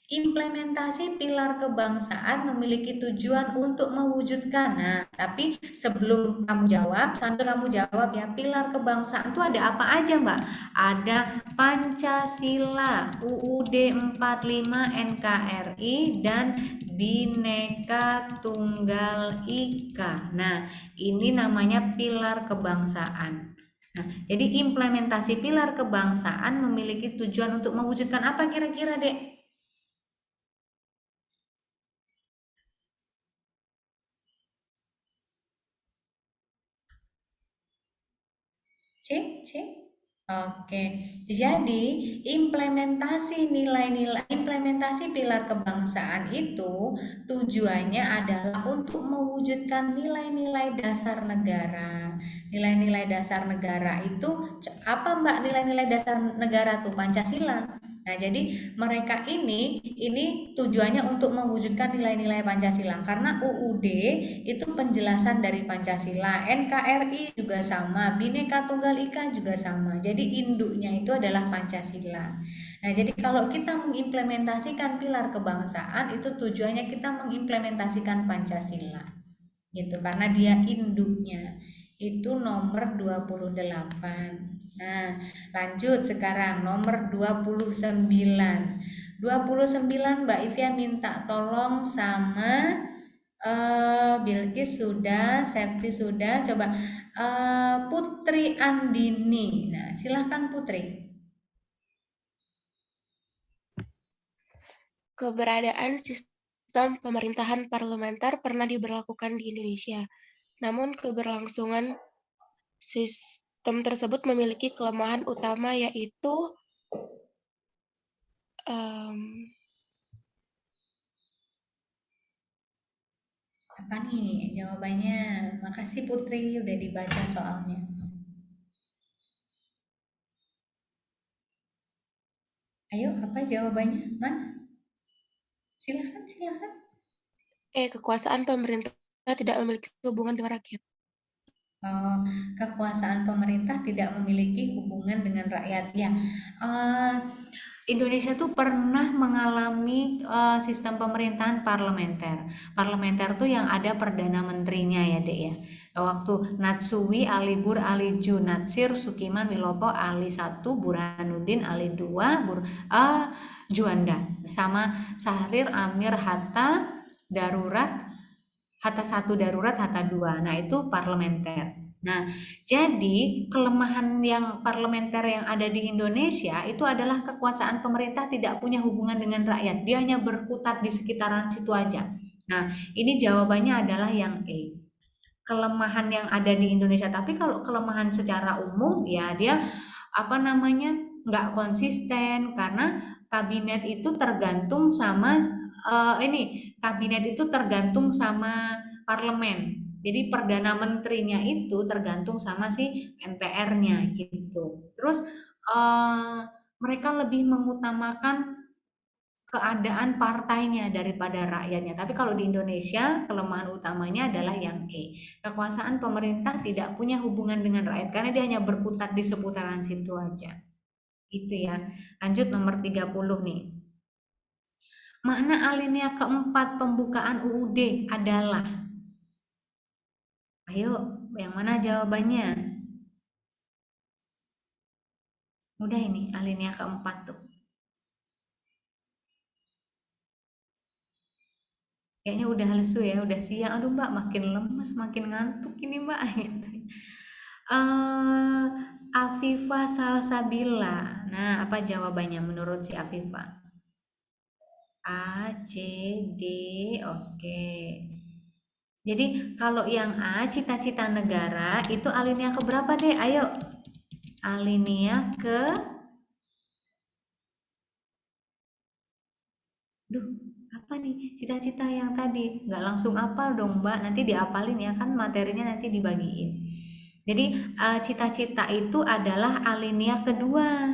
Implementasi pilar kebangsaan memiliki tujuan untuk mewujudkan. Nah, tapi sebelum kamu jawab, sambil kamu jawab ya, pilar kebangsaan itu ada apa aja, Mbak? Ada Pancasila, UUD 45, NKRI, dan Bhinneka Tunggal Ika. Nah, ini namanya pilar kebangsaan. Nah, jadi implementasi pilar kebangsaan memiliki tujuan untuk mewujudkan apa kira-kira, Dek? Cek. Oke, jadi implementasi pilar kebangsaan itu tujuannya adalah untuk mewujudkan nilai-nilai dasar negara. Nilai-nilai dasar negara itu apa, Mbak? Nilai-nilai dasar negara tuh Pancasila. Nah, jadi mereka ini tujuannya untuk mewujudkan nilai-nilai Pancasila karena UUD itu penjelasan dari Pancasila, NKRI juga sama, Bhinneka Tunggal Ika juga sama. Jadi induknya itu adalah Pancasila. Nah, jadi kalau kita mengimplementasikan pilar kebangsaan itu tujuannya kita mengimplementasikan Pancasila. Gitu karena dia induknya. Itu nomor 28. Nah, lanjut sekarang nomor 29. 29 Mbak Ivia minta tolong sama Bilkis sudah, Septi sudah, coba Putri Andini. Nah, silahkan Putri. Keberadaan sistem pemerintahan parlementer pernah diberlakukan di Indonesia. Namun keberlangsungan sistem tersebut memiliki kelemahan utama yaitu apa nih jawabannya? Makasih Putri udah dibaca soalnya. Ayo, apa jawabannya? Mana? Silahkan. Kekuasaan pemerintah tidak memiliki hubungan dengan rakyat. Kekuasaan pemerintah tidak memiliki hubungan dengan rakyat ya. Indonesia tuh pernah mengalami sistem pemerintahan parlementer. Parlementer tuh yang ada perdana menterinya ya, Dek ya. Waktu Natsuwi, Alibur, Aliju, Natsir, Sukiman, Wilopo, Ali 1, Burhanuddin, Ali 2, Juanda, sama Syahrir, Amir, Hatta, Darurat, Hatta 1 darurat, Hatta 2. Nah, itu parlementer. Nah, jadi kelemahan yang parlementer yang ada di Indonesia itu adalah kekuasaan pemerintah tidak punya hubungan dengan rakyat. Dia hanya berkutat di sekitaran situ aja. Nah, ini jawabannya adalah yang E. Kelemahan yang ada di Indonesia. Tapi kalau kelemahan secara umum ya dia nggak konsisten karena kabinet itu tergantung sama parlemen. Jadi perdana menterinya itu tergantung sama si MPR-nya gitu. Terus mereka lebih mengutamakan keadaan partainya daripada rakyatnya. Tapi kalau di Indonesia kelemahan utamanya adalah yang E. Kekuasaan pemerintah tidak punya hubungan dengan rakyat karena dia hanya berputar di seputaran situ aja. Itu ya. Lanjut nomor 30 nih. Makna alinea keempat pembukaan UUD adalah. Ayo, yang mana jawabannya? Mudah ini alinea keempat tuh. Kayaknya udah lesu ya, udah siang. Aduh Mbak, makin lemes, makin ngantuk ini Mbak. Gitu. Afifa Salsabila. Nah, apa jawabannya menurut si Afifa? A, C, D, oke. Jadi kalau yang A, cita-cita negara, itu alinea ke berapa deh? Ayo, alinea ke... Duh, apa nih cita-cita yang tadi? Nggak langsung hafal dong Mbak, nanti diapalin ya, kan materinya nanti dibagiin. Jadi cita-cita itu adalah alinea kedua.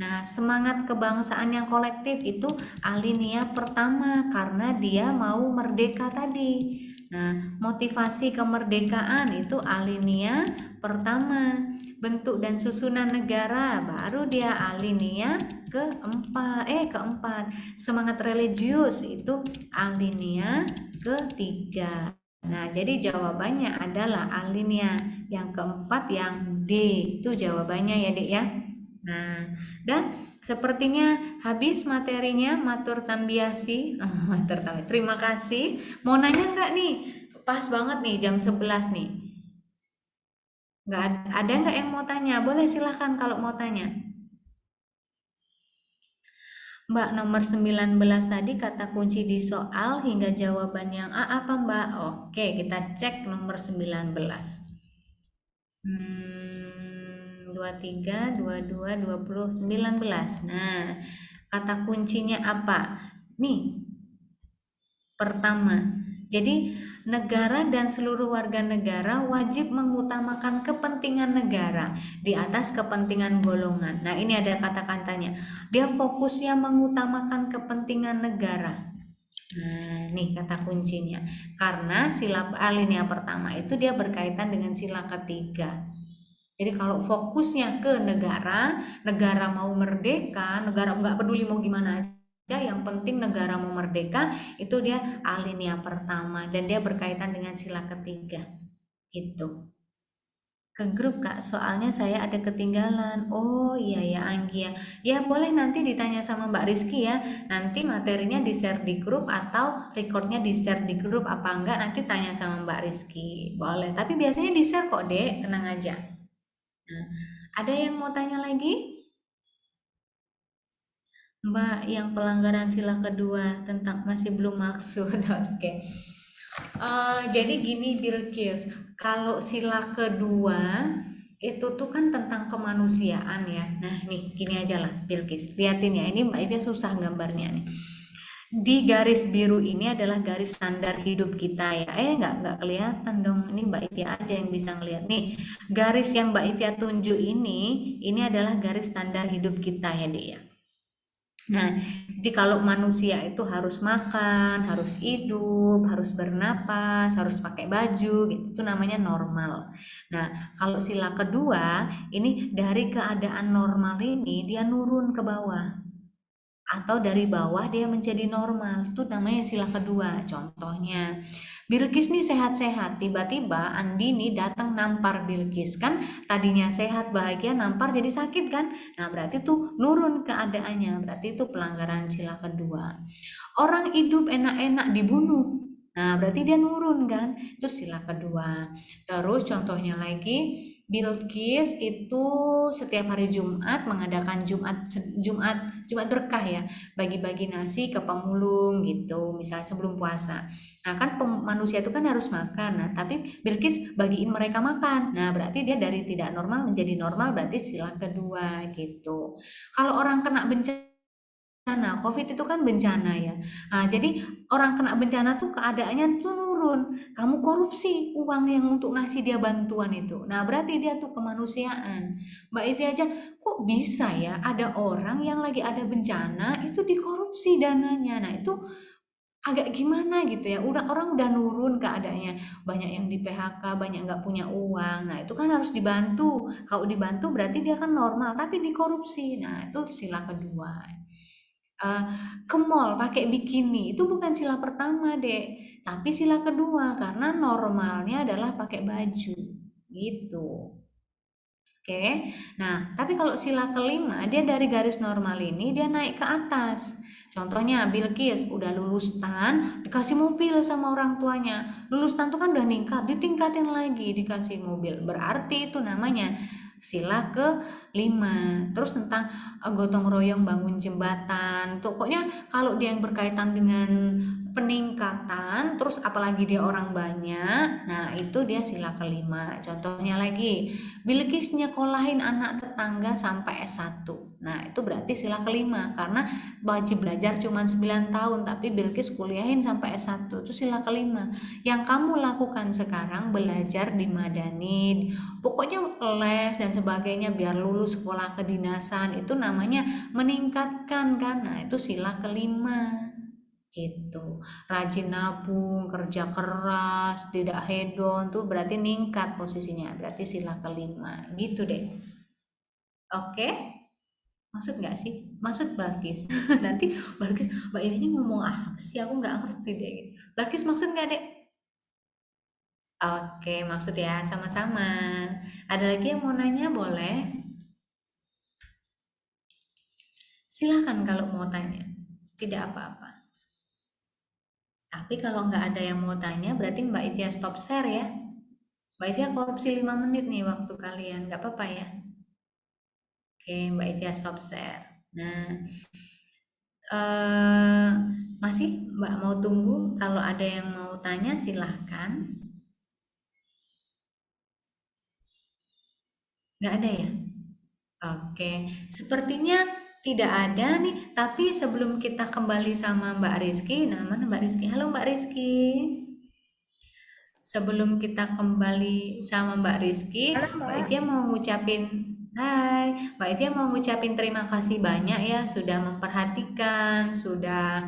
Nah, semangat kebangsaan yang kolektif itu alinea pertama karena dia mau merdeka tadi. Nah, motivasi kemerdekaan itu alinea pertama. Bentuk dan susunan negara baru dia alinea keempat. Semangat religius itu alinea ketiga. Nah, jadi jawabannya adalah alinea yang keempat yang D. Itu jawabannya ya, Dek ya. Nah, dan sepertinya habis materinya, matur tambiasi. Terima kasih. Mau nanya enggak nih? Pas banget nih jam 11 nih. Enggak ada enggak yang mau tanya? Boleh silahkan kalau mau tanya. Mbak, nomor 19 tadi kata kunci di soal hingga jawaban yang A apa Mbak? Oke, kita cek nomor 19. 23, 22, 20, 19. Nah, kata kuncinya apa? Nih, pertama. Jadi, negara dan seluruh warga negara wajib mengutamakan kepentingan negara di atas kepentingan golongan. Nah, ini ada kata-katanya. Dia fokusnya mengutamakan kepentingan negara. Nah, nih kata kuncinya. Karena sila alinea pertama itu dia berkaitan dengan sila ketiga. Jadi kalau fokusnya ke negara, negara mau merdeka, negara nggak peduli mau gimana aja, yang penting negara mau merdeka, itu dia alinea pertama dan dia berkaitan dengan sila ketiga. Itu. Ke grup Kak, soalnya saya ada ketinggalan. Oh iya ya Anggi ya. Ya boleh nanti ditanya sama Mbak Rizky ya. Nanti materinya di-share di grup atau recordnya di-share di grup apa enggak, nanti tanya sama Mbak Rizky. Boleh, tapi biasanya di-share kok Dek, tenang aja. Nah, ada yang mau tanya lagi? Mbak, yang pelanggaran sila kedua tentang masih belum maksud. Oke. Jadi gini Bilqis, kalau sila kedua itu tuh kan tentang kemanusiaan ya. Nah nih gini aja lah Bilqis, liatin ya, ini Mbak Ivya susah gambarnya nih. Di garis biru ini adalah garis standar hidup kita ya. Nggak kelihatan dong. Ini Mbak Ivya aja yang bisa ngeliat nih. Garis yang Mbak Ivya tunjuk ini adalah garis standar hidup kita ya Dek ya. Nah, jadi kalau manusia itu harus makan, harus hidup, harus bernapas, harus pakai baju, gitu, itu namanya normal. Nah, kalau sila kedua, ini dari keadaan normal ini dia nurun ke bawah. Atau dari bawah dia menjadi normal, itu namanya sila kedua. Contohnya Bilqis nih sehat-sehat, tiba-tiba Andini datang nampar Bilqis, kan tadinya sehat bahagia nampar jadi sakit kan. Nah berarti tuh nurun keadaannya, berarti itu pelanggaran sila kedua. Orang hidup enak-enak dibunuh, nah berarti dia nurun kan, itu sila kedua. Terus contohnya lagi, Bilqis itu setiap hari Jumat mengadakan Jumat berkah ya, bagi-bagi nasi ke pemulung gitu, misalnya sebelum puasa. Nah kan manusia itu kan harus makan, nah tapi Bilqis bagiin mereka makan, nah berarti dia dari tidak normal menjadi normal, berarti sila kedua gitu. Kalau orang kena bencana, COVID itu kan bencana ya. Nah, jadi orang kena bencana tuh keadaannya tuh nurun. Kamu korupsi uang yang untuk ngasih dia bantuan itu. Nah, berarti dia tuh kemanusiaan. Mbak Ivi aja, kok bisa ya ada orang yang lagi ada bencana itu dikorupsi? korupsi dananya. Nah, itu agak gimana gitu ya, orang udah nurun keadaannya, banyak yang di PHK, banyak nggak punya uang. Nah, itu kan harus dibantu. Kalau dibantu berarti dia kan normal, tapi dikorupsi. Nah, itu sila kedua. Ke mall pakai bikini itu bukan sila pertama, Dek, tapi sila kedua, karena normalnya adalah pakai baju gitu. Oke, nah tapi kalau sila kelima dia dari garis normal ini dia naik ke atas. Contohnya Bilqis udah lulus TAN dikasih mobil sama orang tuanya. Lulus TAN itu kan udah ningkat, ditingkatin lagi dikasih mobil. Berarti itu namanya sila kelima. Terus tentang gotong royong bangun jembatan. Pokoknya kalau dia yang berkaitan dengan peningkatan, terus apalagi dia orang banyak, nah itu dia sila kelima. Contohnya lagi, Bilqis nyekolahin anak tetangga sampai S1. Nah, itu berarti sila kelima karena wajib belajar cuma 9 tahun tapi Bilqis kuliahin sampai S1. Itu sila kelima. Yang kamu lakukan sekarang belajar di Madani, pokoknya les dan sebagainya biar lulus sekolah kedinasan, itu namanya meningkatkan kan. Nah, itu sila kelima. Gitu. Rajin nabung, kerja keras, tidak hedon tuh berarti ningkat posisinya, berarti sila kelima gitu deh. Oke, maksud nggak sih? Maksud Balkis? Nanti Balkis, Mbak ini ngomong apa sih, aku nggak ngerti deh. Balkis maksud nggak dek? Oke, maksud ya, sama-sama. Ada lagi yang mau nanya, boleh? Silahkan kalau mau tanya, tidak apa-apa. Tapi kalau nggak ada yang mau tanya, berarti Mbak Ivia stop share ya. Mbak Ivia korupsi 5 menit nih waktu kalian, nggak apa-apa ya. Oke, Mbak Ivia stop share. Nah, masih Mbak mau tunggu? Kalau ada yang mau tanya silahkan. Nggak ada ya? Oke, sepertinya tidak ada nih. Tapi sebelum kita kembali sama Mbak Rizky, nah mana Mbak Rizky? Halo Mbak Rizky. Sebelum kita kembali sama Mbak Rizky, Mbak Ivia mau ngucapin hai, Mbak Ivia mau ngucapin terima kasih banyak ya sudah memperhatikan, sudah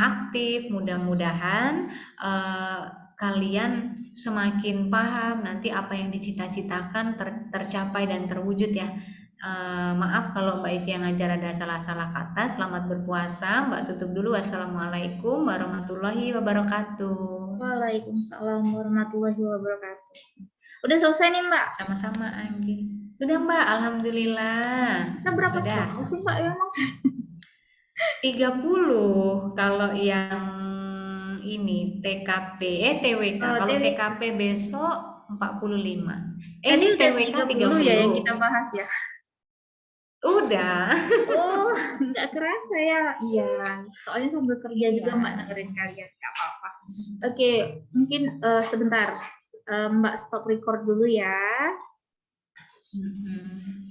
aktif. Mudah-mudahan kalian semakin paham nanti apa yang dicita-citakan tercapai dan terwujud ya. Maaf kalau Mbak Ivia ngajar ada salah-salah kata. Selamat berpuasa. Mbak tutup dulu. Wassalamualaikum warahmatullahi wabarakatuh. Waalaikumsalam warahmatullahi wabarakatuh. Udah selesai nih Mbak? Sama-sama Anggi. Sudah Mbak, alhamdulillah. Kita berapa Sudah. soal sih Mbak emang? 30 kalau yang ini TKP, TWK. Kalau TWK. TKP besok 45. Tadi Ini udah TWK 30 ya yang 30. kita bahas ya? Udah. Oh, nggak kerasa ya? Iya, soalnya sambil kerja juga Iya. Mbak dengerin kalian, nggak apa-apa. Oke, mungkin sebentar, Mbak stop record dulu ya. Mhm.